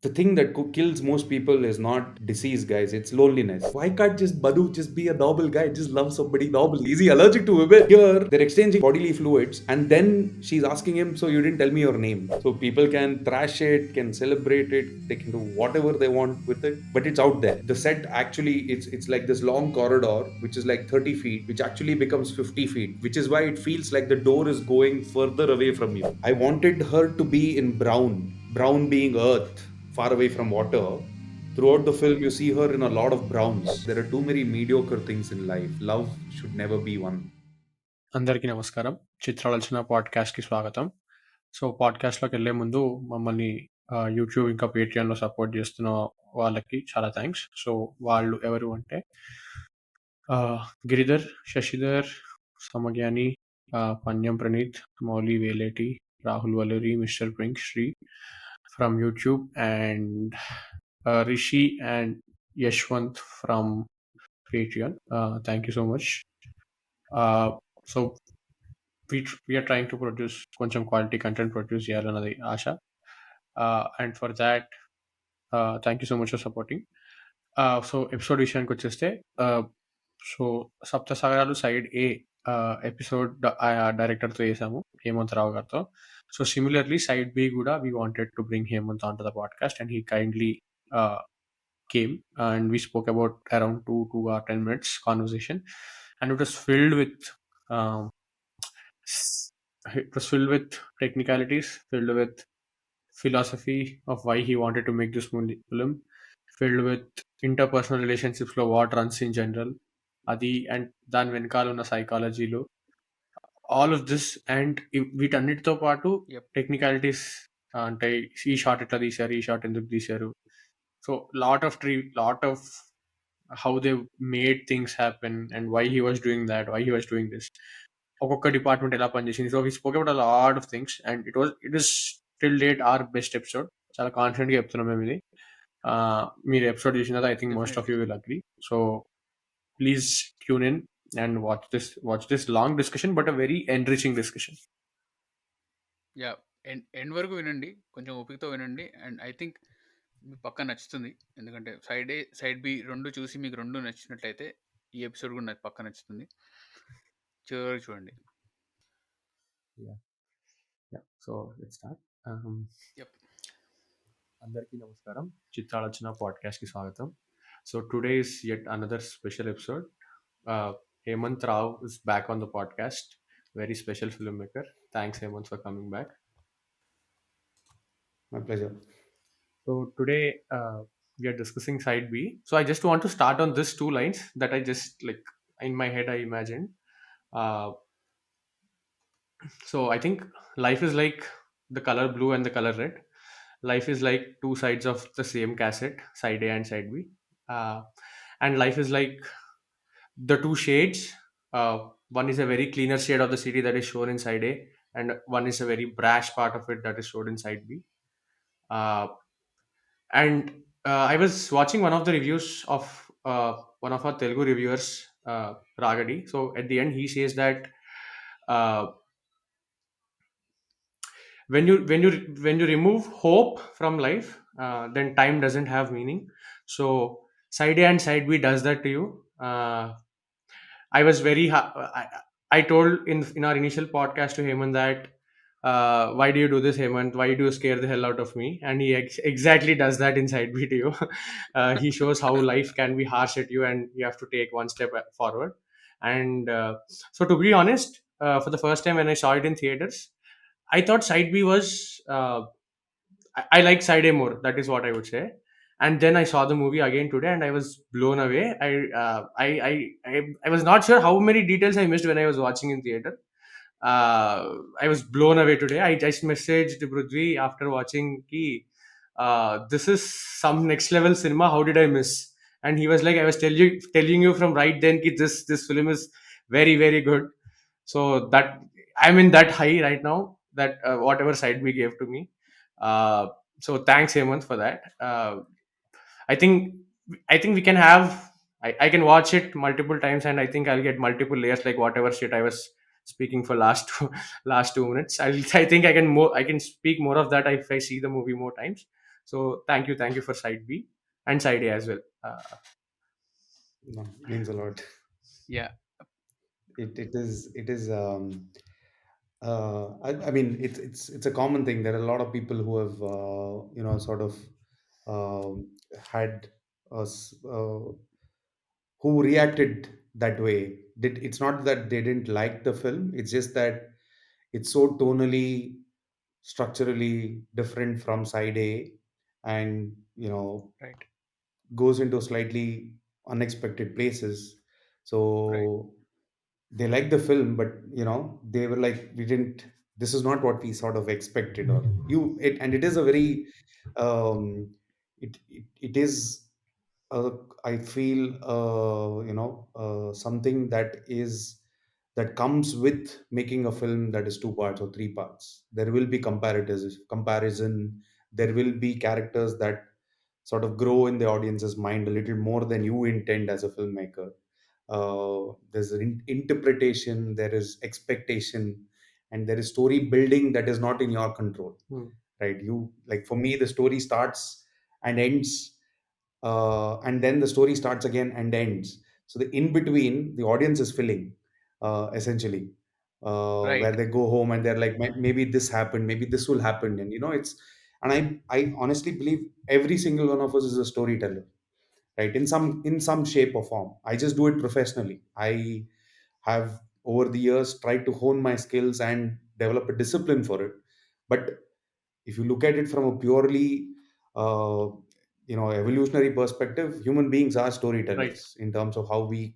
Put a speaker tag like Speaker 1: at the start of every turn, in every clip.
Speaker 1: the thing that kills most people is not disease, guys. It's loneliness. Why can't just Badu just be a normal guy? Just love somebody normal. Is he allergic to women? Here, they're exchanging bodily fluids, and then she's asking him, "So you didn't tell me your name?" So people can thrash it, can celebrate it, they can do whatever they want with it, but it's out there. The set actually, it's like this long corridor, which is like 30 feet, which actually becomes 50 feet, which is why it feels like the door is going further away from you. I wanted her to be in brown being earth, far away from water. Throughout the film, you see her in a lot of browns. There are too many mediocre things in life. Love should never be one.
Speaker 2: అందరికీ నమస్కారం. చిత్రాలోచన పాడ్కాస్ట్‌కి స్వాగతం. So, పాడ్కాస్ట్‌లోకి వెళ్ళే ముందు మమ్మల్ని YouTube ఇంకా పేట్రియాన్‌లో support చేస్తున్న వాళ్ళకి చాలా థ్యాంక్స్. సో, వాళ్ళు ఎవరు అంటే Giridhar, Shashidhar, Samagnani, Panyam Praneeth, Mouli Veleti, Rahul Valluri, mister Pink, Sri from YouTube and Rishi and Yashwanth from Patreon. Thank you so much. So we are trying to produce కొంచెం క్వాలిటీ కంటెంట్ ప్రొడ్యూస్ చేయాలన్నది ఆశ. And for that thank you so much for supporting. So episode విషయానికి వచ్చేస్తే, so సప్త సాగరాలు side ఏ episode డైరెక్టర్తో చేసాము, హేమంత్ రావు గారితో. So similarly side B కూడా we wanted to bring Hemanth on to the podcast and he kindly came and we spoke about around 2 or 10 minutes conversation, and it was filled with um, it was filled with technicalities, filled with philosophy of why he wanted to make this film, filled with interpersonal relationships లో what runs in general, అది and దాని వెనకాల ఉన్న సైకాలజీలో all of this and వీటన్నిటితో పాటు
Speaker 3: Yep.
Speaker 2: Technicalities, అంటే ఈ షాట్ ఎట్లా తీశారు, ఈ షాట్ ఎందుకు తీశారు, so lot of how they made things happen and why he was doing that, why he was doing this, ఒక్కొక్క డిపార్ట్మెంట్ ఎలా పనిచేసింది. So we spoke about a lot of things and it is till date are best episode. చాలా కాన్ఫిడెంట్గా చెప్తున్నాం మేము ఇది. మీరు episode చూసిన తర్వాత I think most of you will agree. So please tune in and watch this long discussion but a very enriching discussion.
Speaker 3: Yeah, end వరకు వినండి, కొంచెం ఓపికతో వినండి. అండ్ ఐ థింక్ మీకు పక్కా నచ్చుతుంది, ఎందుకంటే సైడ్ ఏ సైడ్ బి రెండు చూసి మీకు రెండు నచ్చినట్లయితే ఈ ఎపిసోడ్ కూడా నాకు పక్కా నచ్చుతుంది. చివరికి చూడండి.
Speaker 2: So let's start.
Speaker 3: Yep.
Speaker 2: అందరికీ నమస్కారం, చిత్రాలోచన పాడ్కాస్ట్కి స్వాగతం. So today is yet another special episode. Hemanth Rao is back on the podcast. Very special filmmaker. Thanks, Hemanth, for coming back.
Speaker 1: My pleasure.
Speaker 2: So today we are discussing side B. So I just want to start on this 2 lines that I just like in my head I imagined. So I think life is like the color blue and the color red. Life is like 2 sides of the same cassette, side A and side B. And life is like the 2 shades. One is a very cleaner shade of the city that is shown in side A, and one is a very brash part of it that is shown in side B. And I was watching one of the reviews of one of our Telugu reviewers, Ragadi. So at the end, he says that uh, when you remove hope from life, then time doesn't have meaning. So side A and side B does that to you. I was very I told in our initial podcast to Hemant that why do you do this, Hemant? Why do you scare the hell out of me? And he exactly does that inside me to you. He shows how life can be harsh at you and you have to take one step forward. And so to be honest, for the first time when I saw it in theaters, I thought side B was I like side A more. That is what I would say. And then I saw the movie again today, and I was blown away. I was not sure how many details I missed when I was watching in theater. I was blown away today. I just messaged Prithvi after watching ki, this is some next level cinema. How did I miss? And he was like, I was telling you from right then ki this film is very very good. So that I'm in that high right now. That whatever side we gave to me. So thanks Hemant for that. I think we can have. I can watch it multiple times, and I think I'll get multiple layers. Like whatever shit I was speaking for last 2 minutes. I think I can speak more of that if I see the movie more times. So thank you for side B and side A as well.
Speaker 1: No, means a lot.
Speaker 3: Yeah,
Speaker 1: It is I mean it's a common thing. There are a lot of people who have sort of had us who reacted that way. It's not that they didn't like the film, it's just that it's so tonally, structurally different from side A, and
Speaker 3: right,
Speaker 1: goes into slightly unexpected places.
Speaker 3: right,
Speaker 1: So they liked the film, but they were like, we didn't, this is not what we sort of expected. Or and it is a very um it is I feel something that comes with making a film that is two parts or three parts. There will be comparison. There will be characters that sort of grow in the audience's mind a little more than you intend as a filmmaker. There's interpretation, there is expectation, and there is story building that is not in your control,
Speaker 2: Hmm.
Speaker 1: right? You, like, for me, the story starts and ends, and then the story starts again and ends. So the in between, the audience is filling, essentially, where
Speaker 3: right,
Speaker 1: they go home and they're like, Maybe this happened, maybe this will happen," and it's, and I honestly believe every single one of us is a storyteller, right? In some shape or form. I just do it professionally. I have over the years tried to hone my skills and develop a discipline for it. But if you look at it from a purely uh, evolutionary perspective, human beings are
Speaker 2: Right.
Speaker 1: storytellers in terms of how we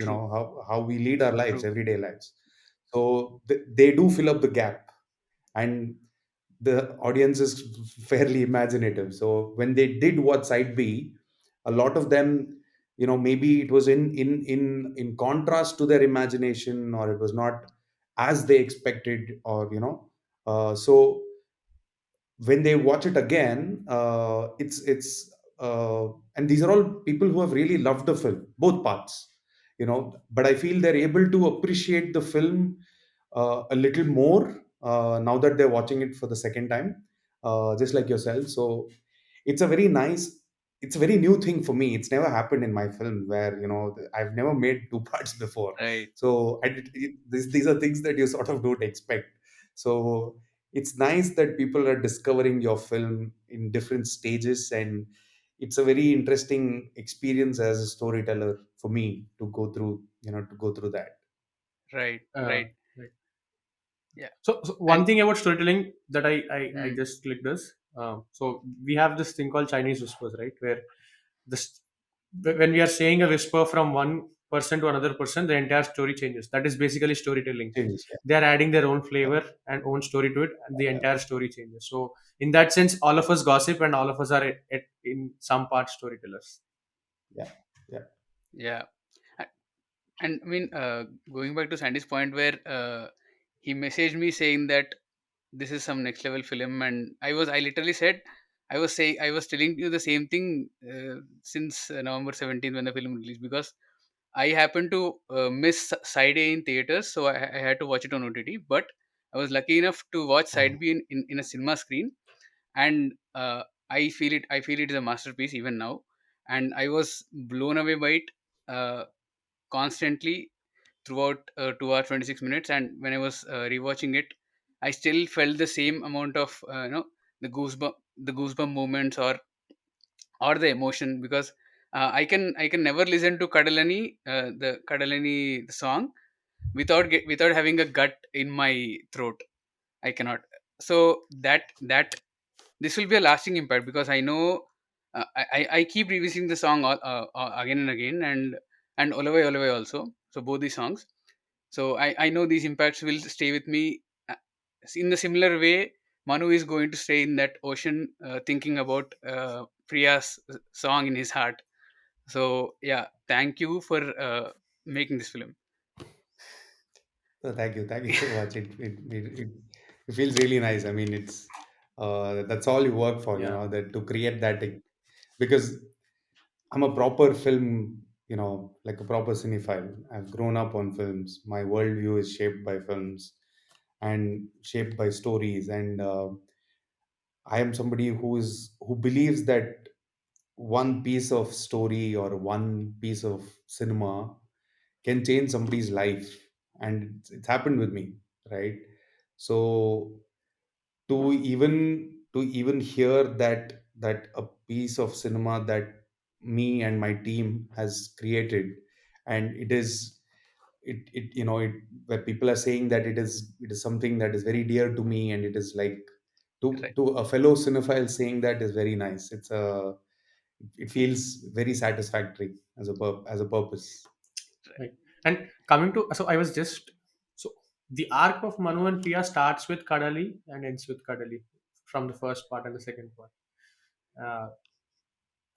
Speaker 3: true,
Speaker 1: how we lead our lives,
Speaker 3: true,
Speaker 1: everyday lives. So they do fill up the gap, and the audience is fairly imaginative. So when they did what side B, a lot of them, maybe it was in contrast to their imagination, or it was not as they expected, or so when they watch it again, it's and these are all people who have really loved the film, both parts, but I feel they're able to appreciate the film a little more now that they're watching it for the second time, just like yourself. So it's a very nice, it's a very new thing for me. It's never happened in my film, where I've never made two parts before.
Speaker 3: right,
Speaker 1: So these are things that you sort of don't expect. So it's nice that people are discovering your film in different stages, and it's a very interesting experience as a storyteller for me to go through that.
Speaker 3: right,
Speaker 2: Uh,
Speaker 3: right.
Speaker 2: right.
Speaker 3: Yeah,
Speaker 2: So one
Speaker 3: and
Speaker 2: thing about storytelling that I
Speaker 3: mm,
Speaker 2: just clicked is, so we have this thing called Chinese whispers, right? Where this when we are saying a whisper from one person to another person, the entire story changes. That is basically storytelling.
Speaker 1: Changes,
Speaker 2: They are adding their own
Speaker 1: yeah,
Speaker 2: flavor and own story to it, and the
Speaker 1: yeah,
Speaker 2: entire story changes. So in that sense, all of us gossip, and all of us are in some part storytellers.
Speaker 1: yeah, yeah,
Speaker 3: yeah. And I mean, going back to Sandy's point, where he messaged me saying that this is some next level film, and I literally said, I was telling you the same thing since November 17th when the film released, because I happened to miss Side A in theaters, so I had to watch it on OTT. But I was lucky enough to watch
Speaker 1: uh-huh.
Speaker 3: Side B in a cinema screen, and I feel it is a masterpiece even now, and I was blown away by it constantly throughout 2 hours 26 minutes. And when I was rewatching it, I still felt the same amount of the goosebump moments, or the emotion, because I can never listen to Kadalani song without having a gut in my throat. I cannot. So that this will be a lasting impact, because I know I keep revisiting the song again and again, and Olave Olave also. So both these songs. So I know these impacts will stay with me in the similar way. Manu is going to stay in that ocean, thinking about Priya's song in his heart. So yeah, thank you for making this film.
Speaker 1: So thank you so much. It feels really nice. I mean, it's that's all you work for,
Speaker 2: Yeah.
Speaker 1: that to create that thing. Because I'm a proper film, like a proper cinephile. I've grown up on films. My worldview is shaped by films and shaped by stories. And I am somebody who believes that one piece of story or one piece of cinema can change somebody's life, and it's happened with me, right? So to even hear that a piece of cinema that me and my team has created, and it where people are saying that it is something that is very dear to me, and it is like
Speaker 3: Right.
Speaker 1: to a fellow cinephile saying that is very nice. It feels very satisfactory as as a purpose.
Speaker 3: Right.
Speaker 2: Right. And coming to, so I was just, so the arc of Manu and Priya starts with Kadali and ends with Kadali from the first part and the second part. Uh,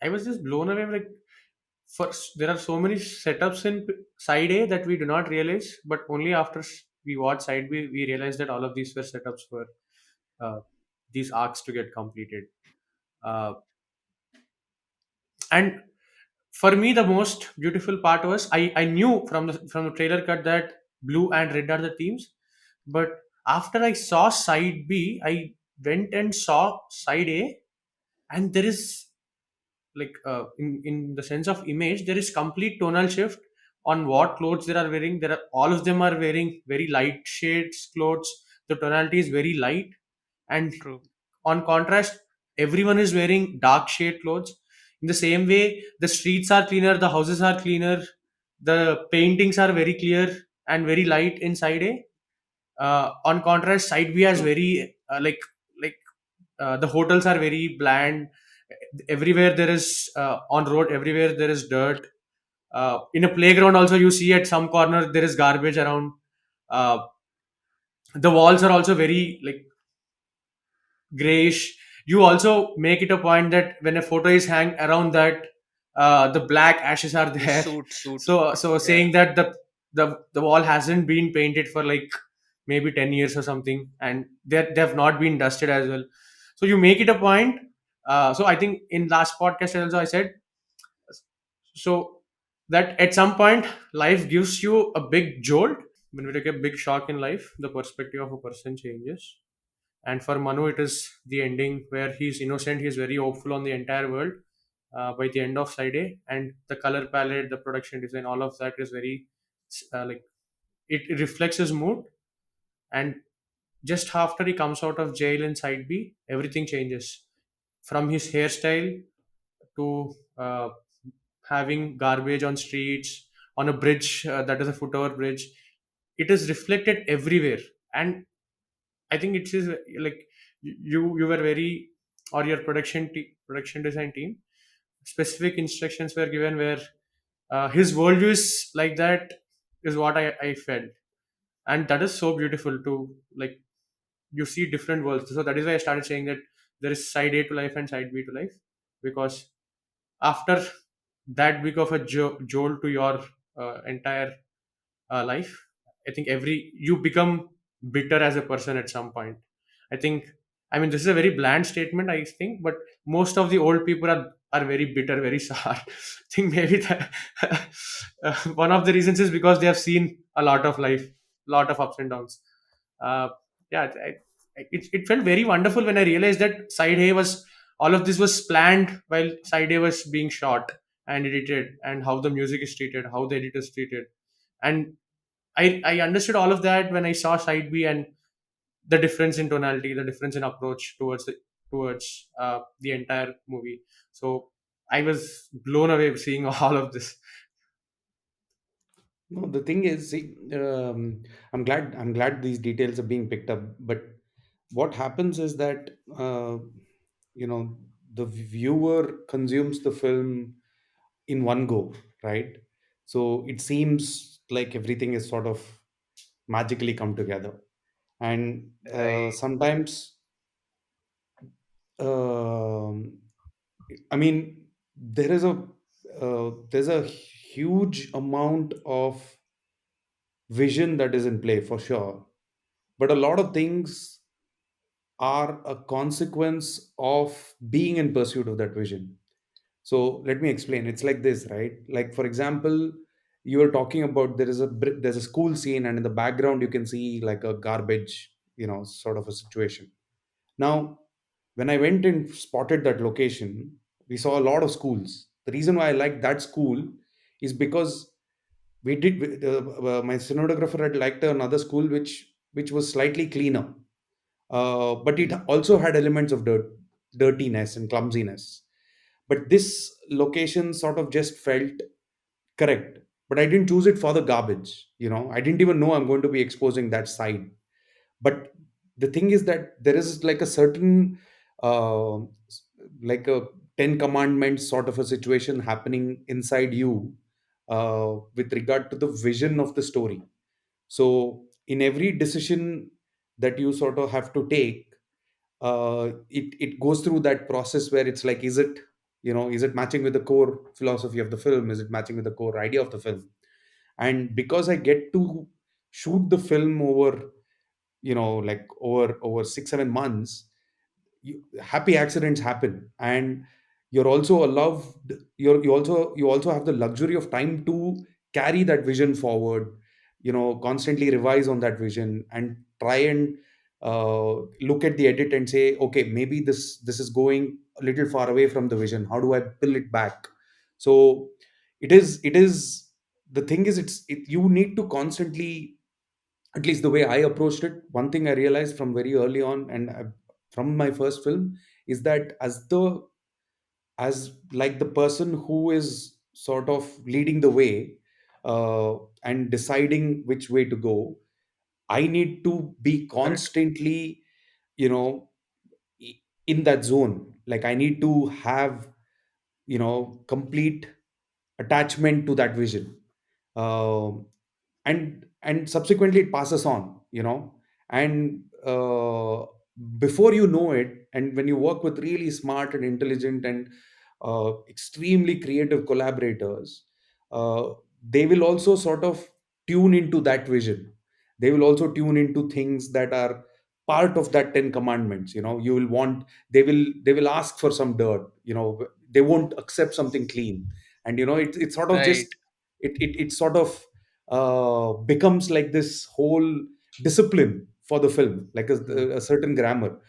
Speaker 2: I was just blown away. Like, first, there are so many setups in side A that we do not realize, but only after we watch side B, we realize that all of these were setups for uh, these arcs to get completed. Uh, and for me, the most beautiful part was I knew from the trailer cut that blue and red are the themes, but after I saw side B, I went and saw side A, and there is like in the sense of image, there is complete tonal shift on what clothes they are wearing. There are all of them are wearing very light shades clothes. The tonality is very light, and
Speaker 3: True.
Speaker 2: on contrast, everyone is wearing dark shade clothes. In the same way, the streets are cleaner, the houses are cleaner, the paintings are very clear and very light inside A. On contrast, side B has
Speaker 1: True.
Speaker 2: very the hotels are very bland. Everywhere there is on road, everywhere there is dirt. In a playground also, you see at some corner there is garbage around. uh, the walls are also very like grayish. You also make it a point that when a photo is hang around that, the black ashes are
Speaker 3: The
Speaker 2: there.
Speaker 3: suit.
Speaker 2: So
Speaker 3: Yeah.
Speaker 2: saying that the wall hasn't been painted for like maybe 10 years or something, and they have not been dusted as well. So you make it a point. So I think in last podcast also I said, so that at some point life gives you a big jolt. When we take a big shock in life, the perspective of a person changes. And for Manu, it is the ending where he's innocent, he's very hopeful on the entire world by the end of side A. And the color palette, the production design, all of that is very like it reflects his mood. And just after he comes out of jail in side B, everything changes, from his hairstyle to having garbage on streets, on a bridge that is a foot-over bridge. It is reflected everywhere, and I think it is like you were very, or your production design team, specific instructions were given where his worldview is like that, is what I felt, and that is so beautiful to like you see different worlds. So that is why I started saying that there is side A to life and side B to life, because after that big of a jolt to your entire life, I think every you become bitter as a person at some point. I think, I mean, this is a very bland statement, I think, but most of the old people are very bitter, very sour. I think maybe that one of the reasons is because they have seen a lot of life, lot of ups and downs. uh, yeah, it felt very wonderful when I realized that side A was, all of this was planned while side A was being shot and edited, and how the music is treated, how the edit is treated. And I understood all of that when I saw side B, and the difference in tonality, the difference in approach towards the entire movie. So I was blown away seeing all of this.
Speaker 1: No, the thing is, see, I'm glad these details are being picked up. But what happens is that you know the viewer consumes the film in one go, right? So it seems like everything is sort of magically come together, and
Speaker 3: Right.
Speaker 1: sometimes, um, I mean, there's a huge amount of vision that is in play for sure, but a lot of things are a consequence of being in pursuit of that vision. So let me explain. It's like this, right? Like, for example, you were talking about there's a school scene, and in the background you can see like a garbage, sort of a situation. Now, When I went and spotted that location, we saw a lot of schools. The reason why I liked that school is because my cinematographer had liked another school which was slightly cleaner, but it
Speaker 3: Mm.
Speaker 1: also had elements of dirtiness and clumsiness. But this location sort of just felt correct. But I didn't choose it for the garbage. I didn't even know I'm going to be exposing that side. But the thing is that there is like a certain uh, like a 10 commandments sort of a situation happening inside you with regard to the vision of the story. So in every decision that you sort of have to take, it goes through that process where it's like, is it matching with the core philosophy of the film, is it matching with the core idea of the film? And because I get to shoot the film over, like over 6 7 months, happy accidents happen, and you're also allowed you also have the luxury of time to carry that vision forward, constantly revise on that vision and try and look at the edit and say, okay, maybe this is going a little far away from the vision, how do I pull it back? So it is the thing is, you need to constantly, at least the way I approached it, one thing I realized from very early on, and from my first film, is that as like the person who is sort of leading the way, and deciding which way to go, I need to be
Speaker 3: Correct.
Speaker 1: constantly, you know i- in that zone. Like I need to have, complete attachment to that vision. Um, and and subsequently it passes on, and before you know it, and when you work with really smart and intelligent and extremely creative collaborators, uh, they will also sort of tune into that vision. They will also tune into things that are part of that 10 commandments. You will want, they will ask for some dirt. They won't accept something clean. And it sort of
Speaker 3: Right.
Speaker 1: just, it sort of becomes like this whole discipline for the film, like
Speaker 2: Mm.
Speaker 1: a certain grammar.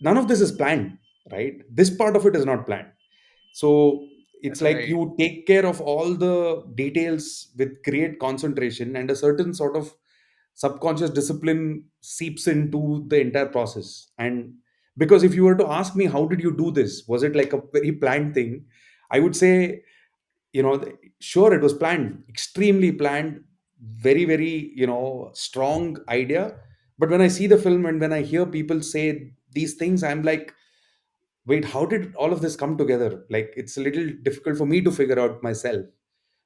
Speaker 1: None of this is planned, right? This part of it is not planned. So it's like
Speaker 3: Right.
Speaker 1: you take care of all the details with great concentration, and a certain sort of subconscious discipline seeps into the entire process. And because if you were to ask me, how did you do this, was it like a very planned thing, I would say, sure, it was planned, extremely planned, very very, strong idea. But when I see the film and when I hear people say these things, I'm like, wait, how did all of this come together? Like, it's a little difficult for me to figure out myself.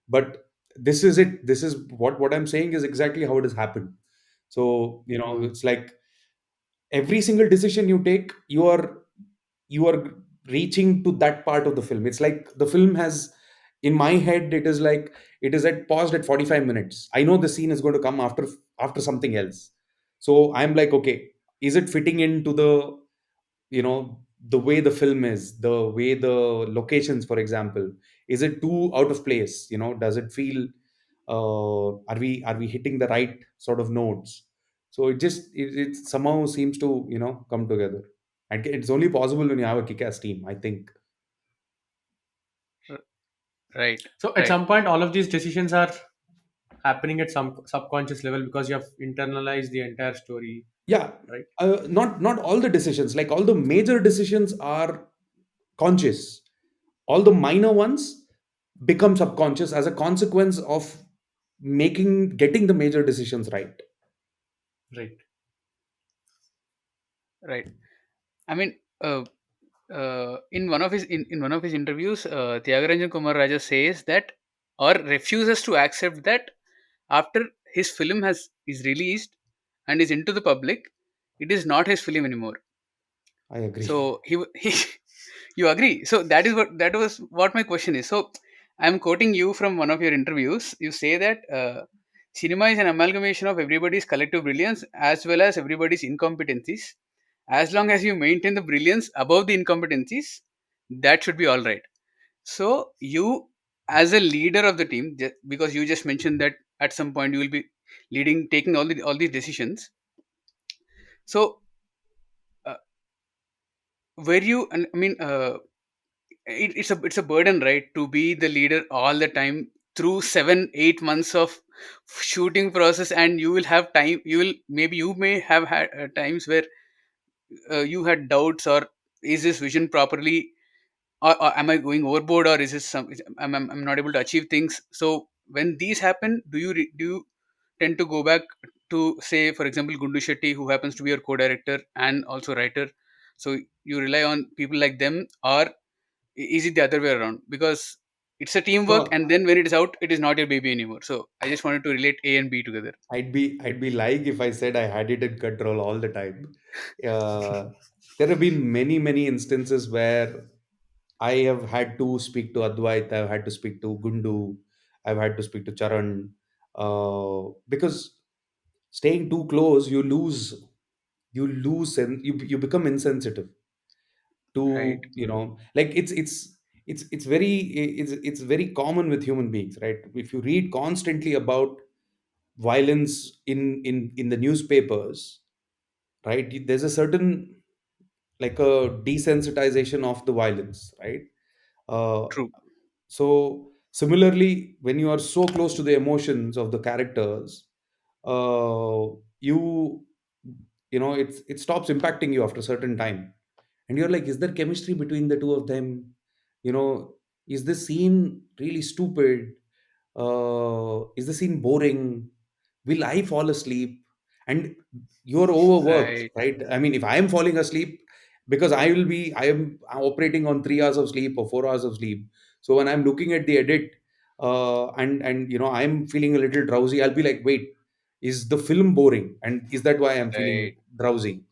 Speaker 1: But this is it. This is what I'm saying is exactly how it has happened. So,
Speaker 2: Mm.
Speaker 1: it's like every single decision you take, you are reaching to that part of the film. It's like the film has, in my head, it is like, it is at paused at 45 minutes. I know the scene is going to come after something else. So I'm like, okay, is it fitting into the way the film is, the way the locations, for example, is it too out of place? Does it feel, are we hitting the right sort of notes? So it somehow seems to, come together. And it's only possible when you have a kick-ass team, I think.
Speaker 3: R- Right.
Speaker 2: So at
Speaker 3: Right.
Speaker 2: some point, all of these decisions are happening at some subconscious level because you have internalized the entire story,
Speaker 1: Yeah.
Speaker 2: right?
Speaker 1: Not all the decisions, like all the major decisions are conscious. All the minor ones become subconscious as a consequence of getting the major decisions right.
Speaker 2: Right.
Speaker 3: Right. I mean, in one of his interviews, Tyagarajan Kumar Raja says that, or refuses to accept that, after his film has is released and is into the public, it is not his film anymore.
Speaker 1: I agree.
Speaker 3: So he you agree? So that was what my question is. So I'm quoting you from one of your interviews. You say that cinema is an amalgamation of everybody's collective brilliance as well as everybody's incompetencies. As long as you maintain the brilliance above the incompetencies, that should be all right. So you, as a leader of the team, because you just mentioned that at some point you will be leading, taking all these decisions. So where you, and I mean, it's a burden, right, to be the leader all the time through 7 8 months of shooting process, and you will have time, you may have had times where you had doubts, or is this vision properly, or am I going overboard, or is this I'm not able to achieve things. So when these happen, do you tend to go back to, say, for example, Gundu Shetty, who happens to be your co-director and also writer, so you rely on people like them, or is it the other way around? Because it's a teamwork,
Speaker 1: No,
Speaker 3: and then when it is out, it is not your baby anymore. So I just wanted to relate A and B together.
Speaker 1: I'd be lying if I said I had it in control all the time. Uh, there have been many instances where I have had to speak to Advait, I've had to speak to Gundu, I've had to speak to Charan, because staying too close, you become insensitive
Speaker 3: Right.
Speaker 1: to, like it's very it's very common with human beings, right? If you read constantly about violence in the newspapers, right, there's a certain, like a desensitization of the violence, right? uh,
Speaker 3: True.
Speaker 1: so similarly, when you are so close to the emotions of the characters, uh, you it stops impacting you after a certain time, and you're like, is there chemistry between the two of them? you know is this scene really stupid? Is the scene boring? Will I fall asleep? And you're overworked,
Speaker 3: Right.
Speaker 1: right? I mean, if I am falling asleep, because I am operating on 3 hours of sleep or 4 hours of sleep. So when I'm looking at the edit, and I'm feeling a little drowsy, I'll be like, wait, is the film boring? And is that why I'm feeling
Speaker 3: Right.
Speaker 1: drowsy?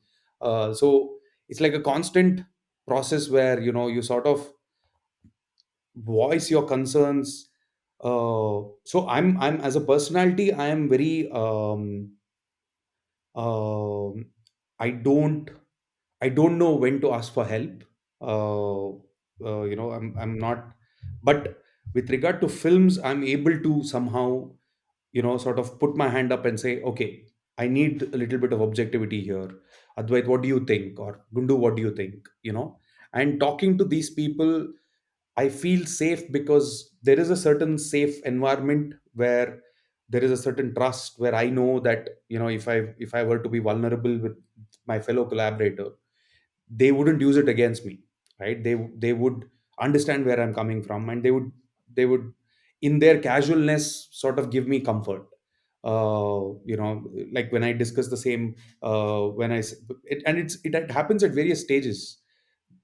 Speaker 1: So it's like a constant process where you sort of voice your concerns. So I'm as a personality, I am very um I don't I don't know when to ask for help. I'm not, but with regard to films, I'm able to somehow, sort of put my hand up and say, okay, I need a little bit of objectivity here. Advait, what do you think? Or Gundu, what do you think? And talking to these people, I feel safe because there is a certain safe environment where there is a certain trust, where I know that, if I were to be vulnerable with my fellow collaborator, they wouldn't use it against me, right? They would understand where I'm coming from, and they would in their casualness sort of give me comfort. Like when I discuss the same, when I s- it, and it happens at various stages.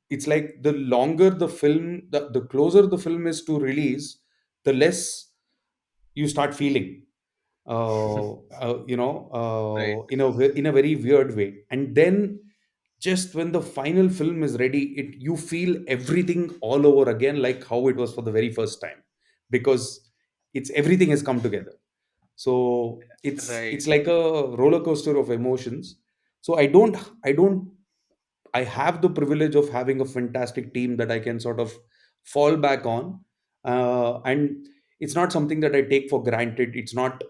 Speaker 1: It's like the longer the film, the closer the film is to release, the less you start feeling,
Speaker 3: Right.
Speaker 1: in a very weird way. And then just when the final film is ready, you feel everything all over again, like how it was for the very first time, because it's everything has come together. So it's
Speaker 3: Right.
Speaker 1: like a roller coaster of emotions. So I have the privilege of having a fantastic team that I can sort of fall back on, and it's not something that I take for granted. It's not,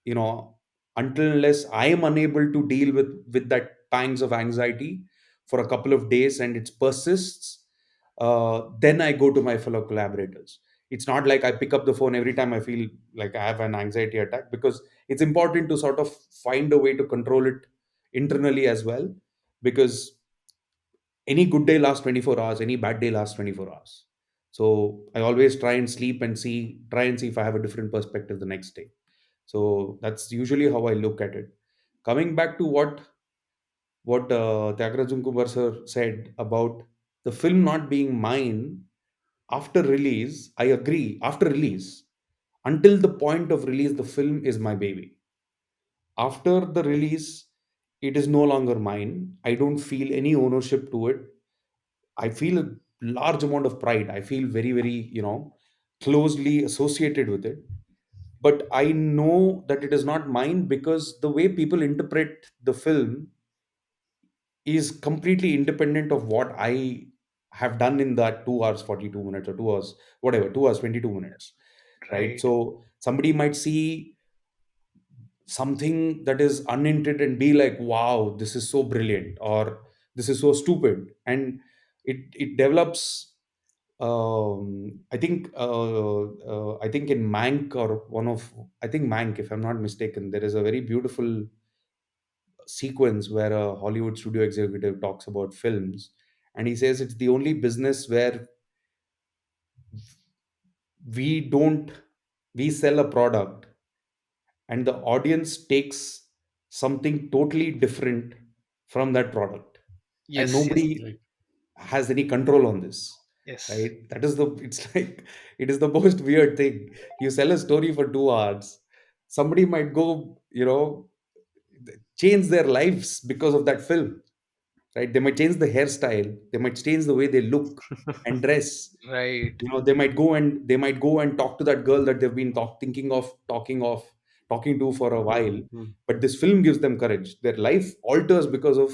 Speaker 1: you know until unless I am unable to deal with that pangs of anxiety for a couple of days and it persists, then I go to my fellow collaborators. It's not like I pick up the phone every time I feel like I have an anxiety attack, because it's important to sort of find a way to control it internally as well, because any good day lasts 24 hours, any bad day lasts 24 hours. So I always try and see if I have a different perspective the next day. So that's usually how I look at it. Coming back to what Tyagarajan Kumar sir said about the film not being mine after release, I agree. After release, until the point of release, the film is my baby. After the release, it is no longer mine. I don't feel any ownership to it. I feel a large amount of pride. I feel very, closely associated with it. But I know that it is not mine because the way people interpret the film is completely independent of what I have done in that 2 hours 42 minutes, or 2 hours, whatever, 2 hours 22 minutes, right?
Speaker 3: Right.
Speaker 1: So somebody might see something that is unintended and be like, wow, this is so brilliant, or this is so stupid. And it develops. I think in Mank, or one of, I think Mank, if I'm not mistaken, there is a very beautiful sequence where a Hollywood studio executive talks about films, and he says it's the only business where we don't we sell a product and the audience takes something totally different from that product, and
Speaker 3: Yes, yes,
Speaker 1: nobody
Speaker 2: Right.
Speaker 1: has any control on this,
Speaker 3: yes.
Speaker 1: right? That is the it's like it is the most weird thing. You sell a story for 2 hours, somebody might go, change their lives because of that film, right? They might change the hairstyle, they might change the way they look and dress.
Speaker 3: Right.
Speaker 1: They might go and talk to that girl that they've been talking to for a while.
Speaker 2: Mm.
Speaker 1: But this film gives them courage. Their life alters because of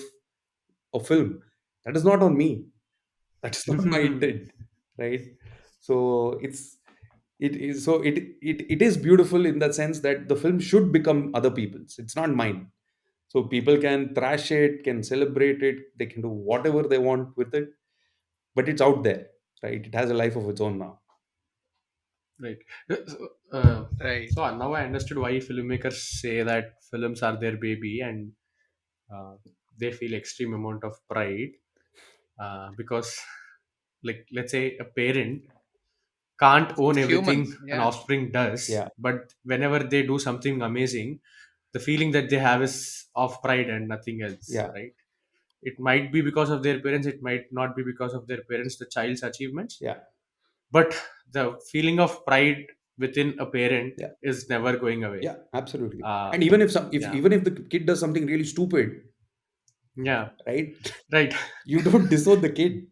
Speaker 1: a film. That is not on me. That is not my intent, right? So it is beautiful in that sense that the film should become other people's. It's not mine. So people can thrash it, can celebrate it, they can do whatever they want with it, but it's out there, right? It has a life of its own now.
Speaker 2: Right. So, uh,
Speaker 3: Right.
Speaker 2: so now I understood why filmmakers say that films are their baby, and uh, they feel extreme amount of pride, because, like, let's say a parent can't own
Speaker 3: It's
Speaker 2: everything
Speaker 3: human.
Speaker 2: an
Speaker 3: Yeah.
Speaker 2: offspring does,
Speaker 1: Yeah,
Speaker 2: but whenever they do something amazing, the feeling that they have is of pride and nothing else,
Speaker 1: yeah,
Speaker 2: right? It might be because of their parents, it might not be because of their parents, the child's achievements,
Speaker 1: yeah,
Speaker 2: but the feeling of pride within a parent
Speaker 1: yeah,
Speaker 2: is never going away.
Speaker 1: yeah, absolutely.
Speaker 2: uh
Speaker 1: And even if some if
Speaker 2: yeah,
Speaker 1: even if the kid does something really stupid,
Speaker 2: yeah,
Speaker 1: right?
Speaker 2: right.
Speaker 1: You don't disown the kid.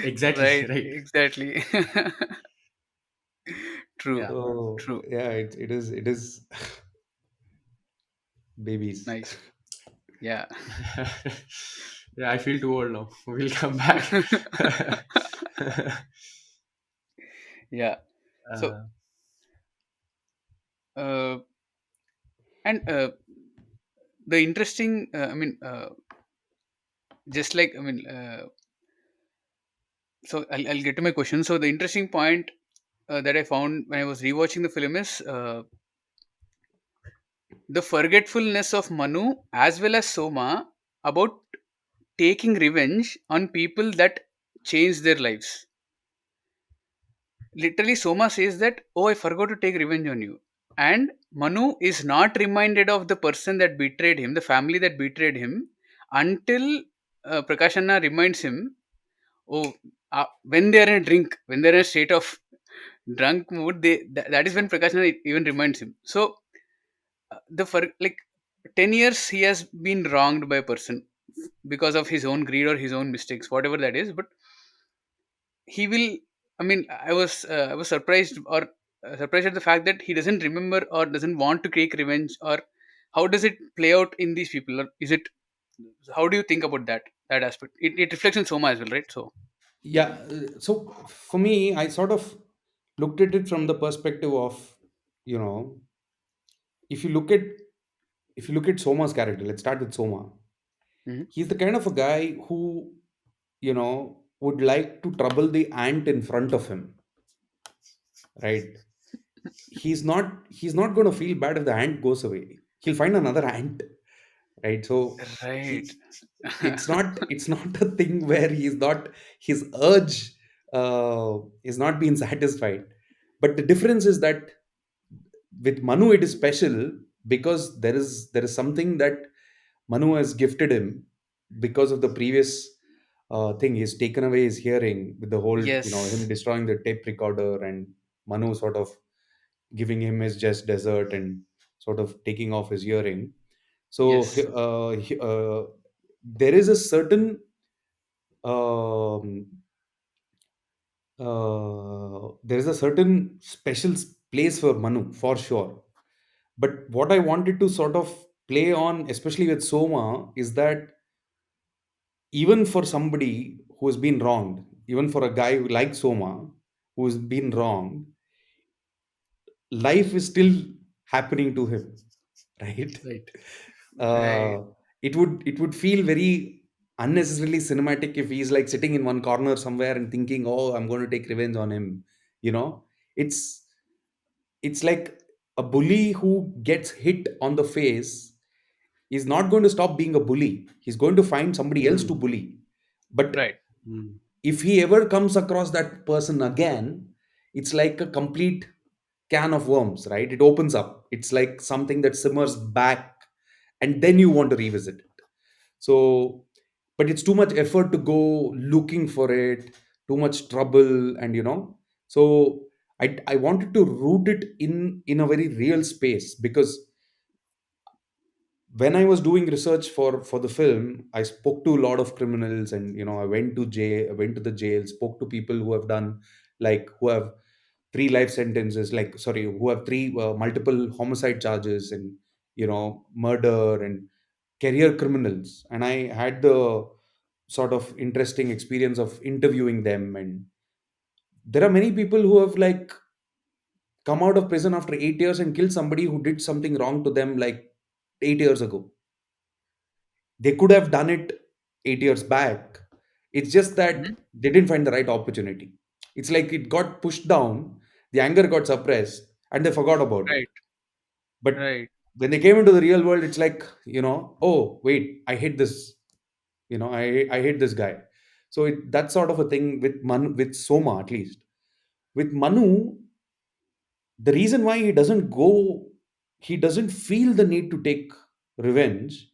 Speaker 2: Exactly.
Speaker 3: Right.
Speaker 2: Right.
Speaker 3: Exactly. True.
Speaker 2: Yeah.
Speaker 1: So
Speaker 3: True.
Speaker 1: yeah, it is babies.
Speaker 3: Nice. Yeah.
Speaker 2: Yeah, I feel too old now. We'll come back.
Speaker 3: Yeah. So,
Speaker 2: uh,
Speaker 3: uh, and the interesting, just like, so I'll get to my question. So, the interesting point that I found when I was rewatching the film is the forgetfulness of Manu as well as Soma about taking revenge on people that change their lives. Literally, Soma says that, oh, I forgot to take revenge on you. And Manu is not reminded of the person that betrayed him, the family that betrayed him, until Prakashanna reminds him, oh, when they are in a drink, when they're in a state of drunk mood, that is when Prakashanna even reminds him. So, the for like 10 years he has been wronged by a person because of his own greed or his own mistakes, whatever that is. But he will, I was surprised, or surprised at the fact that he doesn't remember or doesn't want to take revenge. Or how does it play out in these people? Or is it, how do you think about that aspect? It reflects in Soma as well, right? So
Speaker 1: Yeah. So for me, I sort of looked at it from the perspective of, you know, if you look at Soma's character, let's start with Soma.
Speaker 3: mhm.
Speaker 1: He's the kind of a guy who, would like to trouble the ant in front of him, right? He's not going to feel bad if the ant goes away. He'll find another ant, right? So
Speaker 3: Right.
Speaker 1: he it's not a thing where his urge is not being satisfied. But the difference is that with Manu it is special because there is something that Manu has gifted him because of the previous thing. He's taken away his hearing with the whole, him
Speaker 3: Yes.
Speaker 1: destroying the tape recorder, and Manu sort of giving him his just desert and sort of taking off his hearing. So
Speaker 3: Yes.
Speaker 1: there is a certain um, there is a certain special place for Manu for sure. But what I wanted to sort of play on, especially with Soma, is that even for somebody who has been wronged, even for a guy who like Soma, who has been wronged, life is still happening to him, right?
Speaker 2: right.
Speaker 3: Right.
Speaker 1: uh, it would feel very. unnecessarily cinematic if he's like sitting in one corner somewhere and thinking, oh, I'm going to take revenge on him. You know, it's it's like a bully who gets hit on the face is not going to stop being a bully. He's going to find somebody else to
Speaker 2: Hmm.
Speaker 1: bully. But
Speaker 3: Right.
Speaker 2: Hmm.
Speaker 1: if he ever comes across that person again, it's like a complete can of worms, right? It opens up. It's like something that simmers back, and then you want to revisit it. So, but it's too much effort to go looking for it, too much trouble, and so I wanted to root it in a very real space, because when I was doing research for the film, I spoke to a lot of criminals, and I went to jail, I went to the jail, spoke to people who have done, like, who have three life sentences, like, sorry, who have three multiple homicide charges, and murder, and career criminals. And I had the sort of interesting experience of interviewing them, and there are many people who have, like, come out of prison after 8 years and killed somebody who did something wrong to them, like, 8 years ago. They could have done it 8 years back. It's just that
Speaker 3: Mhm.
Speaker 1: they didn't find the right opportunity. It's like it got pushed down, the anger got suppressed, and they forgot about it.
Speaker 3: Right.
Speaker 1: But
Speaker 3: Right.
Speaker 1: when they came into the real world, it's like, oh, wait, I hate this. I hate this guy. So that sort of a thing with with Soma, at least. With Manu, the reason why he doesn't feel the need to take revenge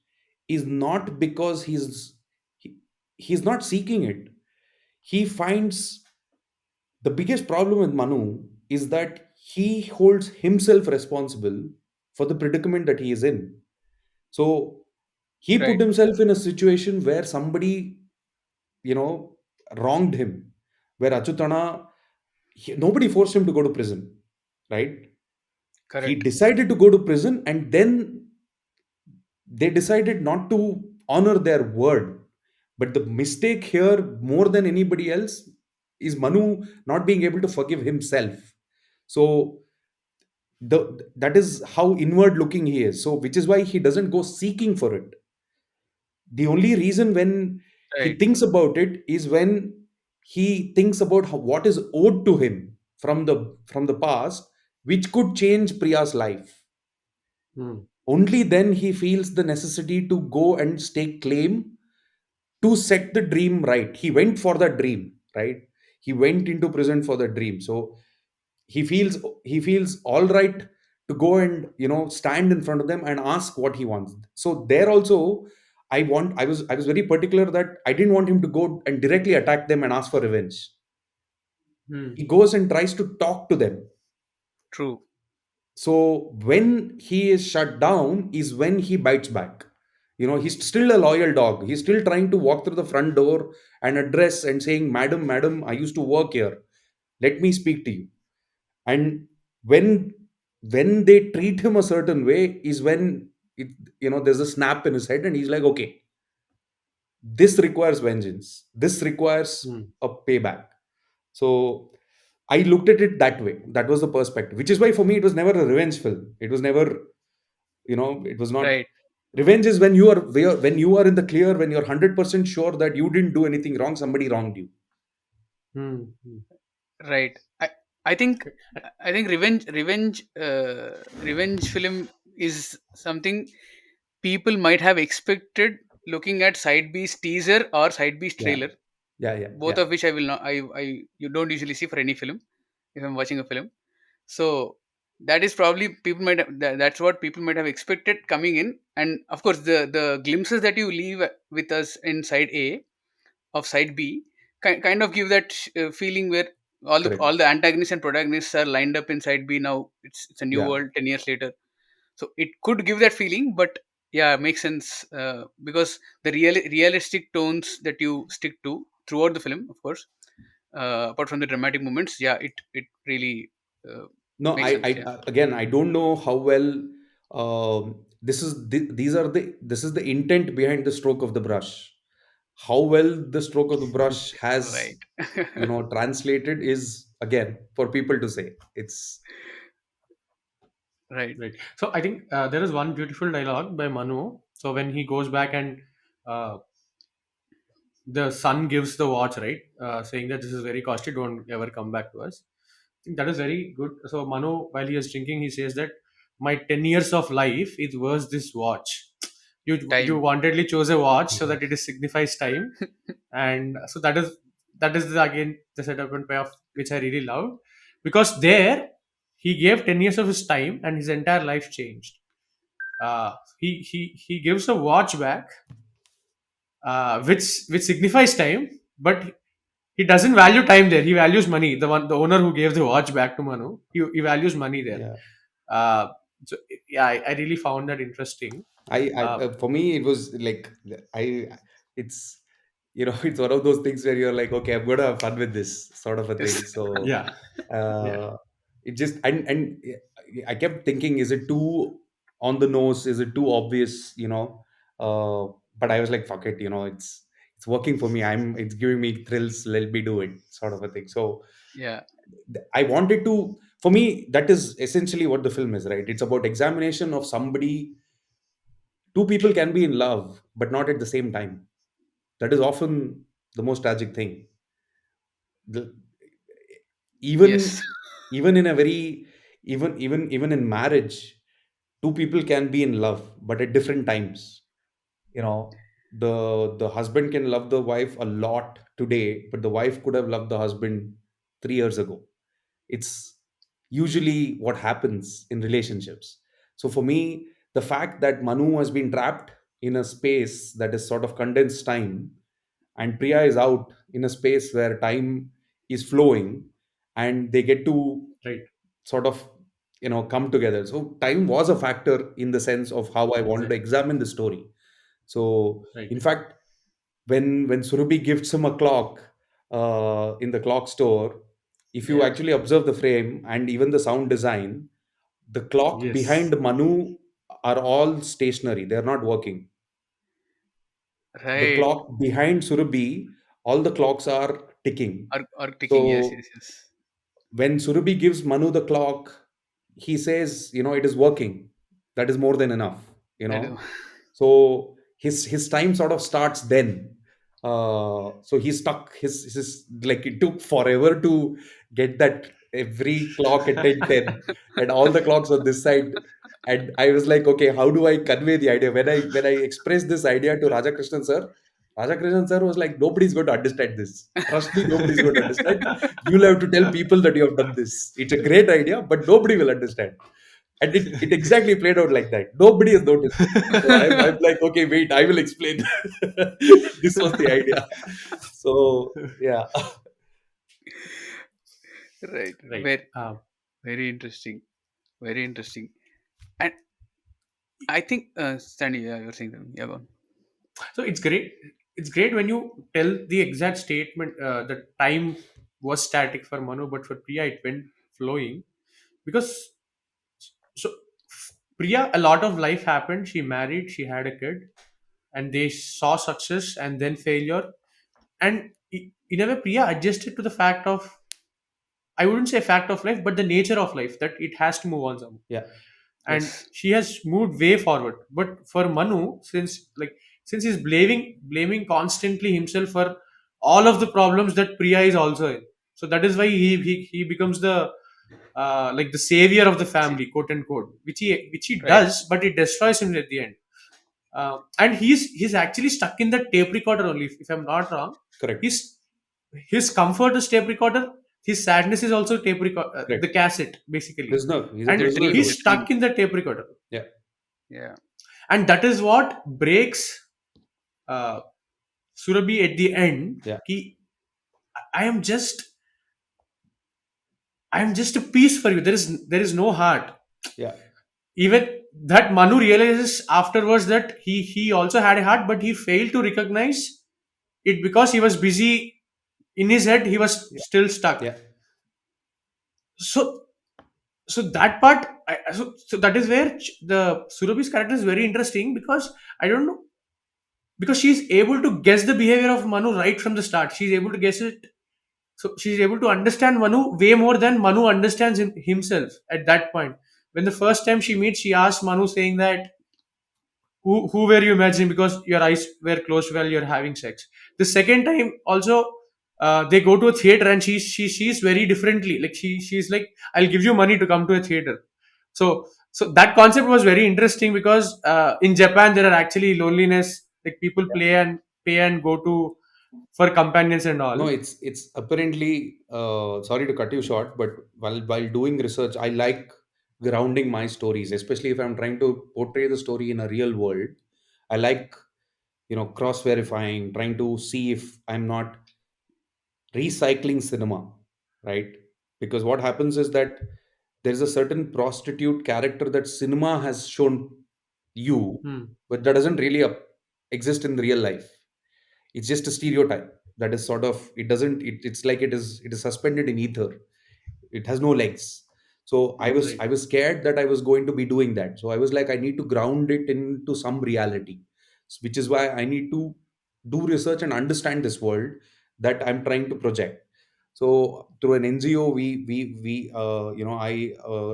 Speaker 1: is not because he, he's not seeking it. He finds the biggest problem with Manu is that he holds himself responsible for the predicament that he is in. So he put
Speaker 3: Right.
Speaker 1: himself in a situation where somebody, you know, wronged him, where Achutana, nobody forced him to go to prison, right? He
Speaker 3: Correct.
Speaker 1: decided to go to prison, and then they decided not to honor their word. But the mistake here, more than anybody else, is Manu not being able to forgive himself. So that is how inward looking he is. So which is why he doesn't go seeking for it. The only reason when he
Speaker 3: Right.
Speaker 1: thinks about it is when he thinks about what is owed to him from the past, which could change Priya's life.
Speaker 2: Hmm.
Speaker 1: Only then he feels the necessity to go and stake claim to set the dream right. He went for that dream, right? He went into prison for the dream. So he feels all right to go and stand in front of them and ask what he wants. So there also, I was very particular that I didn't want him to go and directly attack them and ask for revenge.
Speaker 2: Hmm.
Speaker 1: He goes and tries to talk to them.
Speaker 3: True.
Speaker 1: So when he is shut down is when he bites back. He's still a loyal dog. He's still trying to walk through the front door and address and saying, Madam, madam, I used to work here. Let me speak to you. And when when they treat him a certain way is when there's a snap in his head, and he's like, okay, this requires vengeance. This requires
Speaker 2: Hmm.
Speaker 1: a payback. So I looked at it that way. That was the perspective. Which is why for me it was never a revenge film. It was never, it was not.
Speaker 3: Right.
Speaker 1: Revenge is when you are in the clear, when you're 100% sure that you didn't do anything wrong, somebody wronged you.
Speaker 2: Hmm. Hmm.
Speaker 3: Right. I think
Speaker 2: Okay.
Speaker 3: I think revenge film is something people might have expected looking at Side B's teaser or Side B's
Speaker 1: Yeah.
Speaker 3: trailer,
Speaker 1: Yeah. Yeah.
Speaker 3: both
Speaker 1: Yeah.
Speaker 3: of which I will not. I you don't usually see for any film if I'm watching a film. So that is probably that's what people might have expected coming in, and of course the glimpses that you leave with us in Side A of Side B kind of give that feeling where
Speaker 1: Correct.
Speaker 3: all the antagonists and protagonists are lined up in Side B now. It's a new
Speaker 1: Yeah.
Speaker 3: world 10 years later, so it could give that feeling. But yeah, makes sense because the realistic tones that you stick to throughout the film, of course, apart from the dramatic moments, yeah, it really uh,
Speaker 1: No,
Speaker 3: makes sense. Yeah.
Speaker 1: again, I don't know how well this is the intent behind the stroke of the brush. How well the stroke of the brush has
Speaker 3: Right.
Speaker 1: translated is, again, for people to say. It's
Speaker 3: Right.
Speaker 2: Right. So I think there is one beautiful dialogue by Manu. So when he goes back and uh, the son gives the watch, right, saying that this is very costly, don't ever come back to us. I think that is very good. So Manu, while he is drinking, he says that my 10 years of life is worth this watch. You
Speaker 3: Time.
Speaker 2: wantedly chose a watch so that it signifies time, and so that is again the setup and payoff which I really loved, because there he gave 10 years of his time and his entire life changed. He gives a watch back, which signifies time, but he doesn't value time there. He values money. The owner who gave the watch back to Manu, he values money there.
Speaker 1: Yeah.
Speaker 2: Uh, so yeah, I really found that interesting. Uh,
Speaker 1: For me, it was like, I, it's, it's one of those things where you're like, okay, I'm going to have fun with this sort of a
Speaker 3: Yes.
Speaker 1: thing. So,
Speaker 2: yeah, yeah,
Speaker 1: uh, it just, and I kept thinking, is it too on the nose? Is it too obvious? But I was like, fuck it, it's working for me. It's giving me thrills. Let me do it, sort of a thing. So,
Speaker 3: Yeah.
Speaker 1: I wanted to, for me, that is essentially what the film is, right? It's about examination of somebody. Two people can be in love, but not at the same time. That is often the most tragic thing. The,
Speaker 3: Yes.
Speaker 1: even even in a very even in marriage, two people can be in love, but at different times. The husband can love the wife a lot today, but the wife could have loved the husband 3 years ago. It's usually what happens in relationships. So for me, the fact that Manu has been trapped in a space that is sort of condensed time, and Priya is out in a space where time is flowing, and they get to
Speaker 2: right,
Speaker 1: sort of come together. So time was a factor in the sense of how I wanted to
Speaker 2: exactly,
Speaker 1: examine the story. So
Speaker 2: right,
Speaker 1: in fact, when Surabhi gives him a clock in the clock store, if you
Speaker 3: Yeah.
Speaker 1: actually observe the frame and even the sound design, the clock
Speaker 2: yes,
Speaker 1: behind Manu are all stationary. They're not working. The
Speaker 3: Right.
Speaker 1: clock behind Surabhi, all the clocks are ticking.
Speaker 3: Or ticking. Yes.
Speaker 1: So
Speaker 3: Yes. Yes.
Speaker 1: when Surabhi gives Manu the clock, he says, it is working. That is more than enough, you
Speaker 3: That is.
Speaker 1: know. So his time sort of starts then. So he's stuck. His like it took forever to get that every clock at 10:10 and all the clocks on this side. And I was like, okay, how do I convey the idea? When I expressed this idea to Raja Krishnan sir was like, nobody's going to understand this. Trust me, nobody's going to understand. You'll have to tell people that you have done this. It's a great idea, but nobody will understand. And it exactly played out like that. Nobody has noticed it. So I'm like, okay, wait, I will explain. This was the idea. So, yeah.
Speaker 3: Right.
Speaker 2: right.
Speaker 3: Very, very interesting. Very interesting. And I think, Stanley, yeah, you're saying something. Yeah, go on.
Speaker 2: So it's great. It's great when you tell the exact statement that time was static for Manu, but for Priya it went flowing, because so Priya, a lot of life happened. She married, she had a kid, and they saw success and then failure. And in a way, Priya adjusted to the fact of, I wouldn't say fact of life, but the nature of life, that it has to move on somehow.
Speaker 1: Yeah.
Speaker 2: And
Speaker 3: Yes.
Speaker 2: she has moved way forward. But for Manu, since he's blaming constantly himself for all of the problems that Priya is also in, so that is why he becomes the like the savior of the
Speaker 3: See,
Speaker 2: family, quote unquote, which he
Speaker 3: right.
Speaker 2: does, but it destroys him at the end. And he's actually stuck in the tape recorder only, if I'm not wrong.
Speaker 1: Correct.
Speaker 2: His his comfort is tape recorder. His sadness is also tape record, the
Speaker 1: Correct.
Speaker 2: cassette basically,
Speaker 1: Prisoner. He's a
Speaker 3: The
Speaker 2: and
Speaker 1: prisoner
Speaker 3: dream.
Speaker 1: to
Speaker 3: The
Speaker 2: he's
Speaker 1: it.
Speaker 2: stuck
Speaker 3: dream.
Speaker 2: in the tape recorder,
Speaker 1: Yeah.
Speaker 3: Yeah.
Speaker 2: and that is what breaks uh, Surabhi at the end.
Speaker 1: Yeah.
Speaker 2: I am just I am just a piece for you. There is no heart.
Speaker 1: Yeah.
Speaker 2: Even that Manu realizes afterwards that he also had a heart, but he failed to recognize it because he was busy in his head. He was
Speaker 1: Yeah.
Speaker 2: still stuck.
Speaker 1: Yeah.
Speaker 2: So so that part, so that is where the Surabhi's character is very interesting, because I don't know, because she's able to guess the behavior of Manu right from the start. She's able to guess it. So she's able to understand Manu way more than Manu understands himself at that point. When the first time she meets, she asks Manu, saying that, who were you imagining, because your eyes were closed while you're having sex. The second time also, they go to a theater and she's very differently. Like she's like, I'll give you money to come to a theater. So that concept was very interesting because in Japan there are actually loneliness. Like people play and pay and go to for companions and
Speaker 1: No,
Speaker 2: all.
Speaker 1: it's apparently. Sorry to cut you short, but while doing research, I like grounding my stories, especially if I'm trying to portray the story in a real world. I like cross verifying, trying to see if I'm not recycling cinema, right? Because what happens is that there's a certain prostitute character that cinema has shown you,
Speaker 2: Hmm.
Speaker 1: but that doesn't really exist in real life. It's just a stereotype that is sort of, it doesn't it's like it is suspended in ether. It has no legs. So
Speaker 2: Right.
Speaker 1: I was scared that I was going to be doing that, so I was like, I need to ground it into some reality, which is why I need to do research and understand this world that I'm trying to project. So through an NGO, I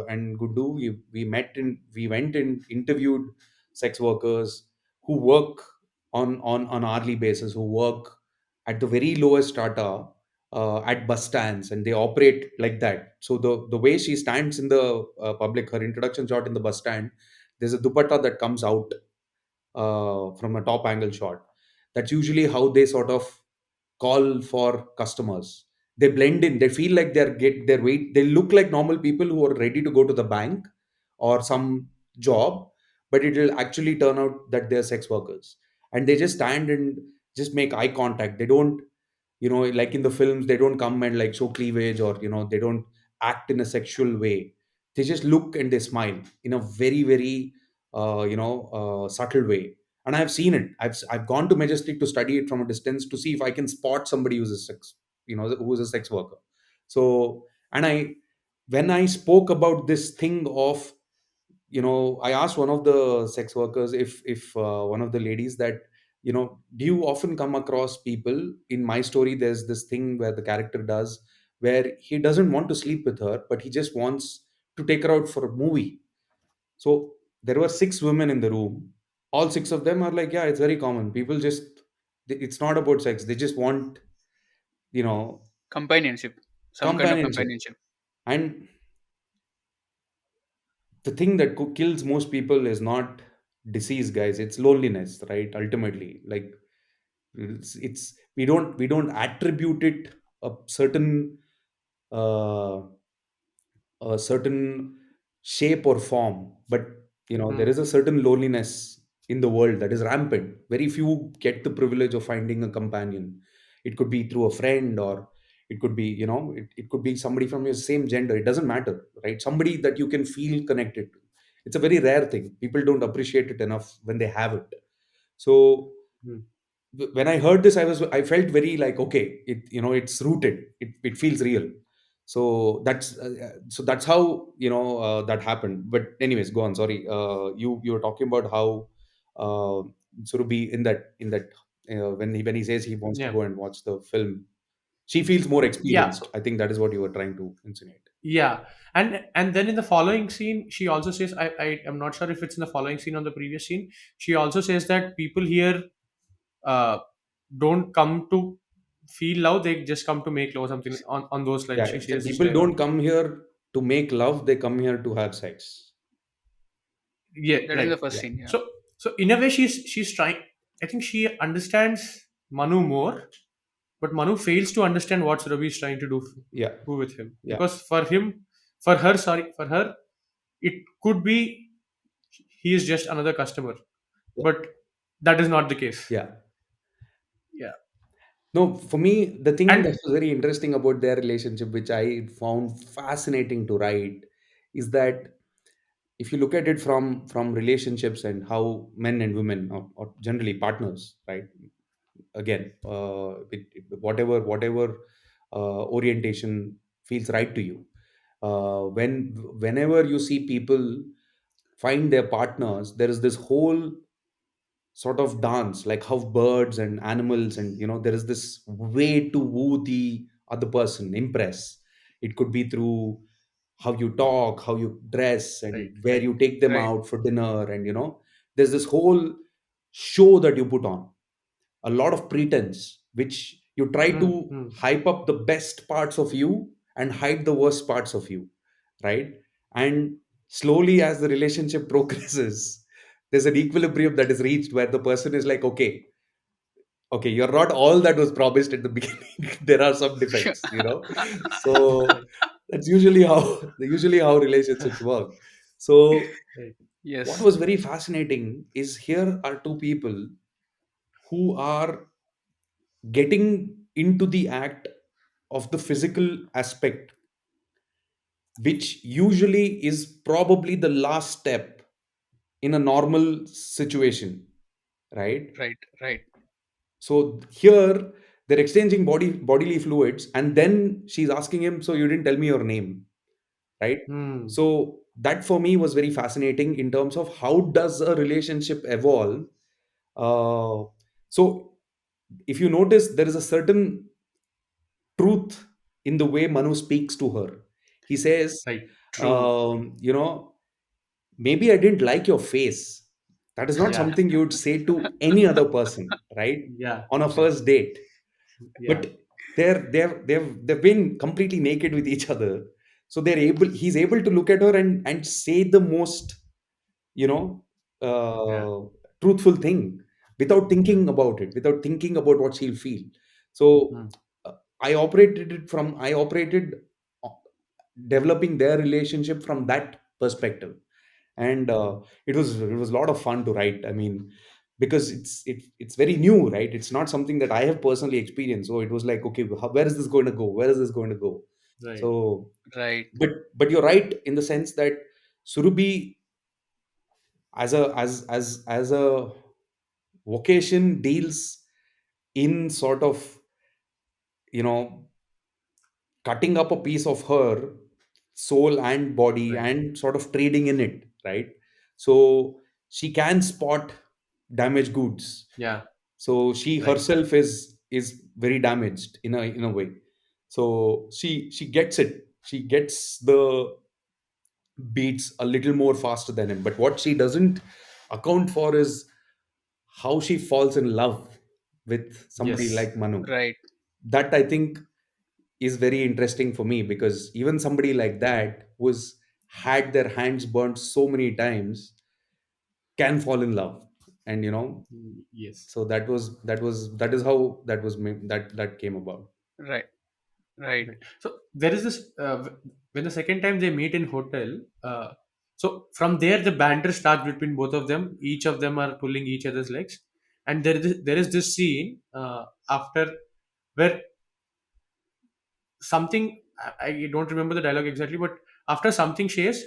Speaker 1: and Guddu, we went and interviewed sex workers who work on hourly basis, who work at the very lowest strata, at bus stands, and they operate like that. So the way she stands in the public, her introduction shot in the bus stand, there's a dupatta that comes out from a top angle shot. That's usually how they sort of call for customers. They blend in. They feel like they're get their weight. They look like normal people who are ready to go to the bank or some job, but it will actually turn out that they're sex workers. And they just stand and just make eye contact. They don't, like in the films, they don't come and like show cleavage, or they don't act in a sexual way. They just look and they smile in a very very subtle way. And I've seen it. I've gone to Majestic to study it from a distance to see if I can spot somebody who's a sex, who's a sex worker. So, and I when I spoke about this thing of, I asked one of the sex workers, if one of the ladies, that, do you often come across people in my story? There's this thing where the character does, where he doesn't want to sleep with her, but he just wants to take her out for a movie. So there were six women in the room. All six of them are like, yeah, it's very common. People just, it's not about sex. They just want, you know,
Speaker 3: Companionship, some kind of
Speaker 1: companionship.
Speaker 3: companionship.
Speaker 1: And the thing that kills most people is not disease, guys. It's loneliness, right? Ultimately, like, it's we don't attribute it a certain uh, a certain shape or form, but there
Speaker 2: Hmm.
Speaker 1: is a certain loneliness in the world that is rampant. Very few get the privilege of finding a companion. It could be through a friend, or it could be, it could be somebody from your same gender. It doesn't matter, right? Somebody that you can feel connected to. It's a very rare thing. People don't appreciate it enough when they have it. So
Speaker 2: Hmm.
Speaker 1: when I heard this, I felt very like, okay, it's rooted. It feels real. So that's how that happened. But anyways, go on. Sorry, you were talking about how uh, Surabhi, when he says he wants to
Speaker 2: Yeah.
Speaker 1: go and watch the film, she feels more
Speaker 2: Yeah.
Speaker 1: experienced. I think that is what you were trying to insinuate.
Speaker 2: Yeah, and then in the following scene, she also says, I am not sure if it's in the following scene or the previous scene. She also says that people here uh, don't come to feel love; they just come to make love, something on those lines.
Speaker 1: Yeah,
Speaker 2: She
Speaker 1: yeah.
Speaker 2: says this
Speaker 1: People
Speaker 2: dialogue.
Speaker 1: don't come here to make love, they come here to have sex.
Speaker 2: Yeah,
Speaker 3: That is in
Speaker 2: right.
Speaker 3: the first
Speaker 1: Yeah,
Speaker 3: scene. Yeah.
Speaker 2: So in a way, she's trying. I think she understands Manu more, but Manu fails to understand what Surabhi is trying to
Speaker 1: yeah,
Speaker 2: do with him,
Speaker 1: yeah,
Speaker 2: because for her, it could be he is just another customer,
Speaker 1: yeah,
Speaker 2: but that is not the case.
Speaker 1: yeah.
Speaker 2: Yeah.
Speaker 1: No, for me, the thing that
Speaker 2: And
Speaker 1: was very interesting about their relationship, which I found fascinating to write, is that if you look at it from relationships and how men and women, or generally partners, right? Again, whatever orientation feels right to you. Whenever you see people find their partners, there is this whole sort of dance, like how birds and animals, and there is this way to woo the other person, impress. It could be through how you talk, how you dress, and
Speaker 2: right,
Speaker 1: where
Speaker 2: right,
Speaker 1: you take them
Speaker 3: Right.
Speaker 1: out for dinner, and there's this whole show that you put on. a lot of pretense, which you try
Speaker 2: Hmm.
Speaker 1: to
Speaker 2: Hmm.
Speaker 1: hype up the best parts of you and hide the worst parts of you, right? And slowly, as the relationship progresses, there's an equilibrium that is reached where the person is like, okay, you're not all that was promised at the beginning. There are some defects, so that's usually how relationships work. So
Speaker 2: Right.
Speaker 1: what
Speaker 3: Yes.
Speaker 1: was very fascinating is here are two people who are getting into the act of the physical aspect, which usually is probably the last step in a normal situation, right?
Speaker 3: Right. Right.
Speaker 1: So here they're exchanging bodily fluids, and then she's asking him, "So you didn't tell me your name, right?"
Speaker 2: Hmm.
Speaker 1: So that for me was very fascinating in terms of how does a relationship evolve. Uh, so if you notice, there is a certain truth in the way Manu speaks to her. He says,
Speaker 2: Right. True.
Speaker 1: you know, maybe I didn't like your face. That is not
Speaker 2: Yeah.
Speaker 1: something you would say to any other person, right?
Speaker 2: Yeah.
Speaker 1: On a
Speaker 2: Right.
Speaker 1: first date.
Speaker 2: Yeah.
Speaker 1: But they've been completely naked with each other. So he's able to look at her and say the most, you know,
Speaker 2: Yeah.
Speaker 1: truthful thing without thinking about it, without thinking about what she'll feel. So
Speaker 2: Hmm.
Speaker 1: uh, I operated uh, developing their relationship from that perspective, and it was a lot of fun to write. I mean, because it's very new, right? It's not something that I have personally experienced. So it was like, okay, where is this going to go? Where is this going to go?
Speaker 2: Right.
Speaker 1: So,
Speaker 3: Right.
Speaker 1: but you're right in the sense that Surabhi, as a vocation, deals in sort of, you know cutting up a piece of her soul and body
Speaker 2: Right.
Speaker 1: and sort of trading in it, right? So she can spot damaged goods.
Speaker 2: Yeah.
Speaker 1: So she
Speaker 2: Right.
Speaker 1: herself is very damaged in a way. So she gets it. She gets the beats a little more faster than him. But what she doesn't account for is how she falls in love with somebody
Speaker 2: Yes.
Speaker 1: like Manu.
Speaker 3: Right.
Speaker 1: That I think is very interesting for me, because even somebody like that who's had their hands burnt so many times can fall in love. And
Speaker 2: Yes.
Speaker 1: so that is how that came about.
Speaker 3: Right. Right.
Speaker 2: Right. So there is this when the second time they meet in hotel. So from there the banter starts between both of them. Each of them are pulling each other's legs, and there is this scene after where something I don't remember the dialogue exactly, but after something shares,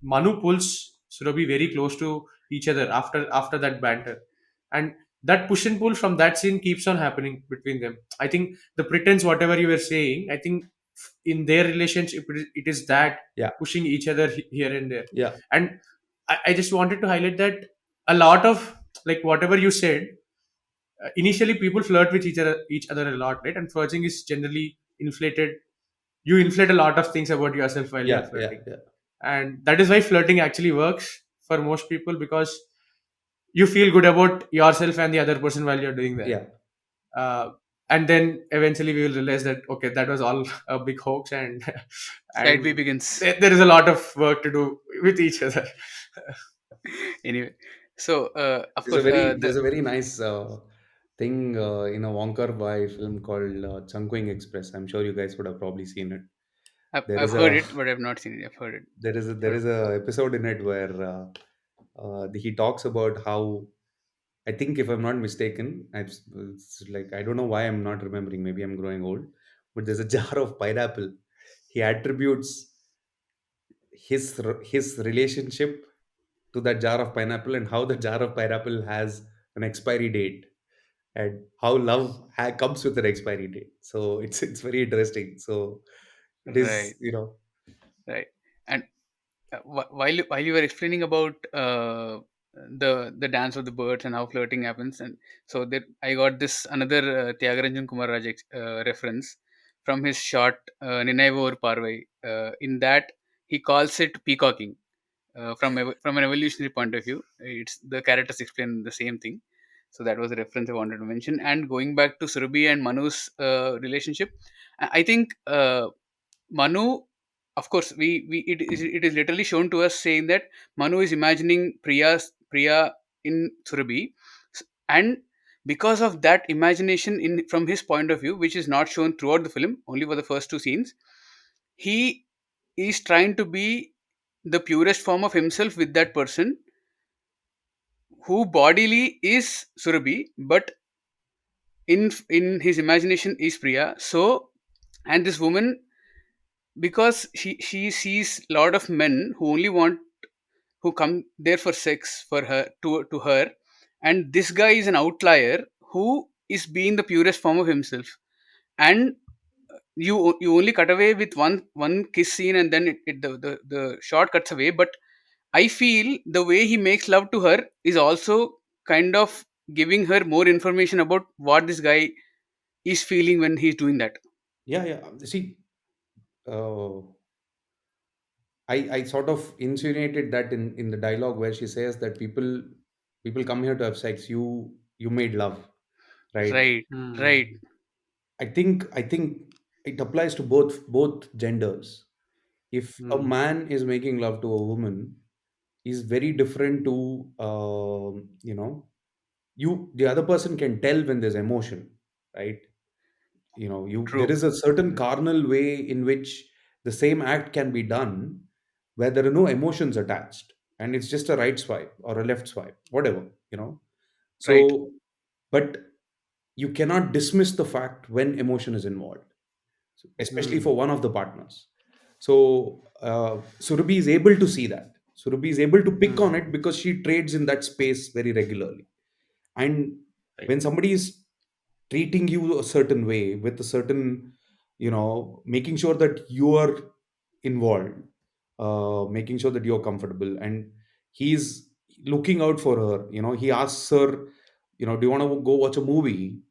Speaker 2: Manu pulls Surabhi very close to each other after that banter, and that push and pull from that scene keeps on happening between them. I think the pretense, whatever you were saying, I think in their relationship it is that
Speaker 1: Yeah,
Speaker 2: pushing each other here and there,
Speaker 1: yeah,
Speaker 2: and I just wanted to highlight that a lot of like whatever you said initially people flirt with each other a lot, right? And flirting is generally inflated. You inflate a lot of things about yourself while you're
Speaker 1: yeah, yeah,
Speaker 2: flirting,
Speaker 1: yeah,
Speaker 2: and that is why flirting actually works for most people, because you feel good about yourself and the other person while you're doing that.
Speaker 1: yeah,
Speaker 2: uh, and then eventually we will realize that okay, that was all a big hoax, and
Speaker 3: Side
Speaker 2: and
Speaker 3: B begins.
Speaker 2: there is a lot of work to do with each other.
Speaker 3: Anyway, so of
Speaker 1: there's a
Speaker 3: course,
Speaker 1: very
Speaker 3: the
Speaker 1: there's a very nice thing in a Wonka Wai film called Chungkwing Express. I'm sure you guys would have probably seen it. There
Speaker 3: I've
Speaker 1: is
Speaker 3: heard
Speaker 1: a
Speaker 3: it, but I've not seen it. I've heard it.
Speaker 1: there is a episode in it where he talks about how, I think, if I'm not mistaken, it's like, I don't know why I'm not remembering. Maybe I'm growing old, but there's a jar of pineapple. He attributes his relationship to that jar of pineapple, and how the jar of pineapple has an expiry date, and how love comes with an expiry date. So it's very interesting. So it
Speaker 3: Right.
Speaker 1: is,
Speaker 3: Right. And while you were explaining about the dance of the birds and how flirting happens, and so that I got this another Tyagarajan Kumar Raj reference from his short Ninaiva or Parvai. In that, he calls it peacocking. From an evolutionary point of view, it's the characters explain the same thing. So that was a reference I wanted to mention. And going back to Surabhi and Manu's relationship, I think Manu, of course, it is literally shown to us saying that Manu is imagining Priya in Surabhi, and because of that imagination in from his point of view, which is not shown throughout the film, only for the first two scenes, he is trying to be the purest form of himself with that person who bodily is Surabhi, but in his imagination is Priya. So, and this woman, because she sees a lot of men who only want, who come there for sex for her, to her, and this guy is an outlier who is being the purest form of himself. And you only cut away with one kiss scene, and then the shot cuts away. But I feel the way he makes love to her is also kind of giving her more information about what this guy is feeling when he's doing that.
Speaker 1: Yeah, yeah. See, uh, I sort of insinuated that in the dialogue where she says that people come here to have sex. You made love, right?
Speaker 3: Right, right.
Speaker 2: Hmm.
Speaker 1: I think it applies to both genders. If a
Speaker 2: Hmm.
Speaker 1: man is making love to a woman, is very different to the other person can tell when there's emotion, right? You there
Speaker 3: True.
Speaker 1: is a certain
Speaker 2: Yeah.
Speaker 1: carnal way in which the same act can be done where there are no emotions attached, and it's just a right swipe or a left swipe, whatever.
Speaker 3: Right.
Speaker 1: So, but you cannot dismiss the fact when emotion is involved, especially
Speaker 2: Hmm.
Speaker 1: for one of the partners. So Surabhi is able to see that. Surabhi is able to pick on
Speaker 2: Hmm.
Speaker 1: it because she trades in that space very regularly. And
Speaker 2: Right.
Speaker 1: when somebody is treating you a certain way with a certain, making sure that you are involved, making sure that you're comfortable, and he's looking out for her. He asks her, do you want to go watch a movie?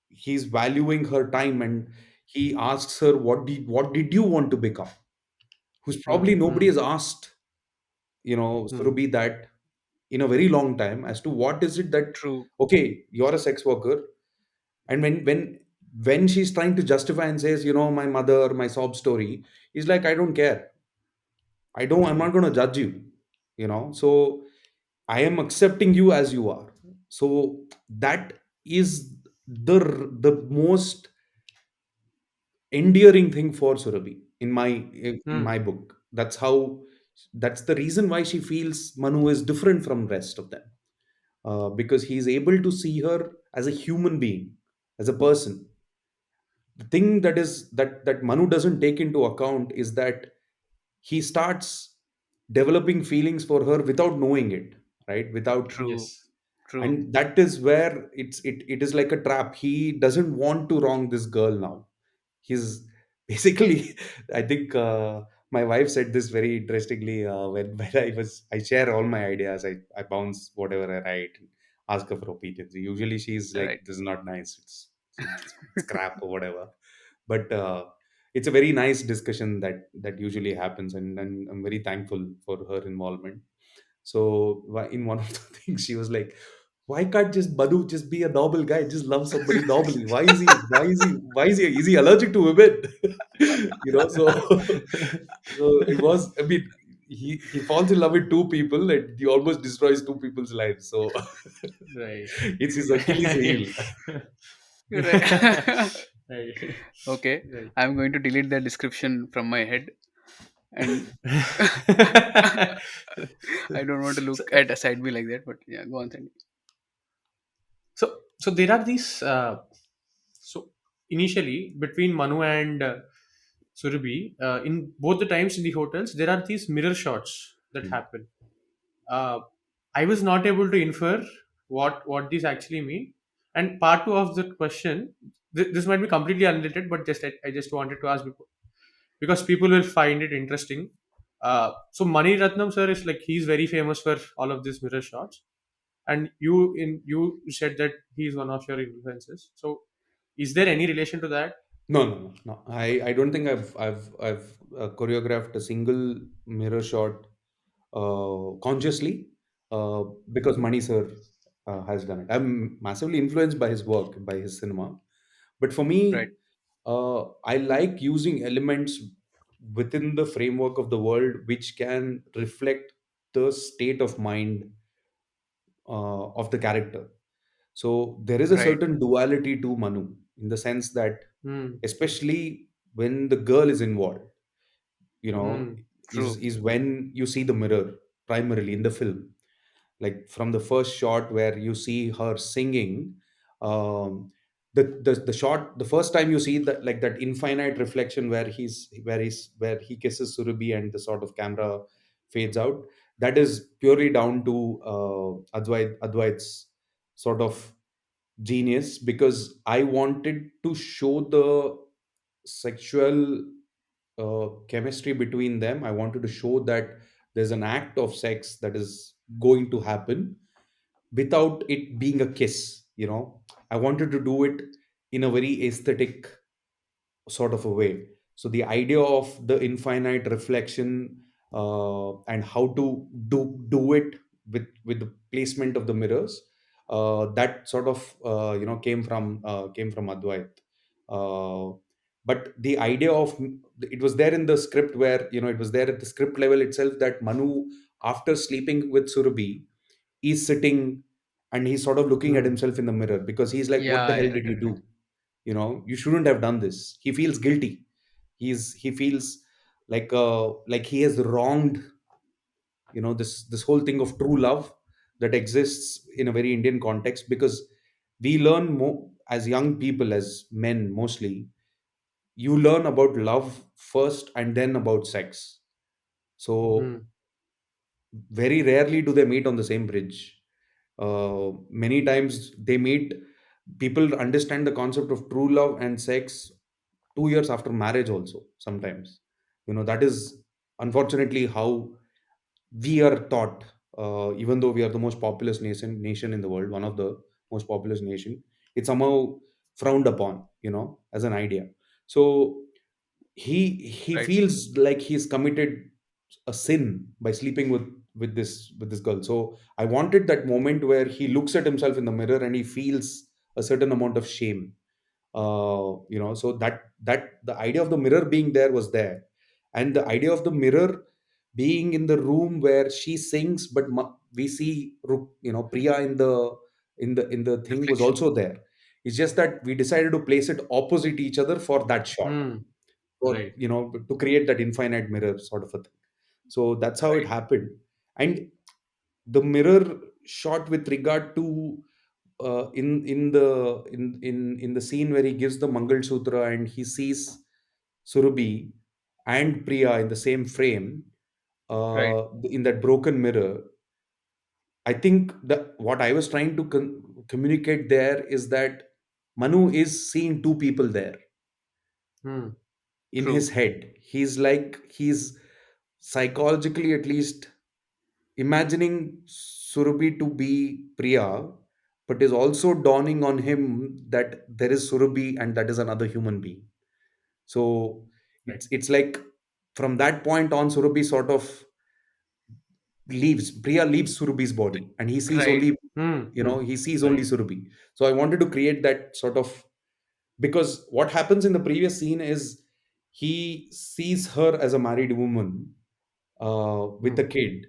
Speaker 1: He's valuing her time, and he asks her, what did you want to become? Who's probably
Speaker 2: Hmm.
Speaker 1: nobody
Speaker 2: Hmm.
Speaker 1: has asked,
Speaker 2: Hmm.
Speaker 1: Surabhi, that in a very long time, as to what is it that,
Speaker 3: True.
Speaker 1: okay, you're a sex worker. And when she's trying to justify and says, my mother, my sob story, he's like, I don't care. I'm
Speaker 2: Hmm.
Speaker 1: not going to judge you. So I am accepting you as you are. So that is the most endearing thing for Surabhi in
Speaker 2: Hmm.
Speaker 1: my book. That's the reason why she feels Manu is different from rest of them, because he's able to see her as a human being, as a person. The thing that Manu doesn't take into account is that he starts developing feelings for her without knowing it, right? Without
Speaker 3: True.
Speaker 2: Yes.
Speaker 3: True.
Speaker 1: And that is where it is like a trap. He doesn't want to wrong this girl now. He's basically, I think, my wife said this very interestingly, when I share all my ideas. I bounce whatever I write and ask her for opinions. Usually she's like,
Speaker 3: Right.
Speaker 1: this is not nice, it's crap or whatever. But it's a very nice discussion that usually happens, and I'm very thankful for her involvement. So in one of the things, she was like, "Why can't just Badu just be a normal guy? Just love somebody normally. Is he allergic to women?" So it was. I mean, he falls in love with two people, and he almost destroys two people's lives. So
Speaker 2: Right.
Speaker 1: it's his Achilles heel.
Speaker 3: Right.
Speaker 2: Right.
Speaker 3: Okay.
Speaker 2: Right.
Speaker 3: I'm going to delete that description from my head, and I don't want to
Speaker 2: so,
Speaker 3: look at a side B like that. But yeah, go on, Sandy.
Speaker 2: so there are these. So initially, between Manu and Surabhi, in both the times in the hotels, there are these mirror shots that
Speaker 1: Hmm.
Speaker 2: happen. Uh, I was not able to infer what these actually mean. And part two of the question, this might be completely unrelated, but I just wanted to ask before, because people will find it interesting. So Mani Ratnam sir is like, he's very famous for all of these mirror shots, and you said that he's one of your influences. So is there any relation to that?
Speaker 1: No, no, no, no. I don't think I've choreographed a single mirror shot consciously, uh, because Mani sir has done it. I'm massively influenced by his work, by his cinema. But for
Speaker 3: Right.
Speaker 1: me, I like using elements within the framework of the world which can reflect the state of mind of the character. So there is a
Speaker 3: Right.
Speaker 1: certain duality to Manu in the sense that,
Speaker 2: Hmm.
Speaker 1: especially when the girl is involved, you know,
Speaker 2: Hmm.
Speaker 3: True.
Speaker 1: is when you see the mirror primarily in the film, like from the first shot where you see her singing. um the shot, the first time you see that, like that infinite reflection where where he kisses Surabhi and the sort of camera fades out, that is purely down to Advait's sort of genius, because I wanted to show the sexual chemistry between them. I wanted to show that there's an act of sex that is going to happen without it being a kiss. I wanted to do it in a very aesthetic sort of a way. So the idea of the infinite reflection, and how to do it with the placement of the mirrors, that sort of came from Advait. Uh, but the idea of it was there in the script, where it was there at the script level itself, that Manu, after sleeping with Surabhi, is sitting and he's sort of looking at
Speaker 2: Hmm.
Speaker 1: himself in the mirror, because he's like, what the
Speaker 3: Yeah,
Speaker 1: hell
Speaker 3: yeah,
Speaker 1: did you
Speaker 3: definitely.
Speaker 1: do? You shouldn't have done this. He feels guilty. He feels like he has wronged, this whole thing of true love that exists in a very Indian context, because we learn more as young people, as men mostly. You learn about love first and then about sex. So
Speaker 2: Hmm.
Speaker 1: very rarely do they meet on the same bridge. Many times they meet, people understand the concept of true love and sex 2 years after marriage also sometimes. That is unfortunately how we are taught. Even though we are the most populous nation in the world, one of the most populous nation, it's somehow frowned upon, as an idea. So he
Speaker 3: Right.
Speaker 1: feels like he's committed a sin by sleeping with this girl. So I wanted that moment where he looks at himself in the mirror and he feels a certain amount of shame. So that the idea of the mirror being there was there, and the idea of the mirror being in the room where she sings, but we see Priya in the thing was
Speaker 3: Reflection.
Speaker 1: also there. It's just that we decided to place it opposite each other for that shot,
Speaker 2: Hmm.
Speaker 1: for
Speaker 2: Right.
Speaker 1: to create that infinite mirror sort of a thing. So that's how it
Speaker 3: Right.
Speaker 1: happened. And the mirror shot with regard to, in the scene where he gives the Mangal Sutra and he sees Surabhi and Priya in the same frame,
Speaker 3: Right.
Speaker 1: in that broken mirror. I think that what I was trying to communicate there is that Manu is seeing two people there
Speaker 2: Hmm.
Speaker 1: in his
Speaker 3: True.
Speaker 1: head. He's psychologically, at least, imagining Surabhi to be Priya, but is also dawning on him that there is Surabhi and that is another human being. So
Speaker 2: Right.
Speaker 1: it's like, from that point on, Surabhi sort of leaves. Priya leaves Surabhi's body, and he sees
Speaker 3: Right.
Speaker 1: only,
Speaker 2: Hmm. Hmm.
Speaker 1: he sees only
Speaker 2: Right.
Speaker 1: Surabhi. So I wanted to create that sort of, because what happens in the previous scene is he sees her as a married woman, with
Speaker 2: Hmm.
Speaker 1: a kid,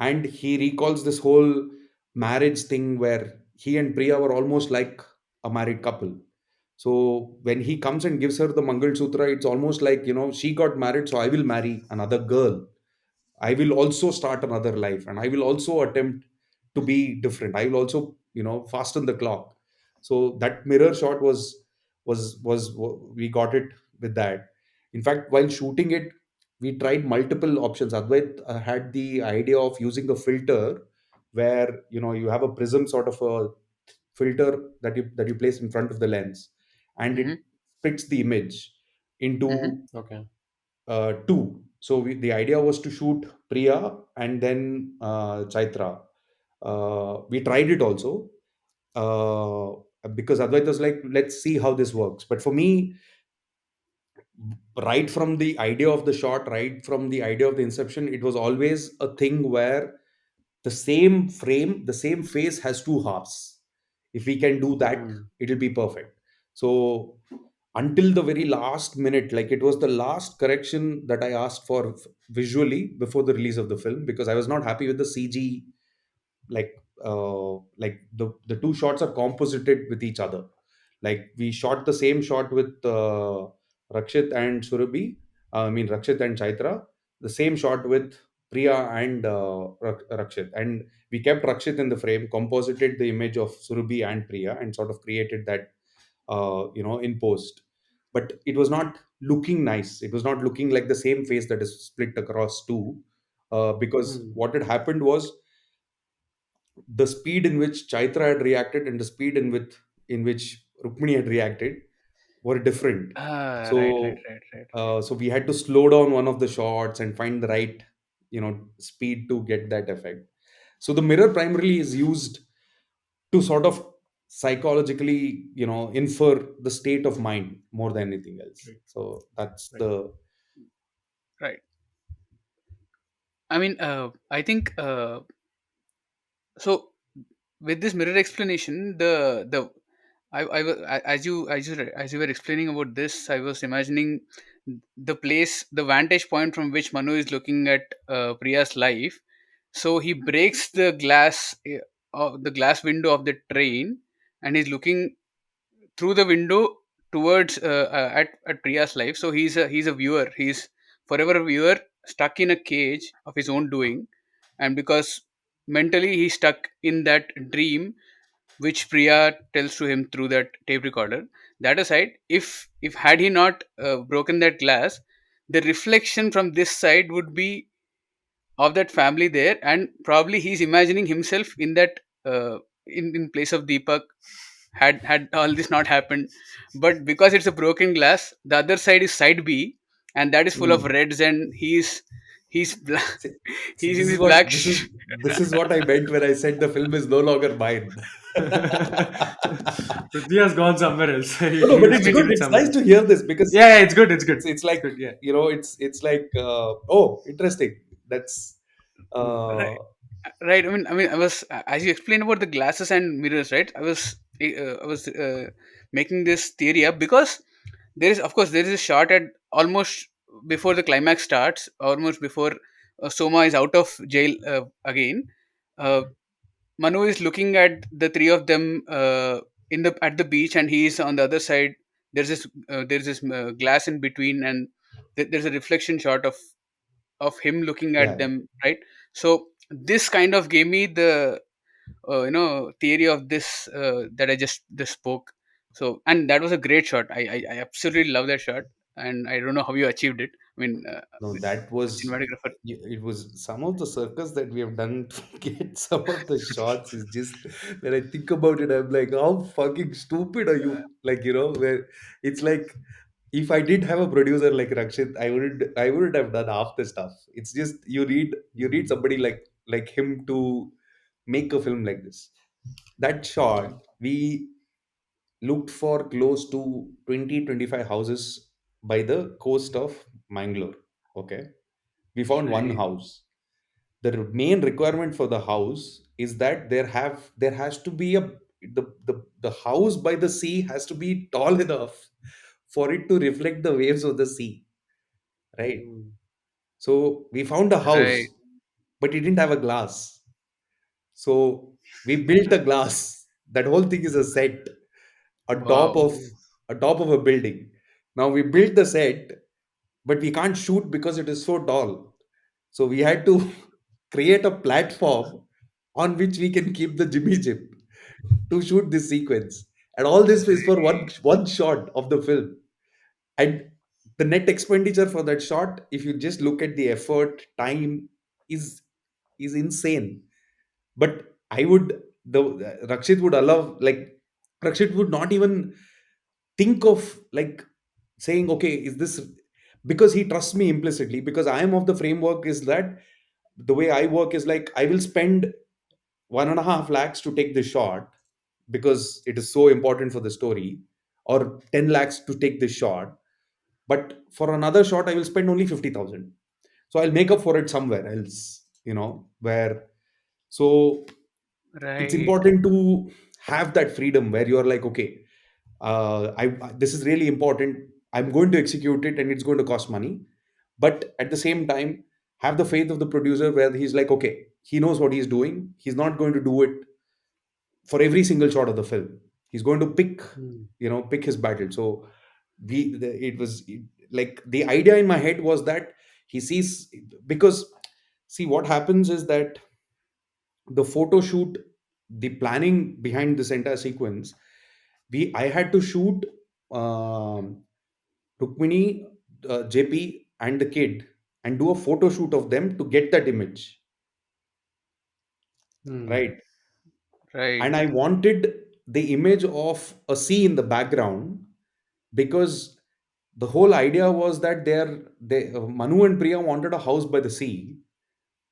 Speaker 1: and he recalls this whole marriage thing where he and Priya were almost like a married couple. So when he comes and gives her the Mangal Sutra, it's almost like, she got married, so I will marry another girl. I will also start another life, and I will also attempt to be different. I will also, fasten the clock. So that mirror shot was we got it with that. In fact, while shooting it, we tried multiple options. Advait had the idea of using a filter where, you have a prism sort of a filter that you place in front of the lens, and it
Speaker 3: Mm-hmm.
Speaker 1: splits the image
Speaker 3: Mm-hmm.
Speaker 1: into
Speaker 2: Okay.
Speaker 1: two. So the idea was to shoot Priya and then Chaitra. We tried it also, because Advait was like, let's see how this works. But for me, right from the idea of the shot, right from the idea of the inception, it was always a thing where the same frame, the same face has two halves. If we can do that,
Speaker 2: Mm.
Speaker 1: it'll be perfect. So until the very last minute, like it was the last correction that I asked for visually before the release of the film, because I was not happy with the CG. Like like the two shots are composited with each other. Like we shot the same shot with Rakshit and Surabhi, I mean Rakshit and Chaitra, the same shot with Priya and Rakshit, and we kept Rakshit in the frame, composited the image of Surabhi and Priya, and sort of created that in post. But it was not looking nice. It was not looking like the same face that is split across two, because
Speaker 2: Mm.
Speaker 1: what had happened was the speed in which Chaitra had reacted and the speed in which Rukmini had reacted were different.
Speaker 3: Right, right,
Speaker 1: So
Speaker 3: right, right.
Speaker 1: so we had to slow down one of the shots and find the right speed to get that effect. So the mirror primarily is used to sort of psychologically infer the state of mind more than anything else.
Speaker 2: Right,
Speaker 1: So that's
Speaker 2: right.
Speaker 1: the
Speaker 3: Right. I mean, I think so. With this mirror explanation, as you were explaining about this, I was imagining the place, the vantage point from which Manu is looking at Priya's life. So he breaks the glass window of the train, and he's looking through the window towards at Priya's life. So he's a viewer. He's forever a viewer, stuck in a cage of his own doing, and because mentally he's stuck in that dream which Priya tells to him through that tape recorder. That aside, if had he not broken that glass, the reflection from this side would be of that family there, and probably he's imagining himself in that in place of Deepak, had all this not happened. But because it's a broken glass, the other side is side B, and that is full of
Speaker 1: mm.
Speaker 3: reds, and he's
Speaker 1: See, see,
Speaker 3: he's
Speaker 1: this
Speaker 3: in
Speaker 1: is
Speaker 3: his
Speaker 1: what
Speaker 3: black
Speaker 1: this is this is what I meant when I said the film is no longer mine.
Speaker 2: Prithvi has gone somewhere else.
Speaker 1: No, no, but
Speaker 2: He's
Speaker 1: it's
Speaker 2: making
Speaker 1: good.
Speaker 2: it
Speaker 1: It's
Speaker 2: somewhere
Speaker 1: nice
Speaker 2: else.
Speaker 1: to hear this because
Speaker 2: Yeah, yeah, it's good. It's good.
Speaker 1: it's
Speaker 2: It's
Speaker 1: like
Speaker 2: good. Yeah.
Speaker 1: it's like oh, interesting. That's
Speaker 2: Mm.
Speaker 1: uh,
Speaker 3: Right. I mean, I was as you explained about the glasses and mirrors, right? I was making this theory up because of course, there is a shot at almost before the climax starts, almost before Soma is out of jail again. Uh, Manu is looking at the three of them in the at the beach, and he is on the other side. There's this glass in between, and there's a reflection shot of him looking at
Speaker 1: yeah.
Speaker 3: them, right? So this kind of gave me the theory of this that I just spoke. So, and that was a great shot. I absolutely love that shot, and I don't know how you achieved it. I mean,
Speaker 1: No,
Speaker 3: with
Speaker 1: that
Speaker 3: the
Speaker 1: was
Speaker 3: cinematographer.
Speaker 1: it was some of the circus that we have done to get some of the shots is just when I think about it, I'm like, how fucking stupid are you? Like, where it's like if I did have a producer like Rakshit, I wouldn't have done half the stuff. It's just you need somebody like him to make a film like this. That shot, we looked for close to 20-25 houses by the coast of Mangalore. Okay. We found one
Speaker 3: Right.
Speaker 1: house. The main requirement for the house is that there has to be the house by the sea has to be tall enough for it to reflect the waves of the sea, right?
Speaker 2: Mm.
Speaker 1: So we found a
Speaker 3: Right.
Speaker 1: house, but it didn't have a glass. So we built a glass. That whole thing is a set on top
Speaker 3: Wow.
Speaker 1: of
Speaker 2: Mm.
Speaker 1: a building. Now we built the set, but we can't shoot because it is so tall. So we had to create a platform on which we can keep the Jimmy Jim to shoot this sequence. And all this is for one shot of the film. And the net expenditure for that shot, if you just look at the effort, time, is is insane. But I would the Rakshit would allow, like, Rakshit would not even think of like saying, okay, is this, because he trusts me implicitly, because I am of the framework is that the way I work is like I will spend 1.5 lakhs to take this shot because it is so important for the story, or 10 lakhs to take this shot, but for another shot I will spend only 50,000. So I'll make up for it somewhere else, where So it's
Speaker 3: Right.
Speaker 1: important to have that freedom where you're like, okay, this is really important. I'm going to execute it and it's going to cost money. But at the same time, have the faith of the producer where he's like, okay, he knows what he's doing. He's not going to do it for every single shot of the film. He's going to
Speaker 2: Hmm.
Speaker 1: pick his battle. So it was like the idea in my head was that he sees, because see what happens is that the photo shoot, the planning behind this entire sequence, I had to shoot um, Rukmini, JP, and the kid, and do a photo shoot of them to get that image,
Speaker 2: Hmm.
Speaker 1: right?
Speaker 3: Right.
Speaker 1: And I wanted the image of a sea in the background, because the whole idea was that Manu and Priya wanted a house by the sea,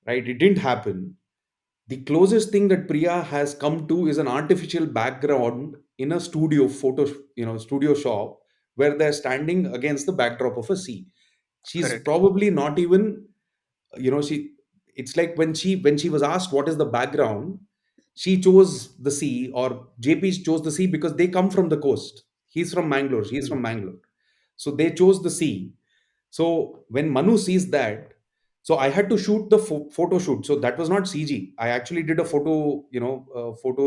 Speaker 1: right? It didn't happen. The closest thing that Priya has come to is an artificial background in a studio shop, where they're standing against the backdrop of a sea. She's
Speaker 3: Correct.
Speaker 1: probably not even, she it's like when she was asked what is the background, she chose the sea, or JP chose the sea because they come from the coast. He's from Mangalore, she's
Speaker 2: Hmm.
Speaker 1: from Mangalore. So they chose the sea. So when Manu sees that, so I had to shoot the photo shoot. So that was not CG. I actually did a photo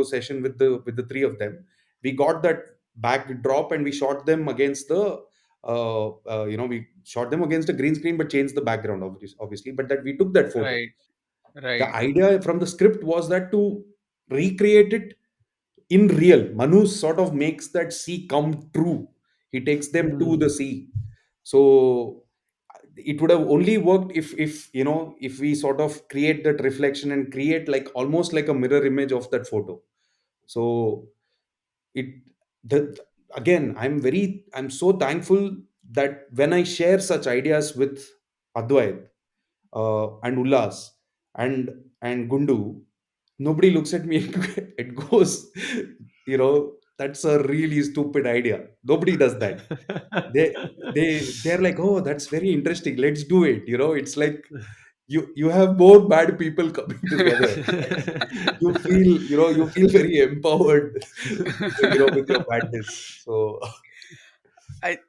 Speaker 1: session with the three of them. We got that backdrop and we shot them against we shot them against a green screen, but changed the background, obviously. But that we took that photo.
Speaker 3: Right.
Speaker 1: The
Speaker 3: Right.
Speaker 1: idea from the script was that to recreate it in real. Manu sort of makes that sea come true. He takes them to
Speaker 2: Hmm.
Speaker 1: the sea. So it would have only worked if we sort of create that reflection and create like almost like a mirror image of that photo. So it the again, I'm so thankful that when I share such ideas with Advait, and Ullas, and Gundu, nobody looks at me and goes, that's a really stupid idea. Nobody does that. They they're like, oh, that's very interesting. Let's do it. It's like you have more bad people coming together. You feel very empowered, with your badness. So
Speaker 3: I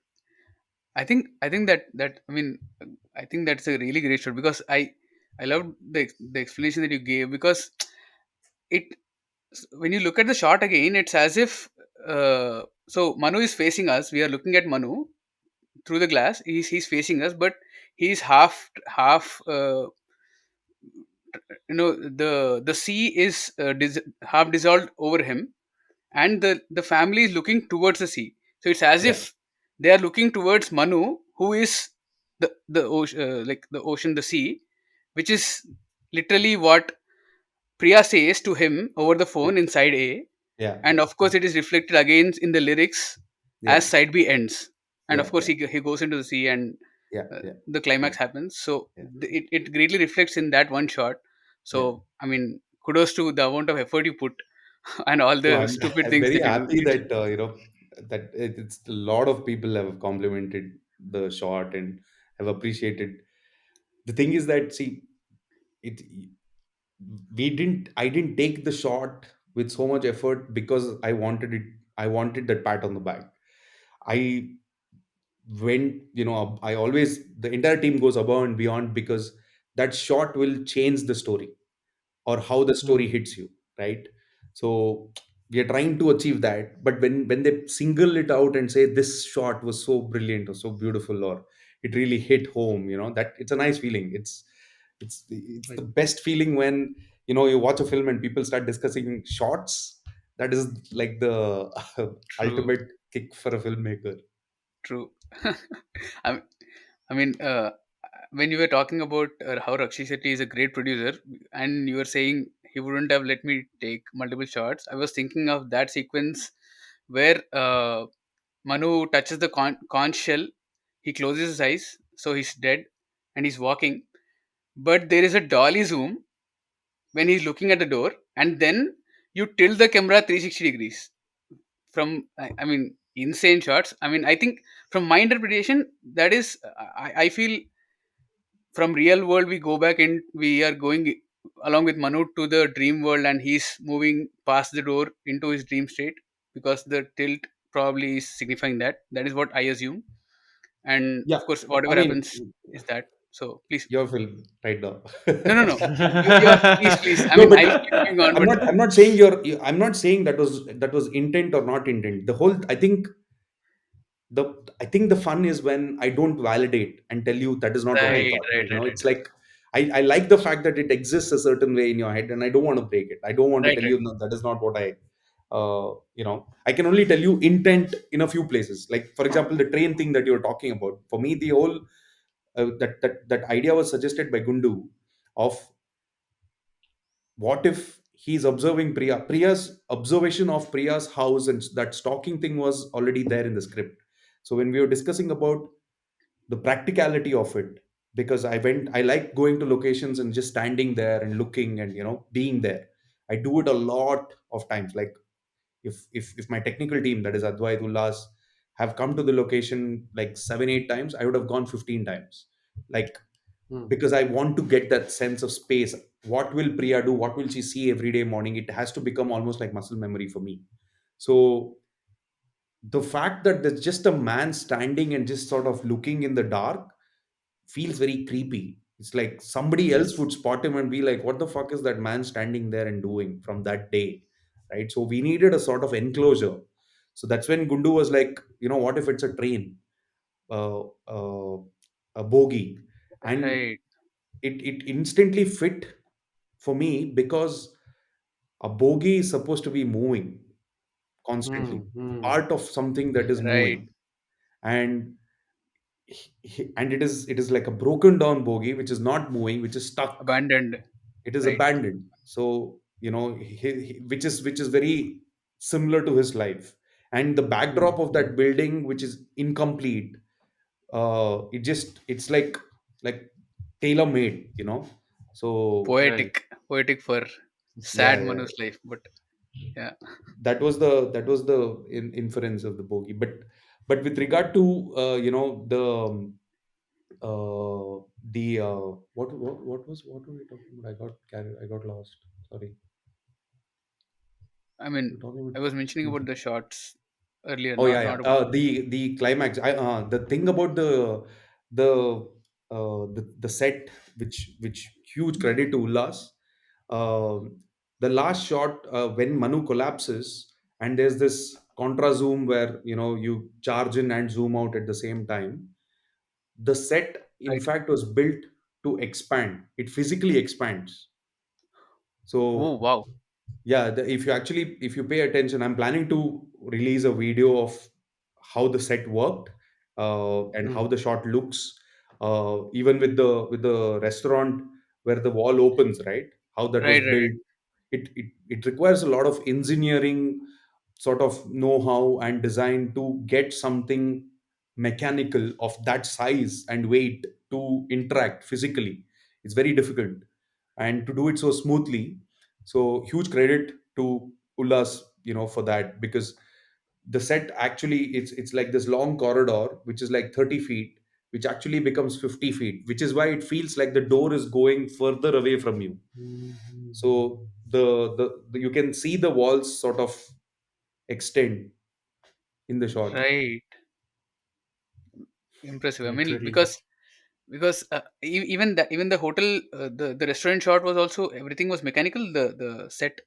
Speaker 3: I think that I mean, I think that's a really great shot, because I loved the explanation that you gave, because it when you look at the shot again, it's as if, so Manu is facing us. We are looking at Manu through the glass. He's facing us, but he's half. The sea is half dissolved over him, and the family is looking towards the sea. So it's as
Speaker 1: yeah,
Speaker 3: if they are looking towards Manu, who is the ocean, like the ocean, the sea, which is literally what Priya says to him over the
Speaker 1: yeah,
Speaker 3: phone in side A,
Speaker 1: yeah,
Speaker 3: and of course it is reflected again in the lyrics
Speaker 1: yeah,
Speaker 3: as side B ends, and
Speaker 1: yeah,
Speaker 3: of course
Speaker 1: yeah,
Speaker 3: he goes into the sea, and
Speaker 1: yeah, yeah,
Speaker 3: the
Speaker 1: yeah,
Speaker 3: climax happens. So
Speaker 1: yeah,
Speaker 3: it greatly reflects in that one shot.
Speaker 1: yeah.
Speaker 3: So I mean, kudos to the amount of effort you put and all
Speaker 1: No,
Speaker 3: the
Speaker 1: I'm
Speaker 3: stupid
Speaker 1: I'm
Speaker 3: things
Speaker 1: very
Speaker 3: that you
Speaker 1: happy
Speaker 3: did.
Speaker 1: that that it's a lot of people have complimented the shot and have appreciated. The thing is that, see, it I didn't take the shot with so much effort because I wanted that pat on the back. I I always, the entire team goes above and beyond, because that shot will change the story, or how the story
Speaker 2: Hmm.
Speaker 1: hits you, right? So we are trying to achieve that, but when they single it out and say this shot was so brilliant or so beautiful, or it really hit home, that it's a nice feeling. It's the
Speaker 2: Right.
Speaker 1: best feeling when you watch a film and people start discussing shots. That is like the
Speaker 3: True,
Speaker 1: ultimate kick for a filmmaker.
Speaker 3: true. I, I mean, when you were talking about how Rakshi Shetty is a great producer, and you were saying he wouldn't have let me take multiple shots, I was thinking of that sequence where Manu touches the conch shell, he closes his eyes, so he's dead, and he's walking. But there is a dolly zoom when he's looking at the door, and then you tilt the camera 360 degrees from, I mean, insane shots. I mean, I think from my interpretation, that is, I feel from real world we go back and we are going. along with Manu to the dream world, and he's moving past the door into his dream state because the tilt probably is signifying that. That is what I assume. And
Speaker 1: Yeah,
Speaker 3: of course,
Speaker 1: I
Speaker 3: whatever
Speaker 1: mean,
Speaker 3: happens is that. So please,
Speaker 1: your film right now.
Speaker 3: no, no, no. You are, please, please. I
Speaker 1: No,
Speaker 3: mean,
Speaker 1: but
Speaker 3: I'll keep going on,
Speaker 1: I'm
Speaker 3: but
Speaker 1: not. I'm not saying I'm not saying that was intent or not intent. The whole. The I think the fun is when I don't validate and tell you that is not what I
Speaker 3: right,
Speaker 1: thought.
Speaker 3: right, right, right,
Speaker 1: It's like I like the fact that it exists a certain way in your head, and I don't want to break it. I don't want to
Speaker 3: right,
Speaker 1: tell
Speaker 3: right.
Speaker 1: you no, that is not what I. I can only tell you intent in a few places. Like for example, the train thing that you're talking about. For me, the whole that idea was suggested by Gundu of what if he's observing Priya's observation of Priya's house, and that stalking thing was already there in the script. So when we were discussing about the practicality of it, because I like going to locations and just standing there and looking and being there. I do it a lot of times. Like if my technical team, that is Advait Ullas, have come to the location like 7 8 times, I would have gone 15 times. Like
Speaker 2: Hmm.
Speaker 1: because I want to get that sense of space. What will Priya do? What will she see every day morning? It has to become almost like muscle memory for me. So the fact that there's just a man standing and just sort of looking in the dark feels very creepy. It's like somebody else
Speaker 2: Yes.
Speaker 1: would spot him and be like, what the fuck is that man standing there and doing from that day? Right. So we needed a sort of enclosure. So that's when Gundu was like, what if it's a train, uh, uh, a bogie? And
Speaker 3: Right.
Speaker 1: it instantly fit for me because a bogie is supposed to be moving constantly,
Speaker 2: Hmm. Hmm.
Speaker 1: part of something that is
Speaker 3: Right.
Speaker 1: moving. And and it is like a broken down bogie which is not moving, which is stuck.
Speaker 3: Abandoned.
Speaker 1: It is
Speaker 3: Right.
Speaker 1: abandoned. So which is very similar to his life. And the
Speaker 2: Hmm.
Speaker 1: backdrop of
Speaker 2: Hmm.
Speaker 1: that building, which is incomplete, it's like tailor made, so
Speaker 2: Right.
Speaker 3: Poetic for
Speaker 1: yeah,
Speaker 3: sad
Speaker 1: yeah,
Speaker 3: Manu's life. But yeah,
Speaker 1: that was the inference of the bogey. But with regard to the what were we talking about? I got lost. Sorry.
Speaker 3: I
Speaker 1: We're
Speaker 3: mean,
Speaker 1: talking
Speaker 3: I was mentioning
Speaker 1: about.
Speaker 3: about the shots earlier,
Speaker 1: Oh yeah,
Speaker 3: not
Speaker 1: yeah.
Speaker 3: about.
Speaker 1: The climax. The thing about the the set, which huge credit to Ullas. Um the last shot, when Manu collapses, and there's this contra zoom where you charge in and zoom out at the same time. The set, in
Speaker 3: Right.
Speaker 1: fact, was built to expand. It physically expands.
Speaker 3: Oh
Speaker 1: So
Speaker 3: wow.
Speaker 1: yeah, if you pay attention, I'm planning to release a video of how the set worked, and
Speaker 2: Hmm.
Speaker 1: how the shot looks, even with the restaurant where the wall opens, right? How that was
Speaker 3: Right. Right. Right.
Speaker 1: built. It requires a lot of engineering sort of know-how and design to get something mechanical of that size and weight to interact physically. It's very difficult, and to do it so smoothly. So huge credit to Ullas, for that, because the set actually, it's like this long corridor which is like 30 feet, which actually becomes 50 feet, which is why it feels like the door is going further away from you. So you can see the walls sort of extend in the shot.
Speaker 3: Right. Impressive. I mean,
Speaker 2: Literally.
Speaker 3: because even the hotel, the restaurant shot was also, everything was mechanical. The set.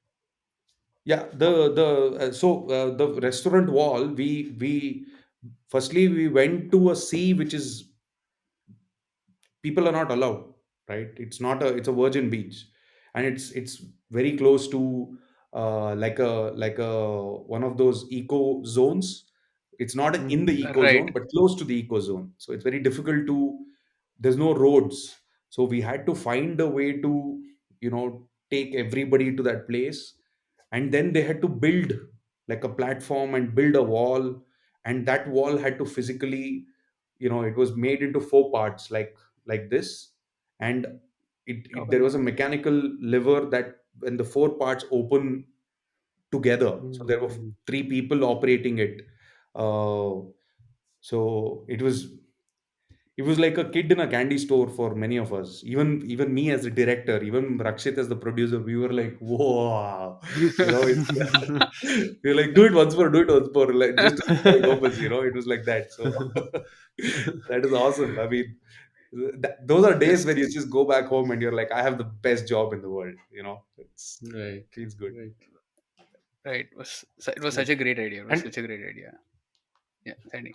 Speaker 1: Yeah, the restaurant wall, we firstly we went to a sea which is, people are not allowed, right? It's a virgin beach, and it's very close to like a one of those eco zones. It's not in the
Speaker 2: Hmm.
Speaker 1: eco
Speaker 3: Right.
Speaker 1: zone, but close to the eco zone, so it's very difficult to, there's no roads. So we had to find a way to take everybody to that place, and then they had to build like a platform and build a wall, and that wall had to physically, it was made into four parts, like this. And there
Speaker 3: Okay.
Speaker 1: was a mechanical lever that when the four parts open together, so there were
Speaker 2: Hmm.
Speaker 1: three people operating it. uh, so He was like a kid in a candy store for many of us. Even me as the director, even Rakshit as the producer, we were like, whoa, it's we were like, do it once more, like just to see how it opens. It was like that. So that is awesome. I mean, those are days when you just go back home and you're like, I have the best job in the world.
Speaker 2: Right,
Speaker 1: Feels good.
Speaker 2: right.
Speaker 3: Right. It was such
Speaker 2: Like,
Speaker 3: a great idea. It was
Speaker 2: and
Speaker 3: such a great idea. Yeah, Sandy.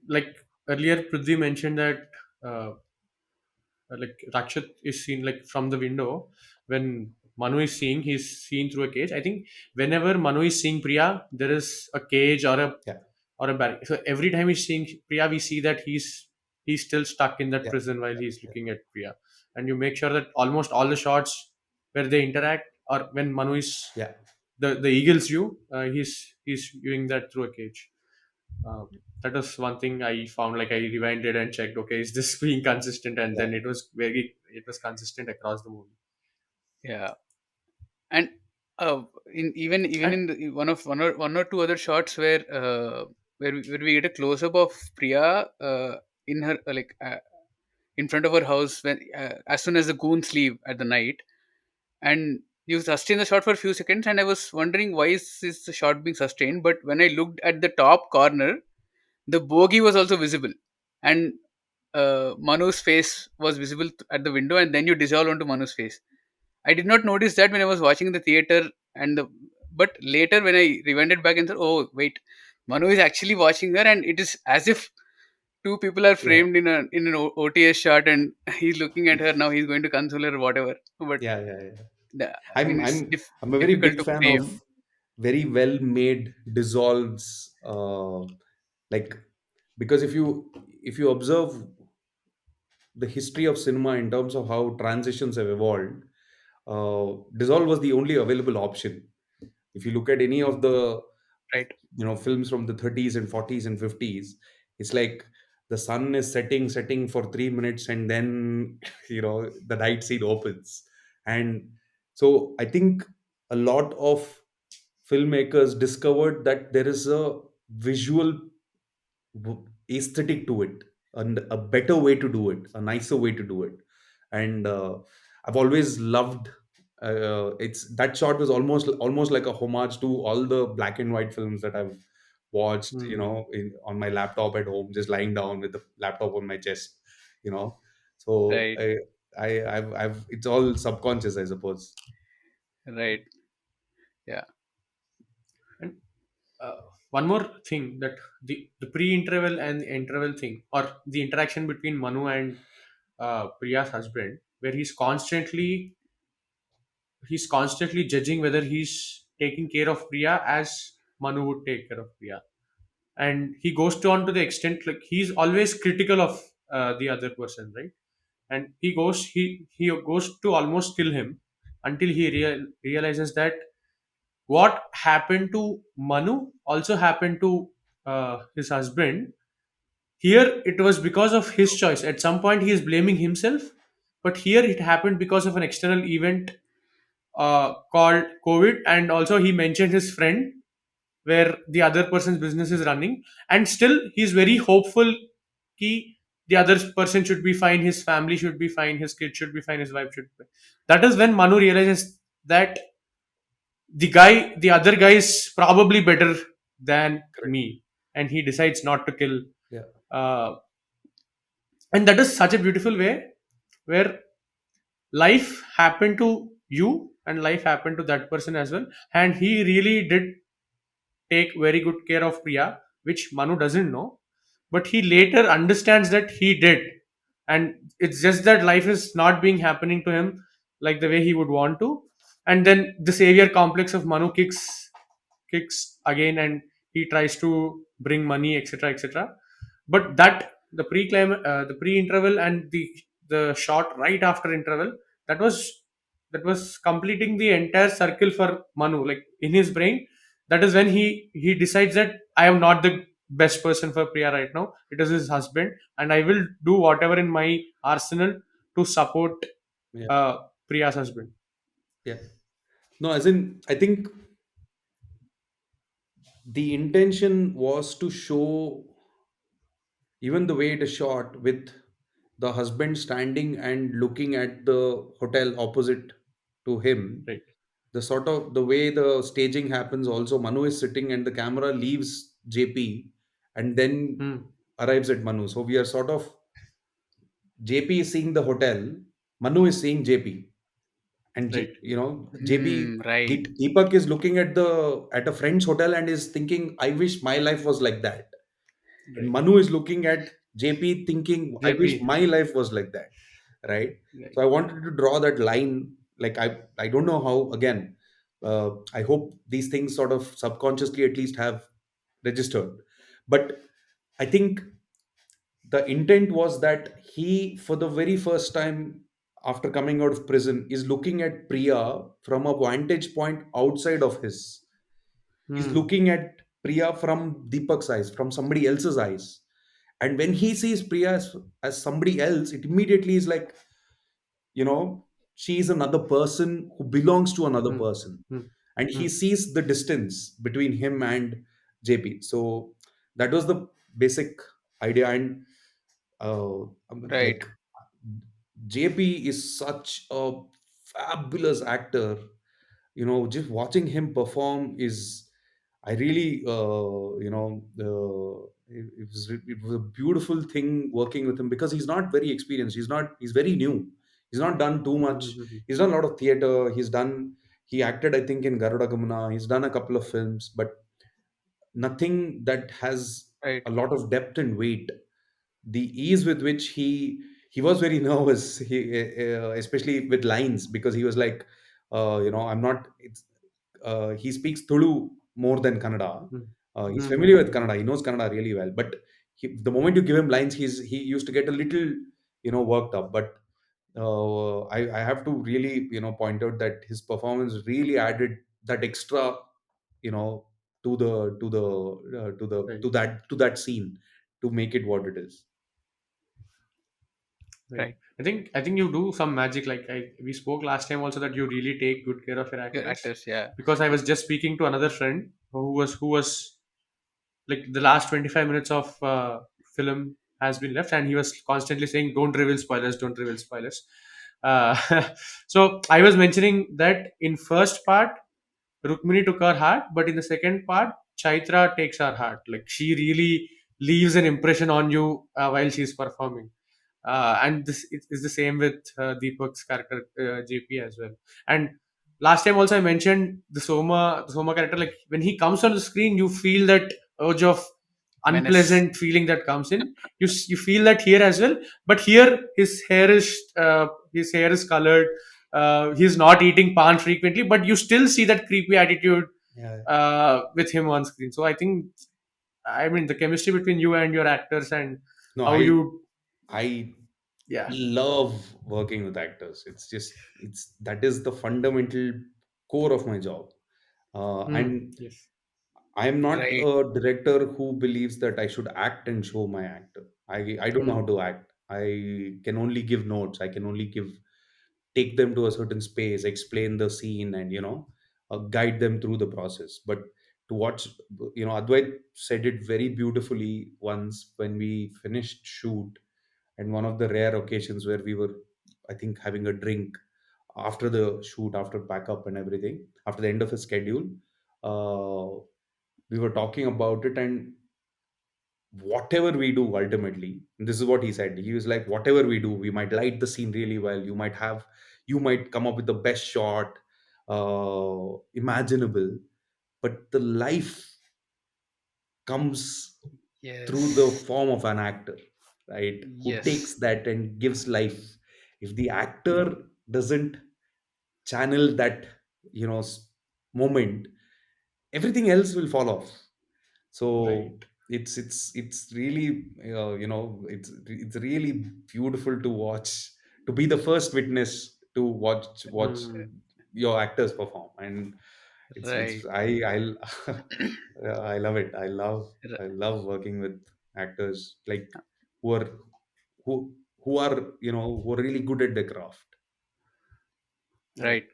Speaker 2: like earlier, Prithvi mentioned that uh, like Rakshit is seen like from the window when Manu is seeing, he's seen through a cage. I think whenever Manu is seeing Priya, there is a cage
Speaker 1: Yeah,
Speaker 2: or a barrier. So every time he's seeing Priya, we see that he's still stuck in that
Speaker 1: yeah,
Speaker 2: prison while
Speaker 1: yeah,
Speaker 2: he's
Speaker 1: yeah,
Speaker 2: looking at Priya. And you make sure that almost all the shots where they interact or when Manu is
Speaker 1: yeah,
Speaker 2: the eagle's view, he's viewing that through a cage. Uh, that was one thing I found. Like I rewinded and checked. Okay, is this being consistent? And
Speaker 1: yeah,
Speaker 2: then it was consistent across the movie.
Speaker 3: Yeah. And even
Speaker 2: And
Speaker 3: in one or two other shots where we get a close up of Priya in her in front of her house when as soon as the goons leave at the night, and you sustain the shot for a few seconds, and I was wondering why is this shot being sustained, but when I looked at the top corner, the bogey was also visible, and Manu's face was visible at the window, and then you dissolve onto Manu's face. I did not notice that when I was watching in the theater, but later when I rewinded back and said, "Oh wait, Manu is actually watching her," and it is as if two people are
Speaker 1: yeah,
Speaker 3: framed in an OTS shot, and he's looking at her now. He's going to console her or whatever. But
Speaker 1: yeah, yeah, yeah.
Speaker 3: I mean,
Speaker 1: I'm
Speaker 3: it's
Speaker 1: I'm I'm a very
Speaker 3: difficult
Speaker 1: big
Speaker 3: to
Speaker 1: fan of
Speaker 3: frame.
Speaker 1: very well made dissolves, like, because if you observe the history of cinema in terms of how transitions have evolved, dissolve was the only available option. If you look at any of the
Speaker 3: Right,
Speaker 1: films from the 30s and 40s and 50s, it's like the sun is setting for 3 minutes, and then the night scene opens. And so I think a lot of filmmakers discovered that there is a visual aesthetic to it, and a better way to do it, a nicer way to do it. And I've always loved, it's that shot was almost like a homage to all the black and white films that I've watched,
Speaker 2: hmm,
Speaker 1: on my laptop at home, just lying down with the laptop on my chest. you know so
Speaker 3: right,
Speaker 1: I've it's all subconscious, I suppose.
Speaker 3: right. Yeah,
Speaker 2: and one more thing, that the pre-interval and the interval thing, or the interaction between Manu and Priya's husband, where he's constantly judging whether he's taking care of Priya as Manu would take care of Priya. And he goes to on to the extent like he's always critical of the other person, right? And he goes to almost kill him until he realizes that what happened to Manu also happened to his husband. Here it was because of his choice. At some point he is blaming himself, but here it happened because of an external event called COVID, and also he mentioned his friend where the other person's business is running, and still he's very hopeful ki the other person should be fine, his family should be fine, his kid should be fine, his wife should be fine. That is when Manu realizes that the other guy is probably better than
Speaker 1: Correct.
Speaker 2: me, and he decides not to kill.
Speaker 1: Yeah.
Speaker 2: uh, and that is such a beautiful way where life happened to you and life happened to that person as well, and he really did take very good care of Priya, which Manu doesn't know, but he later understands that he did, and it's just that life is not being happening to him like the way he would want to, and then the savior complex of Manu kicks again, and he tries to bring money, etc., etc. But that the pre interval and the shot right after interval, that was that was completing the entire circle for Manu. Like in his brain, that is when he decides that I am not the best person for Priya right now. It is his husband, and I will do whatever in my arsenal to support
Speaker 1: Yeah.
Speaker 2: Priya's husband.
Speaker 1: Yeah. No, as in, I think the intention was to show Even the way it is shot with the husband standing and looking at the hotel opposite to him,
Speaker 2: Right.
Speaker 1: the sort of the way the staging happens also, Manu is sitting and the camera leaves JP and then
Speaker 2: Hmm.
Speaker 1: arrives at Manu. So we are sort of, JP is seeing the hotel, Manu is seeing JP, and
Speaker 2: Right.
Speaker 1: JP,
Speaker 3: Right.
Speaker 1: Deepak is looking at the at a friend's hotel and is thinking, I wish my life was like that. And
Speaker 2: Right.
Speaker 1: Manu is looking at JP thinking, I wish
Speaker 2: JP.
Speaker 1: my life was like that. Right.
Speaker 2: Right.
Speaker 1: So I wanted to draw that line. Like I don't know how, again, I hope these things sort of subconsciously at least have registered. But I think the intent was that he, for the very first time after coming out of prison, is looking at Priya from a vantage point outside of his. He's
Speaker 2: Hmm.
Speaker 1: looking at Priya from Deepak's eyes, from somebody else's eyes. And when he sees Priya as somebody else, it immediately is like, you know, she is another person who belongs to another
Speaker 2: Hmm.
Speaker 1: person.
Speaker 2: Hmm.
Speaker 1: And
Speaker 2: Hmm.
Speaker 1: he sees the distance between him and JP. So that was the basic idea. And
Speaker 3: Right.
Speaker 1: like, JP is such a fabulous actor. Just watching him perform is, I really, it was a beautiful thing working with him because he's not very experienced. He's very new. He's not done too
Speaker 2: Hmm.
Speaker 1: much.
Speaker 2: Hmm. Hmm.
Speaker 1: He's done a lot of theater. He acted, I think, in Garuda Gamana. He's done a couple of films, but nothing that has
Speaker 3: Right.
Speaker 1: a lot of depth and weight. The ease with which he was very nervous, especially with lines, because he was like, I'm not it's he speaks Tulu more than Kannada.
Speaker 2: Hmm.
Speaker 1: He's
Speaker 2: Hmm.
Speaker 1: familiar
Speaker 2: Hmm.
Speaker 1: with
Speaker 2: Hmm.
Speaker 1: Kannada. He knows Kannada really well, but the moment you give him lines, he used to get a little, worked up. But I have to really, point out that his performance really added that extra, you know to the
Speaker 2: Right.
Speaker 1: to that scene, to make it what it is.
Speaker 2: Right.
Speaker 3: Right.
Speaker 2: I think you do some magic. Like we spoke last time also that you really take good care of your
Speaker 3: Your
Speaker 2: actors.
Speaker 3: actors, yeah.
Speaker 2: Because I was just speaking to another friend who was like the last 25 minutes of film has been left, and he was constantly saying, "Don't reveal spoilers, don't reveal spoilers." Uh, so I was mentioning that in first part, Rukmini took her heart, but in the second part, Chaitra takes her heart. Like she really leaves an impression on you while she's performing. And this is the same with Deepak's character JP as well. And last time also I mentioned the Soma character. Like when he comes on the screen, you feel that urge of
Speaker 3: Menace.
Speaker 2: unpleasant feeling that comes in. You feel that here as well, but here his hair is colored. He's not eating pan frequently, but you still see that creepy attitude
Speaker 1: Yeah.
Speaker 2: with him on screen. So I mean, the chemistry between you and your actors and
Speaker 1: No,
Speaker 2: how you,
Speaker 1: I
Speaker 2: yeah.
Speaker 1: love working with actors. It's that is the fundamental core of my job. And
Speaker 2: Yes.
Speaker 1: I am not
Speaker 3: Right.
Speaker 1: a director who believes that I should act and show my actor. I don't know how
Speaker 2: Hmm.
Speaker 1: to act. I can only give notes. I can only take them to a certain space, explain the scene, and guide them through the process. But to watch, Advait said it very beautifully once when we finished shoot, and one of the rare occasions where we were, I think, having a drink after the shoot, after backup and everything, after the end of the schedule. Uh, we were talking about it, and whatever we do ultimately, and this is what he said, he was like, whatever we do, we might light the scene really well, you might come up with the best shot imaginable, but the life comes through the
Speaker 3: Yes.
Speaker 1: form of an actor, right, who takes
Speaker 3: Yes.
Speaker 1: that and gives life. If the actor doesn't channel that, moment, everything else will fall off. So
Speaker 2: Right.
Speaker 1: it's really, it's really beautiful to watch, to be the first witness to watch
Speaker 2: Hmm.
Speaker 1: your actors perform. And it's
Speaker 3: Right.
Speaker 1: I I love it.
Speaker 3: R-
Speaker 1: I love working with actors, like, who are who are really good at their craft.
Speaker 2: Right.
Speaker 3: right.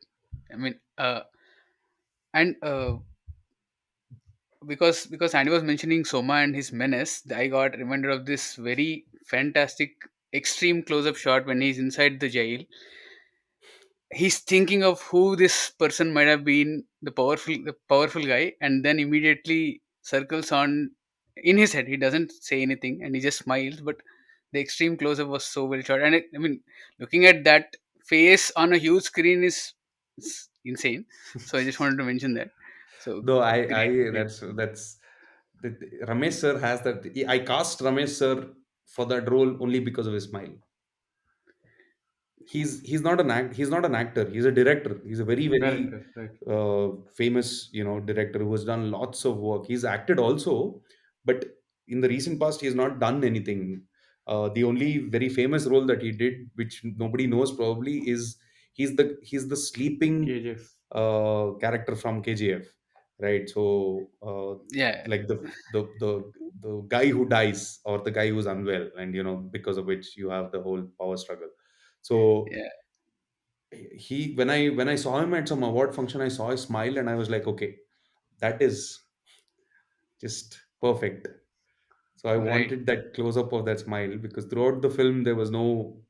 Speaker 3: I mean, and because Andy was mentioning Soma and his menace, I got reminded of this very fantastic extreme close-up shot when he's inside the jail. He's thinking of who this person might have been, the powerful guy, and then immediately circles on in his head. He doesn't say anything and he just smiles, but the extreme close-up was so well shot. And I mean, looking at that face on a huge screen is insane. So I just wanted to mention that. So
Speaker 1: Though
Speaker 3: great,
Speaker 1: I
Speaker 3: great.
Speaker 1: that's Ramesh sir has that. I cast Ramesh sir for that role only because of his smile. He's not he's not an actor, he's a director. He's a very
Speaker 2: Director, right?
Speaker 1: famous, director who has done lots of work. He's acted also, but in the recent past he's not done anything. The only very famous role that he did, which nobody knows probably, is he's the sleeping
Speaker 2: KGF.
Speaker 1: character from KGF, right? So
Speaker 3: Yeah,
Speaker 1: like the guy who dies, or the guy who's unwell, and because of which you have the whole power struggle. So
Speaker 3: yeah,
Speaker 1: he when I saw him at some award function, I saw his smile and I was like, okay, that is just perfect. So I
Speaker 3: right.
Speaker 1: wanted that close up of that smile, because throughout the film there was no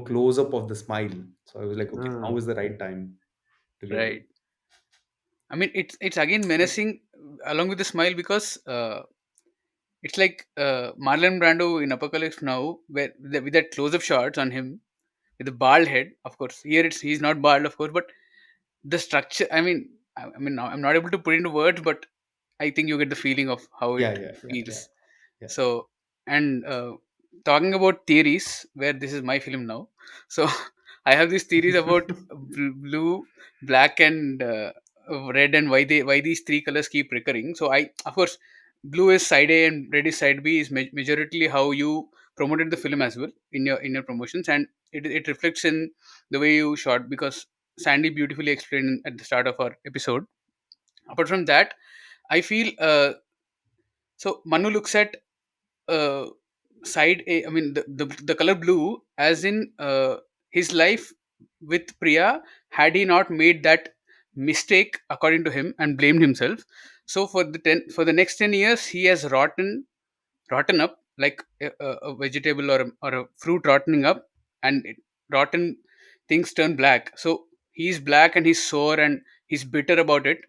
Speaker 1: close up of the smile. So I was like, okay, now
Speaker 2: Mm.
Speaker 1: is the right time to get it.
Speaker 3: Right. I mean, it's again menacing along with the smile because it's like Marlon Brando in Apocalypse Now, where with that close-up shots on him with the bald head. Of course, here he's not bald, of course, but the structure. I mean, I'm not able to put into words, but I think you get the feeling of how
Speaker 1: Yeah,
Speaker 3: it
Speaker 1: yeah, yeah, yeah,
Speaker 3: feels.
Speaker 1: yeah.
Speaker 3: So, and talking about theories, where this is my film now. So, I have these theories about blue, black, and red, and why these three colors keep recurring. So, of course, blue is side A and red is side B is majorly how you promoted the film as well in your promotions, and it reflects in the way you shot, because Sandy beautifully explained at the start of our episode. Apart from that, I feel so Manu looks at uh, side A, I mean the color blue, as in his life with Priya, had he not made that mistake according to him and blamed himself. So for the next 10 years, he has rotten up like a vegetable or a fruit rottening up, and rotten things turn black. So he's black and he's sore and he's bitter about it,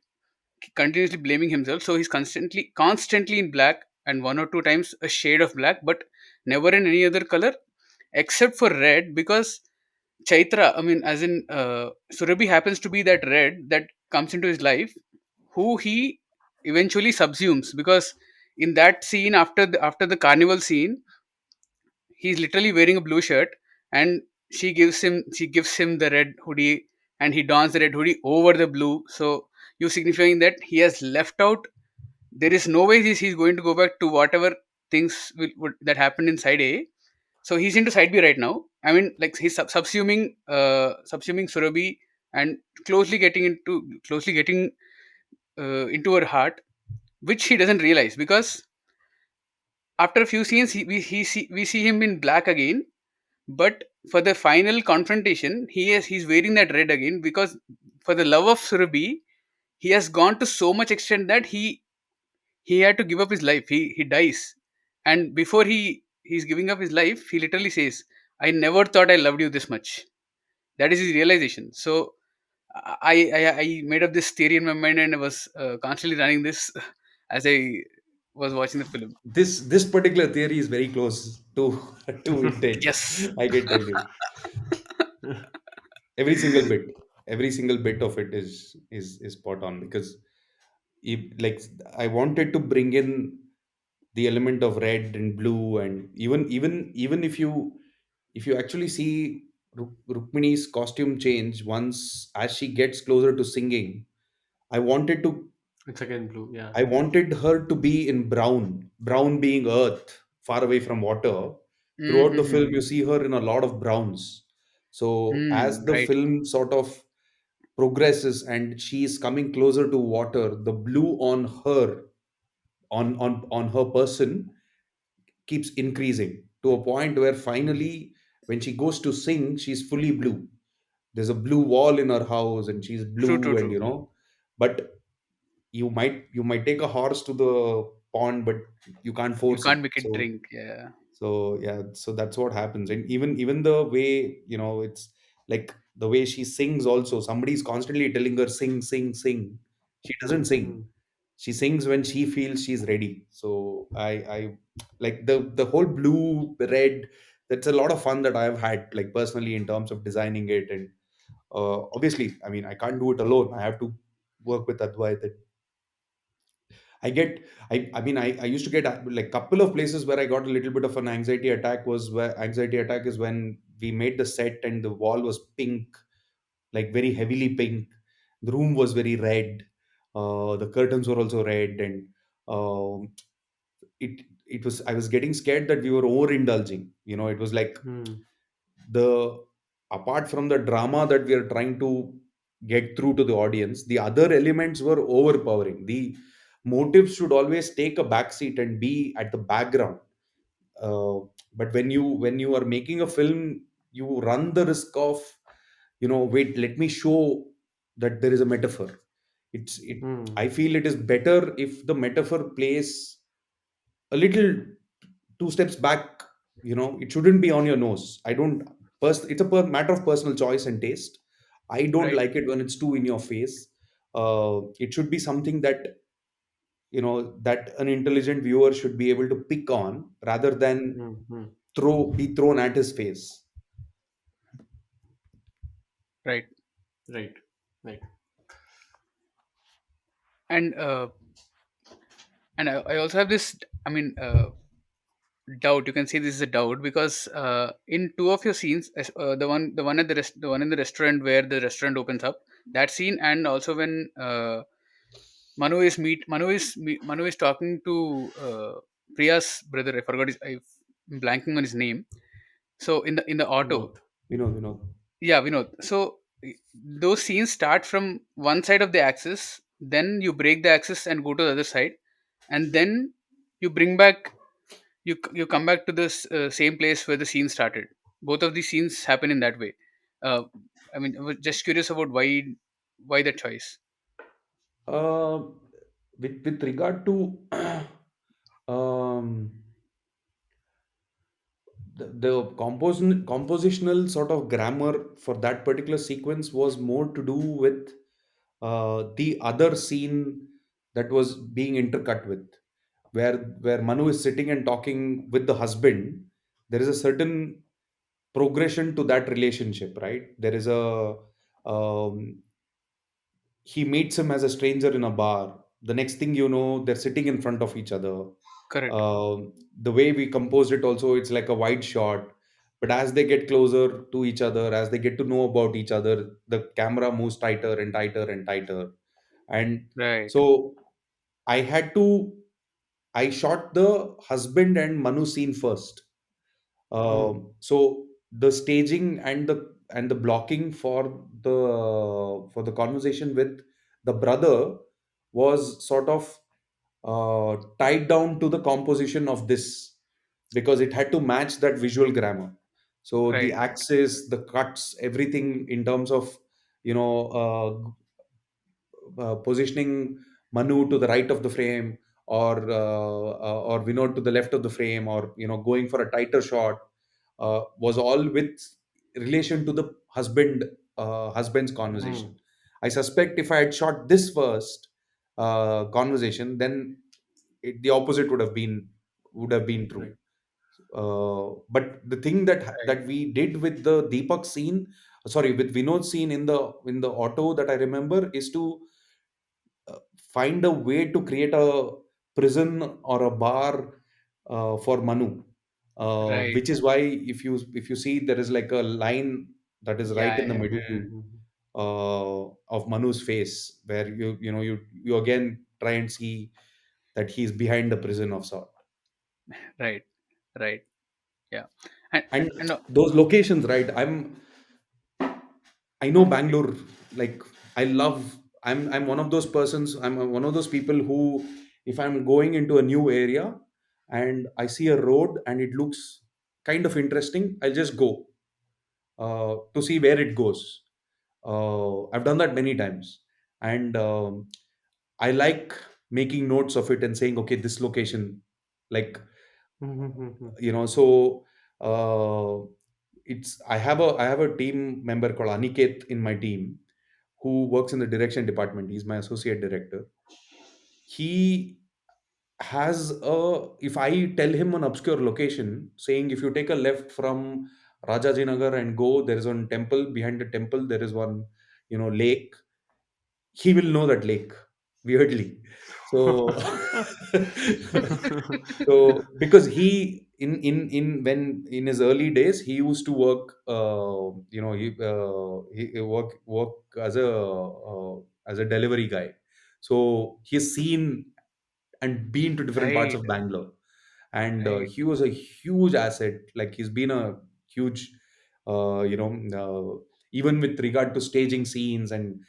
Speaker 3: continuously blaming himself. So he's constantly in black, and one or two times a shade of black, but never in any other color except for red, because Chaitra, I mean, as in Surabhi, happens to be that red that comes into his life, who he eventually subsumes. Because in that scene, after the carnival scene, he's literally wearing a blue shirt, and she gives him the red hoodie, and he dons the red hoodie over the blue. So you signifying that he has left out. There is no way he's going to go back to whatever things that happened in side A. So he's into side B right now. I mean, like he's subsuming Surabhi, and closely getting into her heart, which he doesn't realize, because after a few scenes we see him in black again. But for the final confrontation, he's wearing that red again, because for the love of Surabhi, he has gone to so much extent that he had to give up his life. He dies, and before he's giving up his life, he literally says, "I never thought I loved you this much." That is his realization. So I made up this theory in my mind, and I was constantly running this as I was watching the film.
Speaker 1: This particular theory is very close to to intent.
Speaker 3: Yes.
Speaker 1: I can tell you, every single bit every single bit of it is spot on, because like I wanted to bring in the element of red and blue, and even if you actually see Rukmini's costume change once as she gets closer to singing. I wanted to
Speaker 2: It's again blue. Yeah.
Speaker 1: I wanted her to be in brown being earth, far away from water. Throughout the
Speaker 3: Mm-hmm.
Speaker 1: film, you see her in a lot of browns. So as the
Speaker 3: Right.
Speaker 1: film sort of progresses and she is coming closer to water, the blue on her, on her person, keeps increasing to a point where finally, when she goes to sing, she's fully blue. There's a blue wall in her house and she's
Speaker 3: True. True.
Speaker 1: blue, and
Speaker 3: True.
Speaker 1: but you might take a horse to the pond, but you can't
Speaker 3: You
Speaker 1: force it.
Speaker 3: can't make it
Speaker 1: So
Speaker 3: drink. Yeah.
Speaker 1: yeah, so that's what happens. And even the way, it's like the way she sings also, somebody's constantly telling her sing, sing, sing. She doesn't sing.
Speaker 2: Mm.
Speaker 1: She sings when she feels she's ready. So I like the whole blue red. That's a lot of fun that I've had, like, personally, in terms of designing it. And obviously, I mean, I can't do it alone. I have to work with Advait. I get, I mean, I used to get, like, couple of places where I got a little bit of an anxiety attack. Was where anxiety attack is when we made the set and the wall was pink, like very heavily pink. The room was very red. The curtains were also red, and um, it was, I was getting scared that we were overindulging. It was like,
Speaker 2: Mm.
Speaker 1: the apart from the drama that we are trying to get through to the audience, the other elements were overpowering. The motives should always take a backseat and be at the background. uh, but when you are making a film, you run the risk of, wait, let me show that there is a metaphor. I
Speaker 2: Mm.
Speaker 1: feel it is better if the metaphor plays a little two steps back. It shouldn't be on your nose. I don't It's a matter of personal choice and taste. I don't
Speaker 3: Right.
Speaker 1: like it when it's too in your face. It should be something that an intelligent viewer should be able to pick on, rather than
Speaker 2: Mm. Mm.
Speaker 1: be thrown at his face.
Speaker 3: Right.
Speaker 2: Right. Right.
Speaker 3: And I also have this. I mean, doubt. You can say this is a doubt because in two of your scenes, the one in the restaurant where the restaurant opens up, that scene, and also when Manu is talking to Priya's brother. I forgot I'm blanking on his name. So in the auto,
Speaker 2: Vinod.
Speaker 1: Vinod.
Speaker 3: yeah, Vinod. So those scenes start from one side of the axis, then you break the axis and go to the other side, and then you bring back you come back to the same place where the scene started. Both of these scenes happen in that way. Uh, I mean, I was just curious about why that choice.
Speaker 1: uh, with regard to um, the compositional sort of grammar for that particular sequence was more to do with the other scene that was being intercut with, where Manu is sitting and talking with the husband. There is a certain progression to that relationship, right? There is a um, he meets him as a stranger in a bar. The next thing you know, they're sitting in front of each other.
Speaker 3: Correct.
Speaker 1: The way we composed it also, it's like a wide shot. But as they get closer to each other, as they get to know about each other, the camera moves tighter and tighter and tighter. And
Speaker 3: Right.
Speaker 1: so I had to, I shot the husband and Manu scene first.
Speaker 2: Mm.
Speaker 1: So the staging and the blocking for the conversation with the brother was sort of tied down to the composition of this, because it had to match that visual grammar. So the
Speaker 3: Right.
Speaker 1: axis, the cuts, everything in terms of, you know positioning Manu to the right of the frame, or Vinod to the left of the frame, or going for a tighter shot, was all with relation to the husband's conversation.
Speaker 2: Mm.
Speaker 1: I suspect if I had shot this first conversation, then the opposite would have been true.
Speaker 2: Right.
Speaker 1: But the thing
Speaker 3: Right.
Speaker 1: that we did with the Deepak scene, sorry, with Vinod scene in the auto, that I remember, is to find a way to create a prison or a bar for Manu,
Speaker 3: Right.
Speaker 1: which is why, if you see, there is like a line that is right
Speaker 3: Yeah.
Speaker 1: in the
Speaker 3: Yeah.
Speaker 1: middle
Speaker 2: Mm.
Speaker 1: of Manu's face, where you again try and see that he's behind the prison of sort.
Speaker 3: Right. Right. Yeah. And
Speaker 1: And
Speaker 3: and
Speaker 1: those locations, right? I know Bangalore. Like, I love. I'm one of those persons. I'm one of those people who, if I'm going into a new area and I see a road and it looks kind of interesting, I'll just go to see where it goes. I've done that many times, and I like making notes of it and saying, okay, this location, like,
Speaker 2: Mhm.
Speaker 1: so uh, I have a team member called Aniket in my team who works in the direction department. He's my associate director. He has a if I tell him an obscure location, saying if you take a left from Rajajinagar and go, there is one temple. Behind the temple, there is one, lake. He will know that lake, weirdly. So, so because he in when in his early days he used to work, he work as a delivery guy. So he's seen and been to different parts
Speaker 3: Right.
Speaker 1: of Bangalore, and
Speaker 3: Right.
Speaker 1: he was a huge asset. Like, he's been a huge, even with regard to staging scenes and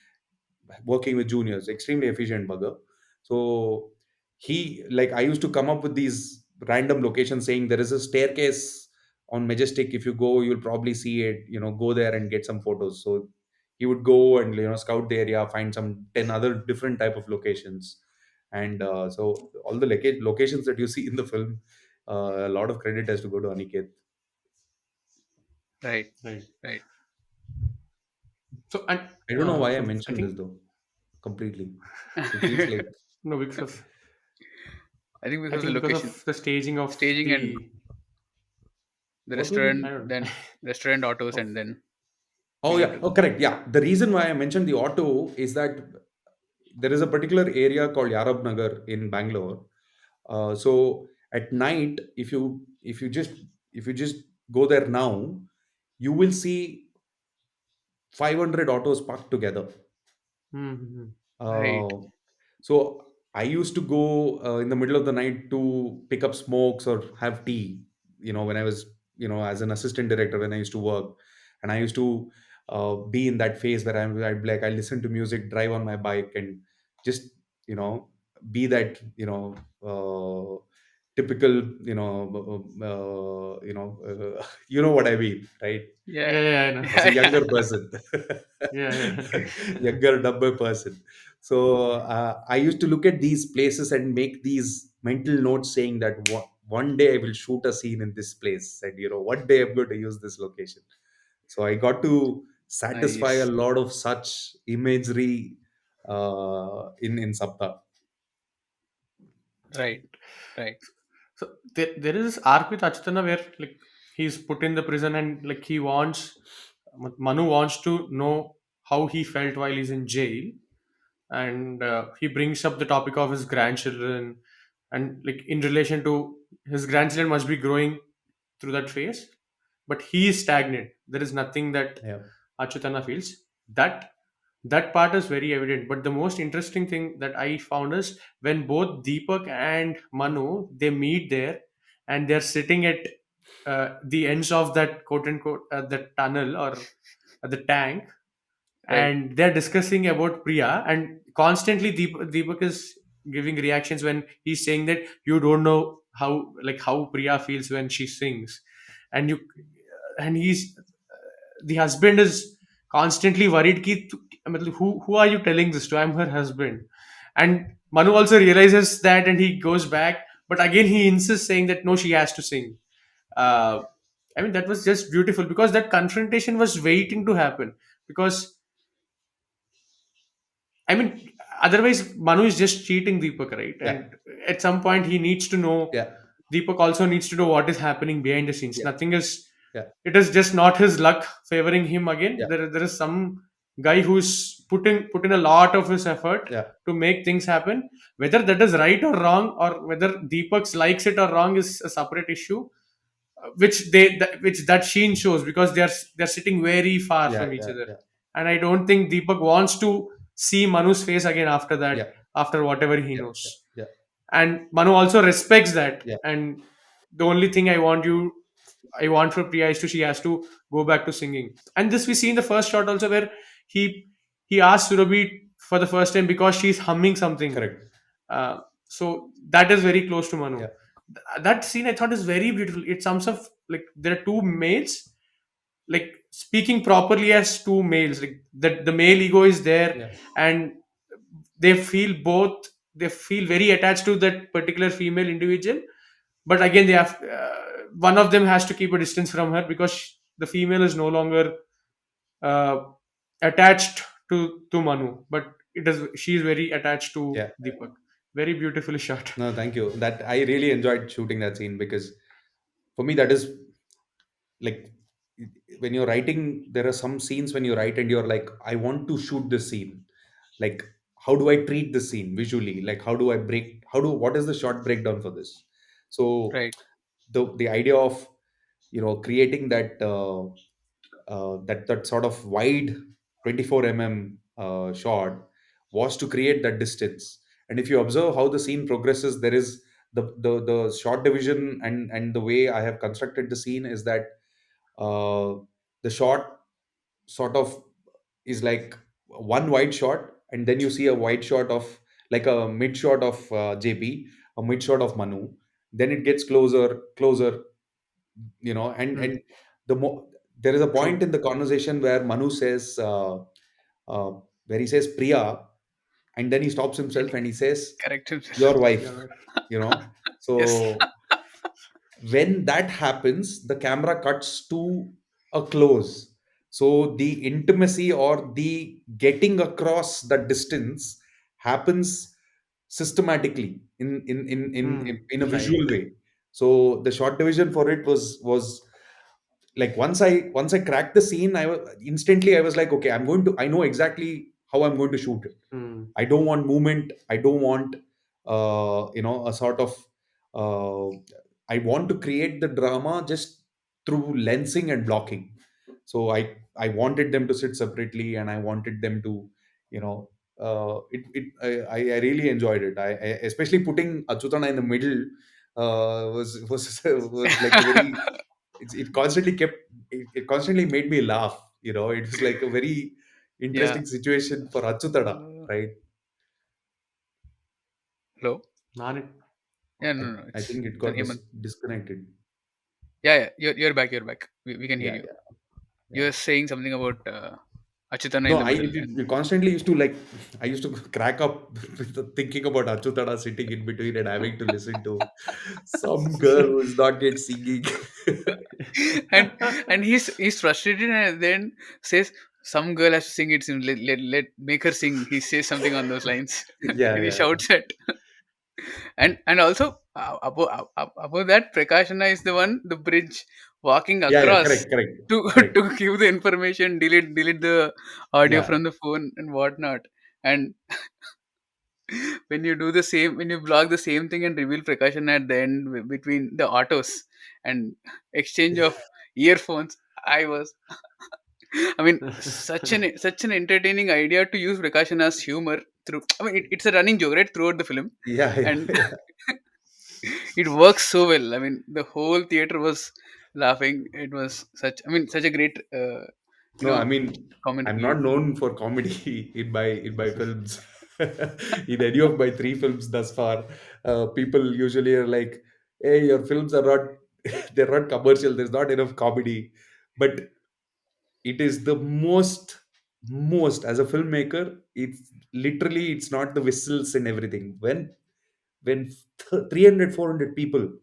Speaker 1: working with juniors, extremely efficient bugger. So he, like, I used to come up with these random locations, saying there is a staircase on Majestic. If you go, you'll probably see it. Go there and get some photos. So he would go and scout the area, find some 10 other different type of locations, and so all the locations that you see in the film, a lot of credit has to go to Aniket.
Speaker 3: Right.
Speaker 2: Right.
Speaker 3: Right.
Speaker 2: So, and
Speaker 1: I don't know why I
Speaker 2: I
Speaker 1: mentioned this
Speaker 2: think
Speaker 1: though. Completely, it feels like,
Speaker 2: no, because of
Speaker 3: I think because
Speaker 2: I
Speaker 3: of the
Speaker 2: think because
Speaker 3: location,
Speaker 2: of the staging of
Speaker 3: staging, and
Speaker 2: the
Speaker 3: the
Speaker 1: what was it?
Speaker 2: I
Speaker 3: restaurant,
Speaker 2: don't know.
Speaker 3: then restaurant autos,
Speaker 2: Of
Speaker 3: and then we
Speaker 1: Oh
Speaker 3: get
Speaker 1: yeah.
Speaker 3: to
Speaker 1: Oh, correct. Yeah. The reason why I mentioned the auto is that there is a particular area called Yarab Nagar in Bangalore. So at night, if you just go there now, you will see 500 autos parked together.
Speaker 2: Mm-hmm.
Speaker 3: right.
Speaker 1: Uh, so I used to go in the middle of the night to pick up smokes or have tea. When I was, as an assistant director, when I used to work, and I used to be in that phase where I'd be like, I listen to music, drive on my bike, and just, you know, be that, typical, you know what I mean, right?
Speaker 3: Yeah.
Speaker 2: Yeah, yeah, I know.
Speaker 1: As a
Speaker 3: Yeah.
Speaker 1: younger person,
Speaker 2: Yeah, yeah.
Speaker 1: younger dumber person. So I used to look at these places and make these mental notes, saying that one day I will shoot a scene in this place, and one day I'm going to use this location. So I got to satisfy a
Speaker 3: Nice.
Speaker 1: lot of such imagery in SAPTA.
Speaker 3: Right. Right.
Speaker 2: So there is this arc with Achyutana where like he's put in the prison and like he wants Manu wants to know how he felt while he's in jail, and he brings up the topic of his grandchildren, and like in relation to his grandchildren must be growing through that phase, but he is stagnant. There is nothing that
Speaker 1: Yeah,
Speaker 2: Achyutana feels. That part is very evident. But the most interesting thing that I found is when both Deepak and Manu they meet there, and they're sitting at the ends of that quote unquote the tunnel or the tank,
Speaker 3: Right.
Speaker 2: and they're discussing about Priya, and constantly Deepak is giving reactions when he's saying that you don't know how Priya feels when she sings, and you and he's the husband is constantly worried ki, matlab, who are you telling this to? I'm her husband. And Manu also realizes that and he goes back, but again he insists saying that no, she has to sing. uh, I mean that was just beautiful because that confrontation was waiting to happen, because I mean, otherwise Manu is just cheating Deepak, right?
Speaker 1: yeah,
Speaker 2: And at some point he needs to know.
Speaker 1: yeah,
Speaker 2: Deepak also needs to know what is happening behind the scenes.
Speaker 1: yeah,
Speaker 2: Nothing is.
Speaker 1: yeah,
Speaker 2: It is just not his luck favoring him again.
Speaker 1: yeah,
Speaker 2: There is some guy who's put in a lot of his effort
Speaker 1: yeah,
Speaker 2: to make things happen. Whether that is right or wrong, or whether Deepak's likes it or wrong, is a separate issue, which that scene shows because they're sitting very far
Speaker 1: yeah,
Speaker 2: from each
Speaker 1: yeah,
Speaker 2: other,
Speaker 1: yeah,
Speaker 2: and I don't think Deepak wants to see Manu's face again after that,
Speaker 1: yeah,
Speaker 2: after whatever he
Speaker 1: yeah,
Speaker 2: knows.
Speaker 1: yeah,
Speaker 2: And Manu also respects that.
Speaker 1: yeah,
Speaker 2: And the only thing I want for Priya is she has to go back to singing. And this we see in the first shot also where he he asks Surabhi for the first time because she's humming something.
Speaker 1: correct.
Speaker 2: Uh, so that is very close to Manu.
Speaker 1: Yeah,
Speaker 2: That scene I thought is very beautiful. It sums up like there are two males like speaking properly as two males. Like that the male ego is there,
Speaker 1: yeah,
Speaker 2: and they feel both, they feel very attached to that particular female individual, but again they have, one of them has to keep a distance from her because the female is no longer uh, attached to Manu, but it is, she is very attached to
Speaker 1: Yeah.
Speaker 2: Deepak. Very beautifully shot.
Speaker 1: No, thank you. That I really enjoyed shooting that scene because for me that is like when you're writing, there are some scenes when you write and you're like, I want to shoot this scene. Like, how do I treat the scene visually? Like, what is the shot breakdown for this? So
Speaker 3: Right.
Speaker 1: the idea of creating that sort of wide 24 mm shot was to create that distance. And if you observe how the scene progresses, there is the shot division and the way I have constructed the scene is that uh, the shot sort of is like one wide shot, and then you see a wide shot of, like a mid shot of JP, a mid shot of Manu, then it gets closer, and
Speaker 2: Hmm,
Speaker 1: there is a point
Speaker 2: true.
Speaker 1: in the conversation where Manu says, uh, where he says Priya, and then he stops
Speaker 3: And
Speaker 1: himself and he says
Speaker 3: correct himself.
Speaker 1: your wife,
Speaker 2: You're right.
Speaker 3: Yes.
Speaker 1: so when that happens, the camera cuts to a close. So the intimacy or the getting across the distance happens systematically in a
Speaker 2: Right.
Speaker 1: visual way. So the short division for it was like, once I cracked the scene, I was like, okay, I know exactly how I'm going to shoot it.
Speaker 2: Hmm.
Speaker 1: I don't want movement. I don't want, a sort of. I want to create the drama just through lensing and blocking. So I wanted them to sit separately, and I wanted them to, you know, I really enjoyed it. I especially putting Achutana in the middle was like a very. It constantly made me laugh. It was like a very
Speaker 3: Yeah.
Speaker 1: interesting situation for Achutada,
Speaker 3: Uh,
Speaker 1: right?
Speaker 3: Hello.
Speaker 2: Not
Speaker 3: Yeah.
Speaker 1: I,
Speaker 3: No. No.
Speaker 1: I
Speaker 3: It's
Speaker 1: think it
Speaker 3: the
Speaker 1: got
Speaker 3: Hemant.
Speaker 1: disconnected.
Speaker 3: Yeah. Yeah. You're back. You're back. We can hear
Speaker 1: Yeah,
Speaker 3: you.
Speaker 1: yeah, yeah.
Speaker 3: You're saying something about Achitana in
Speaker 1: No,
Speaker 3: the middle, and
Speaker 1: it constantly used to like, I used to crack up with thinking about Achutada sitting in between and having to listen to some girl who is not yet singing.
Speaker 3: and he's frustrated and then says some girl has to sing it. Let make her sing. He says something on those lines,
Speaker 1: Yeah,
Speaker 3: and he
Speaker 1: yeah,
Speaker 3: shouts at. And also above that, Prakashana is the one, the bridge, walking
Speaker 1: yeah, yeah.
Speaker 3: across
Speaker 1: Correct, correct,
Speaker 3: to
Speaker 1: correct.
Speaker 3: to give the information, delete the audio
Speaker 1: Yeah,
Speaker 3: from the phone and whatnot. And when you do the same, when you block the same thing and reveal Prakashana at the end, between the autos and exchange of earphones, I was, I mean, such an entertaining idea to use Prakashana's humor through. I mean, it's a running joke, right, throughout the film,
Speaker 1: yeah, yeah,
Speaker 3: and
Speaker 1: yeah.
Speaker 3: it works so well. I mean, the whole theater was laughing. It was such a great, you
Speaker 1: No, I
Speaker 3: know,
Speaker 1: mean,
Speaker 3: comment to
Speaker 1: I'm
Speaker 3: give.
Speaker 1: not known for comedy in my films. In any of my three films thus far, people usually are like, "Hey, your films are not they're not commercial. There's not enough comedy." But it is the most as a filmmaker. It's not the whistles and everything. When 300 400 people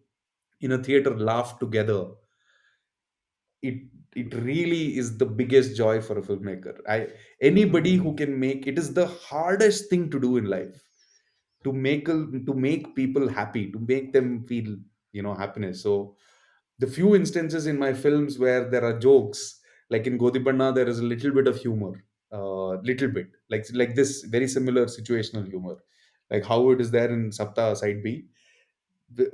Speaker 1: in a theater laugh together, it it really is the biggest joy for a filmmaker. Anybody who can make it, is the hardest thing to do in life, to make people happy, to make them feel happiness. So the few instances in my films where there are jokes, like in Godipanna, there is a little bit of humor, little bit, like this very similar situational humor, like how it is there in Sapta Side B.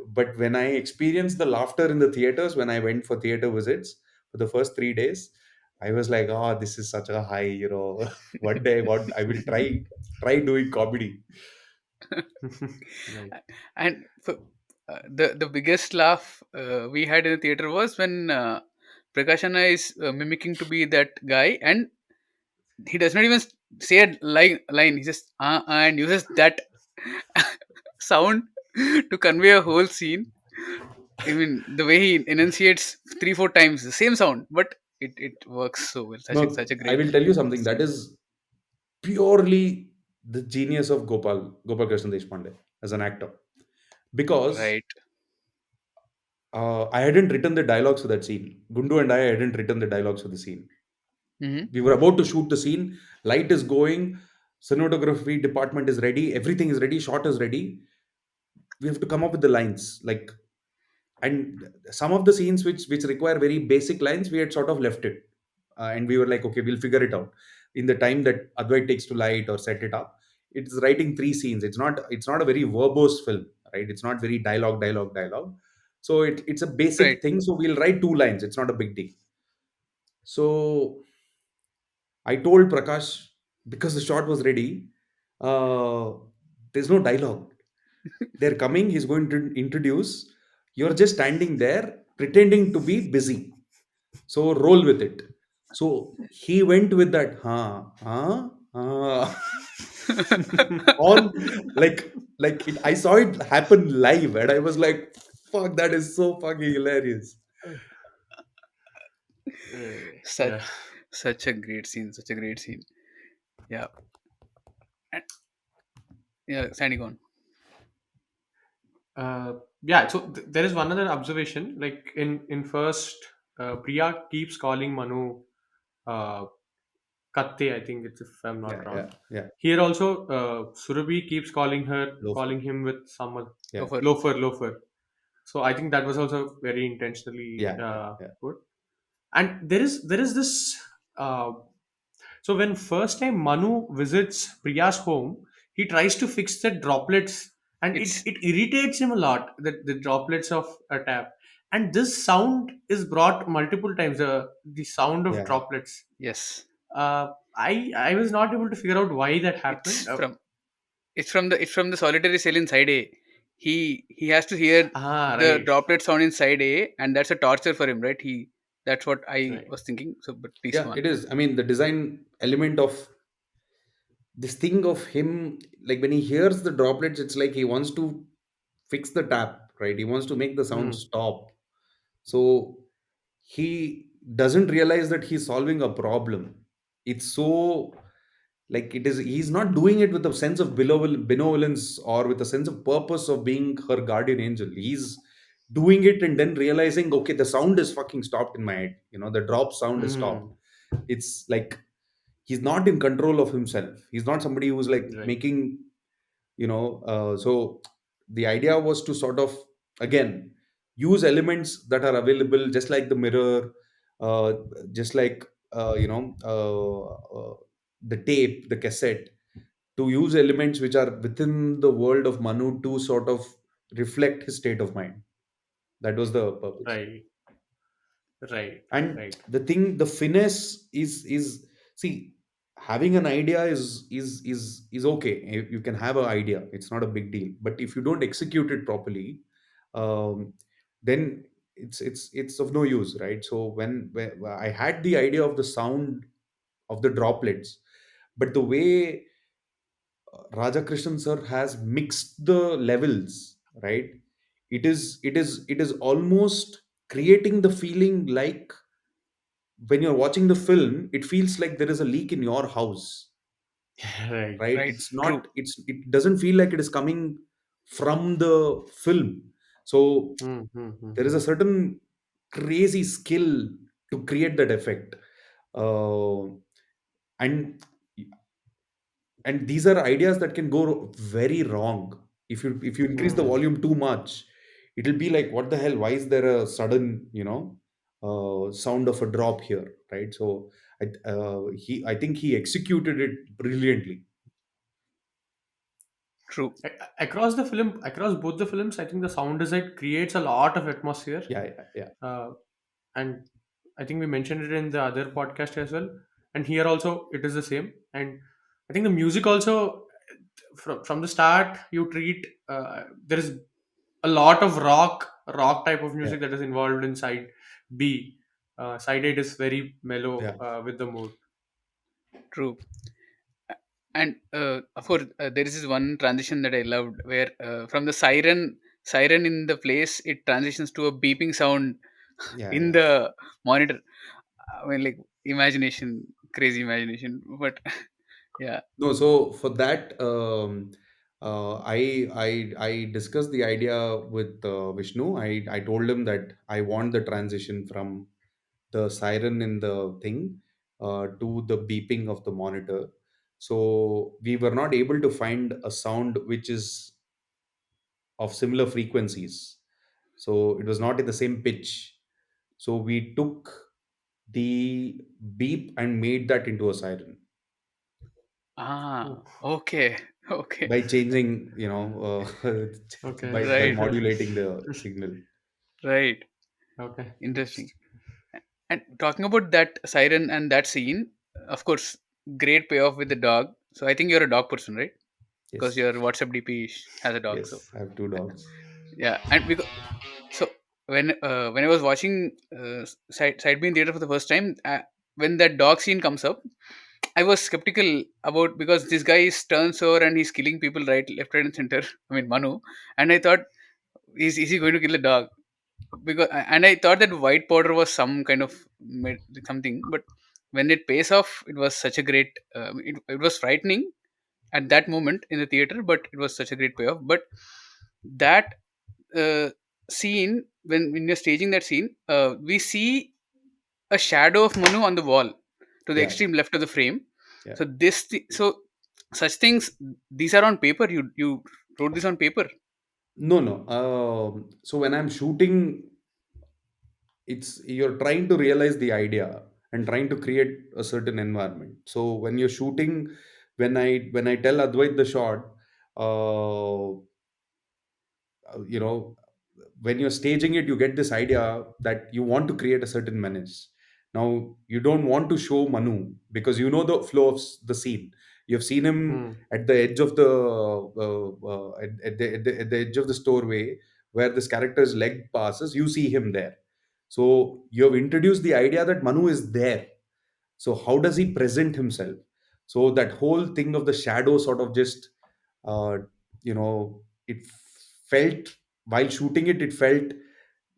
Speaker 1: But when I experienced the laughter in the theaters, when I went for theater visits for the first 3 days, I was like, oh, this is such a high, one day what I will try doing comedy.
Speaker 2: Right.
Speaker 3: And the biggest laugh we had in the theater was when Prakashana is mimicking to be that guy, and he does not even say a line. He just and uses that sound to convey a whole scene. I mean, the way he enunciates three, four times the same sound, but it works so well.
Speaker 1: No,
Speaker 3: Such a
Speaker 1: I
Speaker 3: great
Speaker 1: will tell you something that
Speaker 3: scene.
Speaker 1: is purely the genius of Gopal Krishna Deshpande as an actor, because
Speaker 3: Right.
Speaker 1: I hadn't written the dialogues for that scene. Gundu and I hadn't written the dialogues for the scene.
Speaker 3: Mm-hmm.
Speaker 1: We were about to shoot the scene. Light is going. Cinematography department is ready. Everything is ready. Shot is ready. We have to come up with the lines. Like, and some of the scenes which require very basic lines, we had sort of left it, and we were like, okay, we'll figure it out in the time that Advait takes to light or set it up. It's writing three scenes. It's not a very verbose film, right? It's not very dialogue. So it's a
Speaker 3: Right.
Speaker 1: basic thing. So we'll write two lines. It's not a big deal. So I told Prakash, because the shot was ready, uh, there's no dialogue. They're coming, he's going to introduce. You're just standing there pretending to be busy. So roll with it. So he went with that, on I saw it happen live, and I was like, fuck, that is so fucking hilarious.
Speaker 3: such
Speaker 2: Yeah.
Speaker 3: such a great scene. Such a great scene. Yeah. And, yeah. Sandy gone.
Speaker 2: Uh, yeah. So there is one other observation. Like in first, Priya keeps calling Manu uh, Katte. I think it's, if I'm
Speaker 1: Yeah,
Speaker 2: not wrong.
Speaker 1: yeah.
Speaker 2: Here also, Surabhi keeps
Speaker 1: Loafer.
Speaker 2: calling him with some
Speaker 1: Yeah,
Speaker 3: Loafer.
Speaker 2: loafer. So I think that was also very intentionally
Speaker 1: yeah.
Speaker 2: put. And there is this. Uh, so when first time Manu visits Priya's home, he tries to fix the droplets, and it,
Speaker 3: It's
Speaker 2: it irritates him a lot, the droplets of a tap. And this sound is brought multiple times. The sound of
Speaker 1: Yeah.
Speaker 2: droplets.
Speaker 3: yes.
Speaker 2: I was not able to figure out why that happened.
Speaker 3: It's from it's from the solitary cell in side A. He has to hear the
Speaker 2: Right,
Speaker 3: droplet sound in side A, and that's a torture for him, right? That's what I
Speaker 2: right.
Speaker 3: was thinking. So, but please
Speaker 1: Yeah,
Speaker 3: go on.
Speaker 1: it is. I mean, the design element of this thing of him, like when he hears the droplets, it's like he wants to fix the tap, right? He wants to make the sound
Speaker 2: Hmm.
Speaker 1: stop. So he doesn't realize that he's solving a problem. It's so, like, it is, he's not doing it with a sense of benevolence or with a sense of purpose of being her guardian angel. He's doing it and then realizing, okay, the sound is fucking stopped in my head. The drop sound is stopped.
Speaker 2: Hmm.
Speaker 1: It's like he's not in control of himself. He's not somebody who's like
Speaker 2: Right.
Speaker 1: making, so the idea was to sort of, again, use elements that are available, just like the mirror, uh, just like, the tape, the cassette, to use elements which are within the world of Manu to sort of reflect his state of mind. That was the purpose.
Speaker 2: Right. Right.
Speaker 1: And
Speaker 2: Right.
Speaker 1: the thing, the finesse is, see, having an idea is okay. You can have an idea, it's not a big deal, but if you don't execute it properly, um, then it's of no use, right? So when I had the idea of the sound of the droplets, but the way Rajakrishnan sir has mixed the levels, right? It is almost creating the feeling like when you're watching the film, it feels like there is a leak in your house,
Speaker 2: Right.
Speaker 1: right?
Speaker 3: Right.
Speaker 1: It's
Speaker 3: True.
Speaker 1: not, it doesn't feel like it is coming from the film. So
Speaker 2: Hmm. Hmm. Hmm.
Speaker 1: there is
Speaker 2: Hmm.
Speaker 1: a certain crazy skill to create that effect. Uh, and these are ideas that can go very wrong. If you increase the
Speaker 2: Hmm.
Speaker 1: volume too much, it'll be like, what the hell, why is there a sudden, sound of a drop here, right? So I think he executed it brilliantly.
Speaker 3: True.
Speaker 2: Across the film, across both the films, I think the sound design creates a lot of atmosphere.
Speaker 1: Yeah.
Speaker 2: Uh, and I think we mentioned it in the other podcast as well. And here also, it is the same. And I think the music also, from the start, you treat there is a lot of rock type of
Speaker 1: Yeah,
Speaker 2: music that is involved in side B. Side A is very
Speaker 1: yeah,
Speaker 2: mellow with the mood.
Speaker 3: True. And of course, there is this one transition that I loved, where from the siren in the place, it transitions to a beeping sound in
Speaker 1: yeah.
Speaker 3: the monitor. I mean, like, imagination, crazy imagination. But Yeah.
Speaker 1: No, so for that, I discussed the idea with Vishnu. I told him that I want the transition from the siren in the thing to the beeping of the monitor. So we were not able to find a sound which is of similar frequencies. So it was not in the same pitch. So we took the beep and made that into a siren
Speaker 3: Ah,
Speaker 2: Oh,
Speaker 3: okay. Okay.
Speaker 1: by changing,
Speaker 2: okay.
Speaker 1: by
Speaker 3: Right.
Speaker 1: modulating the signal.
Speaker 3: Right.
Speaker 2: Okay.
Speaker 3: Interesting. And talking about that siren and that scene, of course, great payoff with the dog. So I think you're a dog person, right? Because
Speaker 1: Yes,
Speaker 3: your WhatsApp DP has a dog. So
Speaker 1: yes, I have two dogs.
Speaker 3: yeah, and because so when I was watching Side B in theater for the first time, when that dog scene comes up, I was skeptical about, because this guy is turns over and he's killing people right, left, right, and center. I mean Manu, and I thought, is he going to kill the dog? Because and I thought that white powder was some kind of something, but when it pays off, it was such a great. It was frightening at that moment in the theater, but it was such a great payoff. But that uh, scene, when you're staging that scene, we see a shadow of Manu on the wall to the
Speaker 1: Yeah,
Speaker 3: extreme left of the frame.
Speaker 1: yeah.
Speaker 3: So so such things, these are on paper. You wrote this on paper.
Speaker 1: No, no. So when I'm shooting, it's you're trying to realize the idea and trying to create a certain environment. So when you're shooting, when I tell Advait the shot, uh, you know when you're staging it, you get this idea that you want to create a certain menace. Now you don't want to show Manu because you know the flow of the scene. You've seen him
Speaker 2: Hmm.
Speaker 1: at the edge of the at the edge of the story where this character's leg passes. You see him there, so you have introduced the idea that Manu is there. So how does he present himself? So that whole thing of the shadow sort of just uh, it felt, while shooting it felt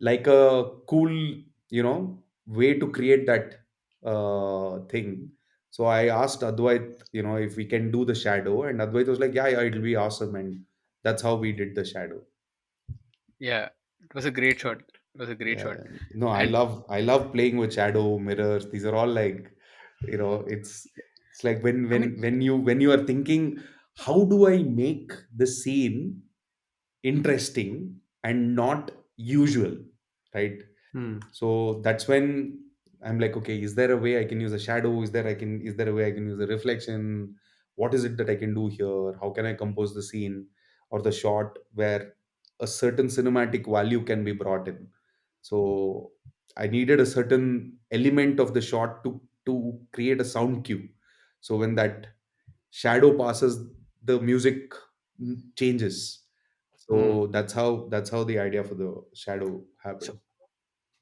Speaker 1: like a cool way to create that thing. So I asked Advait, if we can do the shadow, and Advait was like, yeah, yeah, it'll be awesome. And that's how we did the shadow.
Speaker 3: Yeah, it was a great shot. It was a great
Speaker 1: Yeah,
Speaker 3: shot,
Speaker 1: no, I
Speaker 3: and
Speaker 1: love I love playing with shadow mirrors. These are all like, it's like when
Speaker 3: I mean,
Speaker 1: when you are thinking, how do I make the scene interesting and not usual, right?
Speaker 2: Hmm.
Speaker 1: So that's when I'm like, okay, is there a way I can use a shadow? Is there a way I can use a reflection? What is it that I can do here? How can I compose the scene or the shot where a certain cinematic value can be brought in? So I needed a certain element of the shot to create a sound cue. So when that shadow passes, the music changes.
Speaker 2: Hmm.
Speaker 1: So that's how the idea for the shadow
Speaker 3: so
Speaker 1: happened.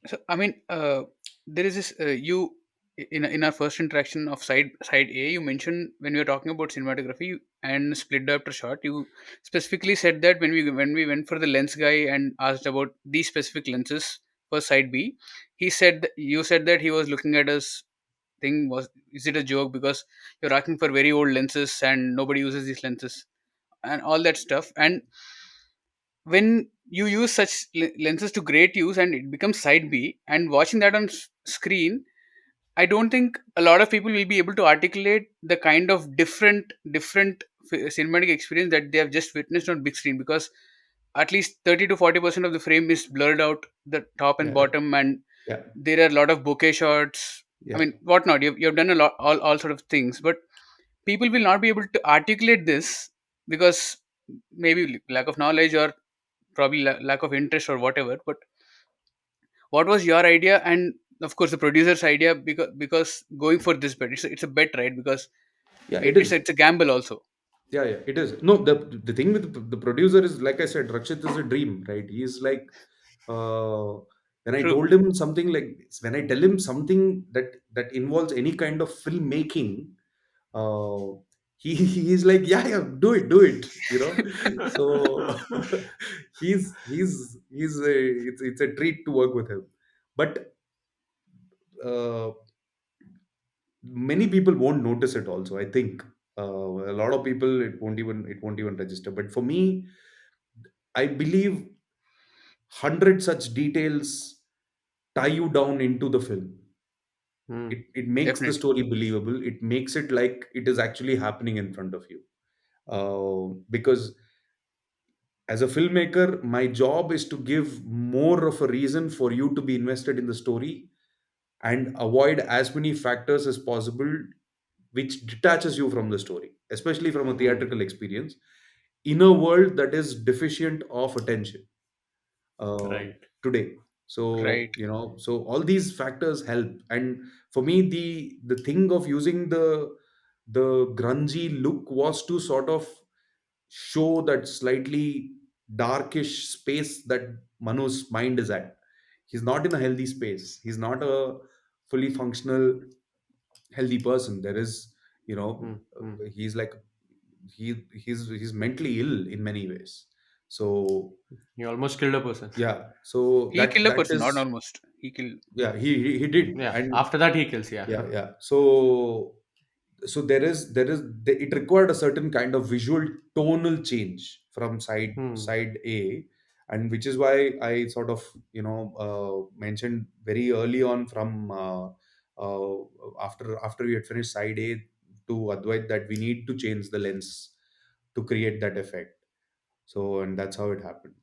Speaker 3: so I mean, there is this you in our first interaction of side A, you mentioned when we were talking about cinematography and split diopter shot, you specifically said that when we went for the lens guy and asked about these specific lenses for side B, you said that he was looking at us. Thing was, is it a joke because you're asking for very old lenses and nobody uses these lenses and all that stuff. And when you use such lenses to great use and it becomes side B, and watching that on screen, I don't think a lot of people will be able to articulate the kind of different cinematic experience that they have just witnessed on big screen, because at least 30 to 40% of the frame is blurred out, the top and
Speaker 1: Yeah, yeah,
Speaker 3: bottom, and
Speaker 1: yeah,
Speaker 3: there are a lot of bokeh shots. I
Speaker 1: yeah,
Speaker 3: mean, whatnot. You've done a lot, all sort of things, but people will not be able to articulate this because maybe lack of knowledge or probably lack of interest or whatever. But what was your idea, and of course the producer's idea, because going for this bet, it's a bet, right? Because
Speaker 1: yeah. It is.
Speaker 3: it's a gamble also.
Speaker 1: Yeah, yeah. It is. No, the thing with the producer is, like I said, Rakshit is a dream, right? He's like, uh, when I
Speaker 3: True.
Speaker 1: told him something like when I tell him something that involves any kind of filmmaking, uh, he's like, yeah, yeah, do it, So it's a treat to work with him. But uh, many people won't notice it also, I think. A lot of people, it won't even register. But for me, I believe 100 such details tie you down into the film.
Speaker 2: Hmm.
Speaker 1: It makes the
Speaker 3: Definitely.
Speaker 1: story believable. It makes it like it is actually happening in front of you. Because as a filmmaker, my job is to give more of a reason for you to be invested in the story and avoid as many factors as possible which detaches you from the story, especially from a
Speaker 2: Hmm.
Speaker 1: theatrical experience, in a world that is deficient of attention uh,
Speaker 2: Right.
Speaker 1: today. So
Speaker 3: Right.
Speaker 1: so all these factors help. And for me, the thing of using the grungy look was to sort of show that slightly darkish space that Manu's mind is at. He's not in a healthy space. He's not a fully functional, healthy person. There is,
Speaker 2: Hmm. Hmm.
Speaker 1: he's like he's mentally ill in many ways. So
Speaker 2: He almost killed a person.
Speaker 1: yeah, so
Speaker 3: He
Speaker 1: that
Speaker 3: killed a
Speaker 1: that
Speaker 3: person, not
Speaker 1: is
Speaker 3: almost. He killed.
Speaker 1: yeah, he did.
Speaker 2: Yeah.
Speaker 1: And
Speaker 2: After that, he kills. Yeah.
Speaker 1: yeah, yeah. So it required a certain kind of visual tonal change from
Speaker 2: Hmm.
Speaker 1: side A, and which is why I sort of mentioned very early on from uh, after we had finished side A to Advait that we need to change the lens to create that effect. So, and that's how it happened.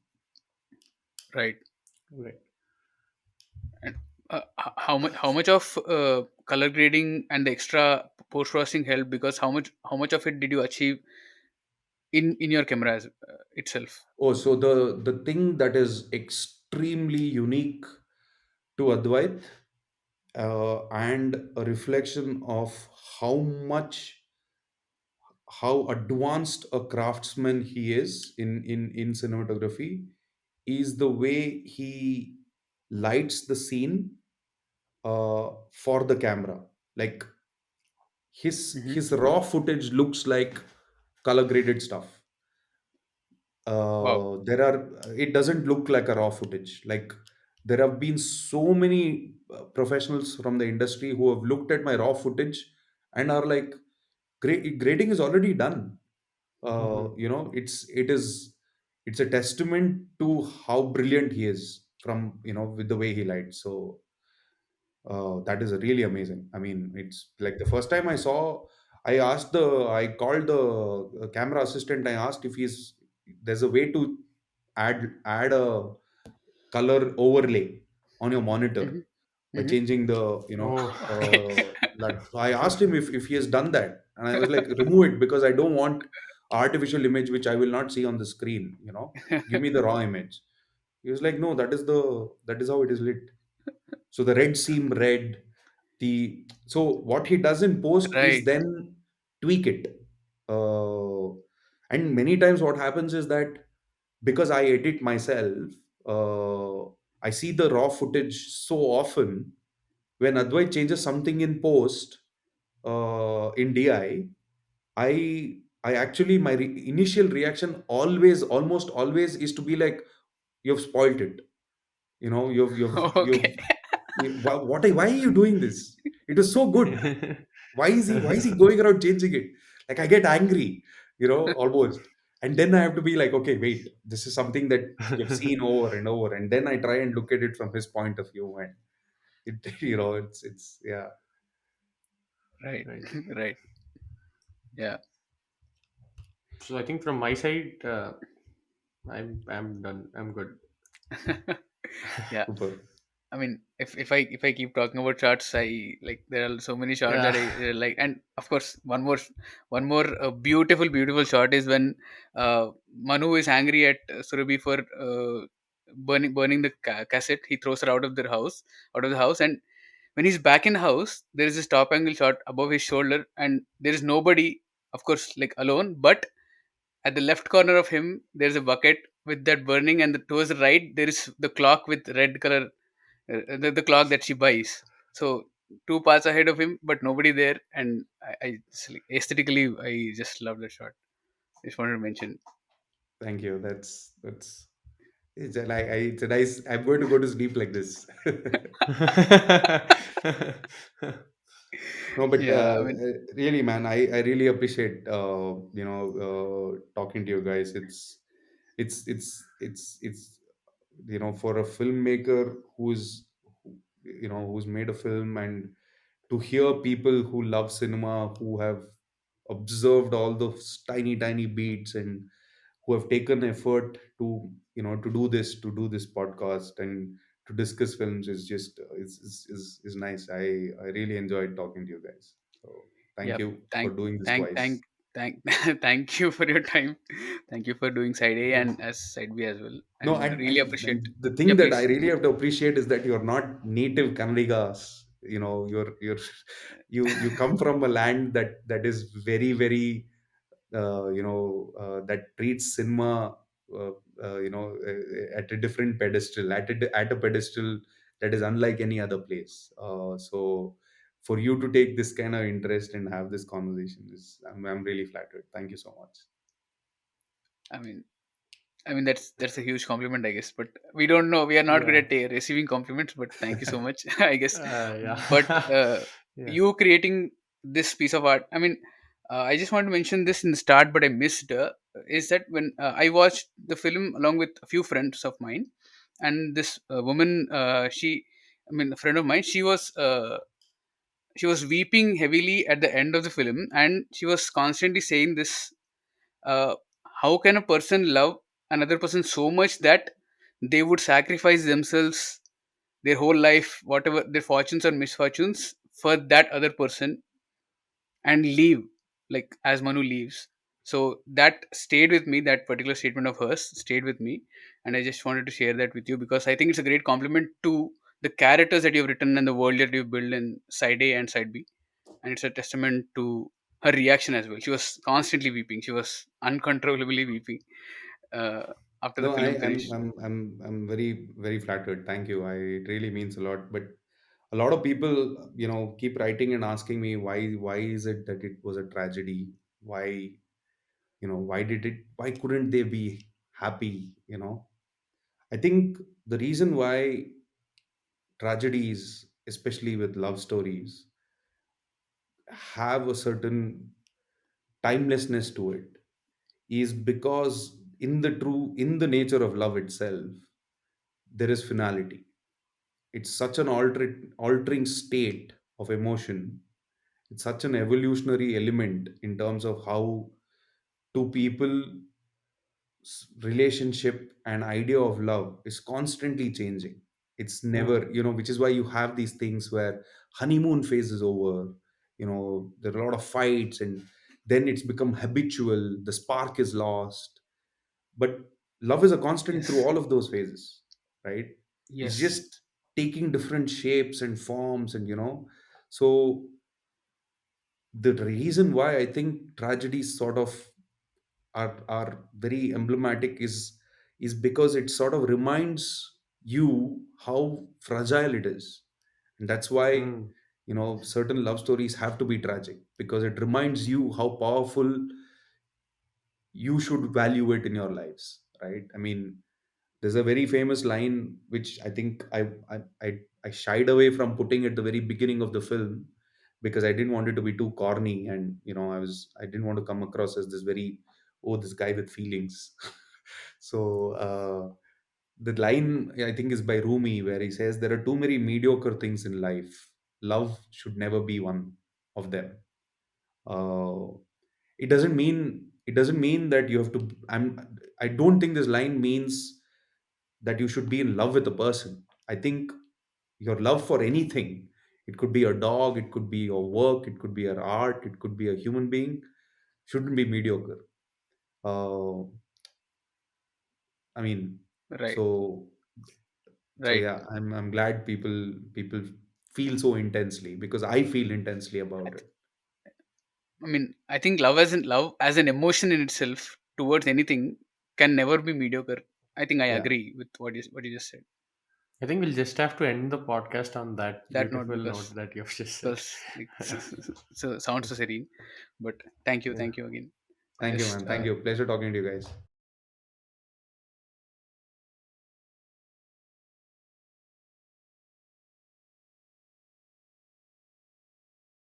Speaker 3: Right.
Speaker 2: Right.
Speaker 3: And how much of color grading and the extra post processing helped, because how much of it did you achieve in your camera itself?
Speaker 1: Oh, so the thing that is extremely unique to Advait and a reflection of how much how advanced a craftsman he is in cinematography is the way he lights the scene for the camera. Like
Speaker 3: Hmm.
Speaker 1: his raw footage looks like color graded stuff.
Speaker 3: Wow.
Speaker 1: There are It doesn't look like a raw footage. Like there have been so many professionals from the industry who have looked at my raw footage and are like, grading is already done.
Speaker 2: Hmm.
Speaker 1: It's a testament to how brilliant he is from with the way he lights. So that is really amazing. I mean, it's like the first time I called the camera assistant. I asked if he's there's a way to add a color overlay on your monitor
Speaker 3: Hmm.
Speaker 1: by
Speaker 3: Hmm.
Speaker 1: changing the
Speaker 2: Oh.
Speaker 1: that. So I asked him if he has done that, and I was like, remove it because I don't want artificial image which I will not see on the screen. Give me the raw image. He was like, no, that is how it is lit. So the red seem red. So what he does in post is
Speaker 3: Right.
Speaker 1: then tweak it. Uh, and many times what happens is that because I edit myself, I see the raw footage so often. When Advait changes something in post in I actually my initial reaction almost always is to be like, you've spoiled it.
Speaker 3: Okay.
Speaker 1: Why are you doing this? It was so good. Why is he going around changing it? Like I get angry, almost. And then I have to be like, okay, wait, this is something that you've seen over and over. And then I try and look at it from his point of view. And it, it's yeah.
Speaker 3: Right.
Speaker 2: Right.
Speaker 3: Right. Yeah.
Speaker 2: So I think from my side, I'm done. I'm good.
Speaker 3: Yeah.
Speaker 1: Super.
Speaker 3: I mean, if I keep talking about shots, I like there are so many shots that
Speaker 2: Yeah.
Speaker 3: I like, and of course, one more beautiful shot is when Manu is angry at Surabhi for burning the cassette. He throws her out of the house, and when he's back in the house, there is this top angle shot above his shoulder, and there is nobody, of course, like alone, but at the left corner of him, there's a bucket with that burning, and towards the right, there is the clock with red color, the clock that she buys. So two paths ahead of him, but nobody there, and I just, like, aesthetically, I just love that shot. Just wanted to mention.
Speaker 1: Thank you. That's it's a nice. I'm going to go to sleep like this. No, but
Speaker 3: Yeah, I mean,
Speaker 1: really, man, I really appreciate talking to you guys. It's for a filmmaker who's made a film, and to hear people who love cinema, who have observed all those tiny tiny beats, and who have taken effort to do this podcast and to discuss films is just is nice. I really enjoyed talking to you guys, so thank
Speaker 3: yeah.
Speaker 1: you for
Speaker 3: Thank,
Speaker 1: doing this
Speaker 3: thank,
Speaker 1: twice.
Speaker 3: thank, thank, thank you for your time. Thank you for doing side A and as side B as well,
Speaker 1: No,
Speaker 3: and
Speaker 1: and,
Speaker 3: really
Speaker 1: and
Speaker 3: appreciate.
Speaker 1: and the
Speaker 3: Yeah,
Speaker 1: thing that I
Speaker 3: please.
Speaker 1: really have to appreciate is that you're not native Kannadigas. You come from a land that is very very that treats cinema uh, at a different pedestal, at a pedestal that is unlike any other place. So for you to take this kind of interest and have this conversation I'm really flattered. Thank you so much.
Speaker 3: I mean, that's a huge compliment, I guess. But we don't know. We are not good
Speaker 2: Yeah.
Speaker 3: at receiving compliments. But thank you so much, I guess. But
Speaker 2: Yeah. Yeah.
Speaker 3: you creating this piece of art. I mean, I just want to mention this in the start, but I missed. Is that when I watched the film along with a few friends of mine, and this woman, I mean, a friend of mine, she was weeping heavily at the end of the film, and she was constantly saying this, uh, how can a person love another person so much that they would sacrifice themselves, their whole life, whatever their fortunes or misfortunes, for that other person, and leave, like as Manu leaves. So that stayed with me, that particular statement of hers stayed with me, and I just wanted to share that with you because I think it's a great compliment to the characters that you've written and the world that you've built in side A and side B, and it's a testament to her reaction as well. She was constantly weeping. She was uncontrollably weeping uh, after the
Speaker 1: No, I,
Speaker 3: film
Speaker 1: I'm,
Speaker 3: finished.
Speaker 1: I'm, I'm, I'm very, very flattered. Thank you. It really means a lot. But a lot of people, keep writing and asking me why is it that it was a tragedy? Why, why couldn't they be happy? I think the reason why tragedies, especially with love stories, have a certain timelessness to it is because in the nature of love itself, there is finality. It's such an altering state of emotion. It's such an evolutionary element in terms of how two people relationship and idea of love is constantly changing. It's
Speaker 2: Hmm.
Speaker 1: never, which is why you have these things where honeymoon phase is over, there are a lot of fights, and then it's become habitual, the spark is lost. But love is a constant through
Speaker 3: Yes.
Speaker 1: all of those phases, right? It's
Speaker 3: Yes.
Speaker 1: just taking different shapes and forms, and so the reason why I think tragedies sort of are very emblematic is because it sort of reminds you how fragile it is. And that's why
Speaker 2: Hmm.
Speaker 1: certain love stories have to be tragic, because it reminds you how powerful you should value it in your lives, right? I mean, there's a very famous line which I think I shied away from putting at the very beginning of the film, because I didn't want it to be too corny, and I didn't want to come across as this very, oh, this guy with feelings. So the line I think is by Rumi, where he says there are too many mediocre things in life. Love should never be one of them. Uh, it doesn't mean that you have to. I don't think this line means that you should be in love with a person. I think your love for anything, it could be a dog, it could be your work, it could be your art, it could be a human being, shouldn't be mediocre. Uh, I mean,
Speaker 3: Right.
Speaker 1: so
Speaker 3: Right.
Speaker 1: yeah, I'm glad people feel so intensely, because I feel intensely about it.
Speaker 3: I mean, I think love as an emotion in itself towards anything can never be mediocre. I think I
Speaker 1: Yeah.
Speaker 3: agree with what you just said.
Speaker 2: I think we'll just have to end the podcast on that
Speaker 3: That note,
Speaker 2: beautiful note that you've just said.
Speaker 3: like, so sounds so serene. But thank you,
Speaker 2: Yeah.
Speaker 3: again. I
Speaker 1: Thank you,
Speaker 3: just
Speaker 1: man. Thank you. Pleasure talking to you guys.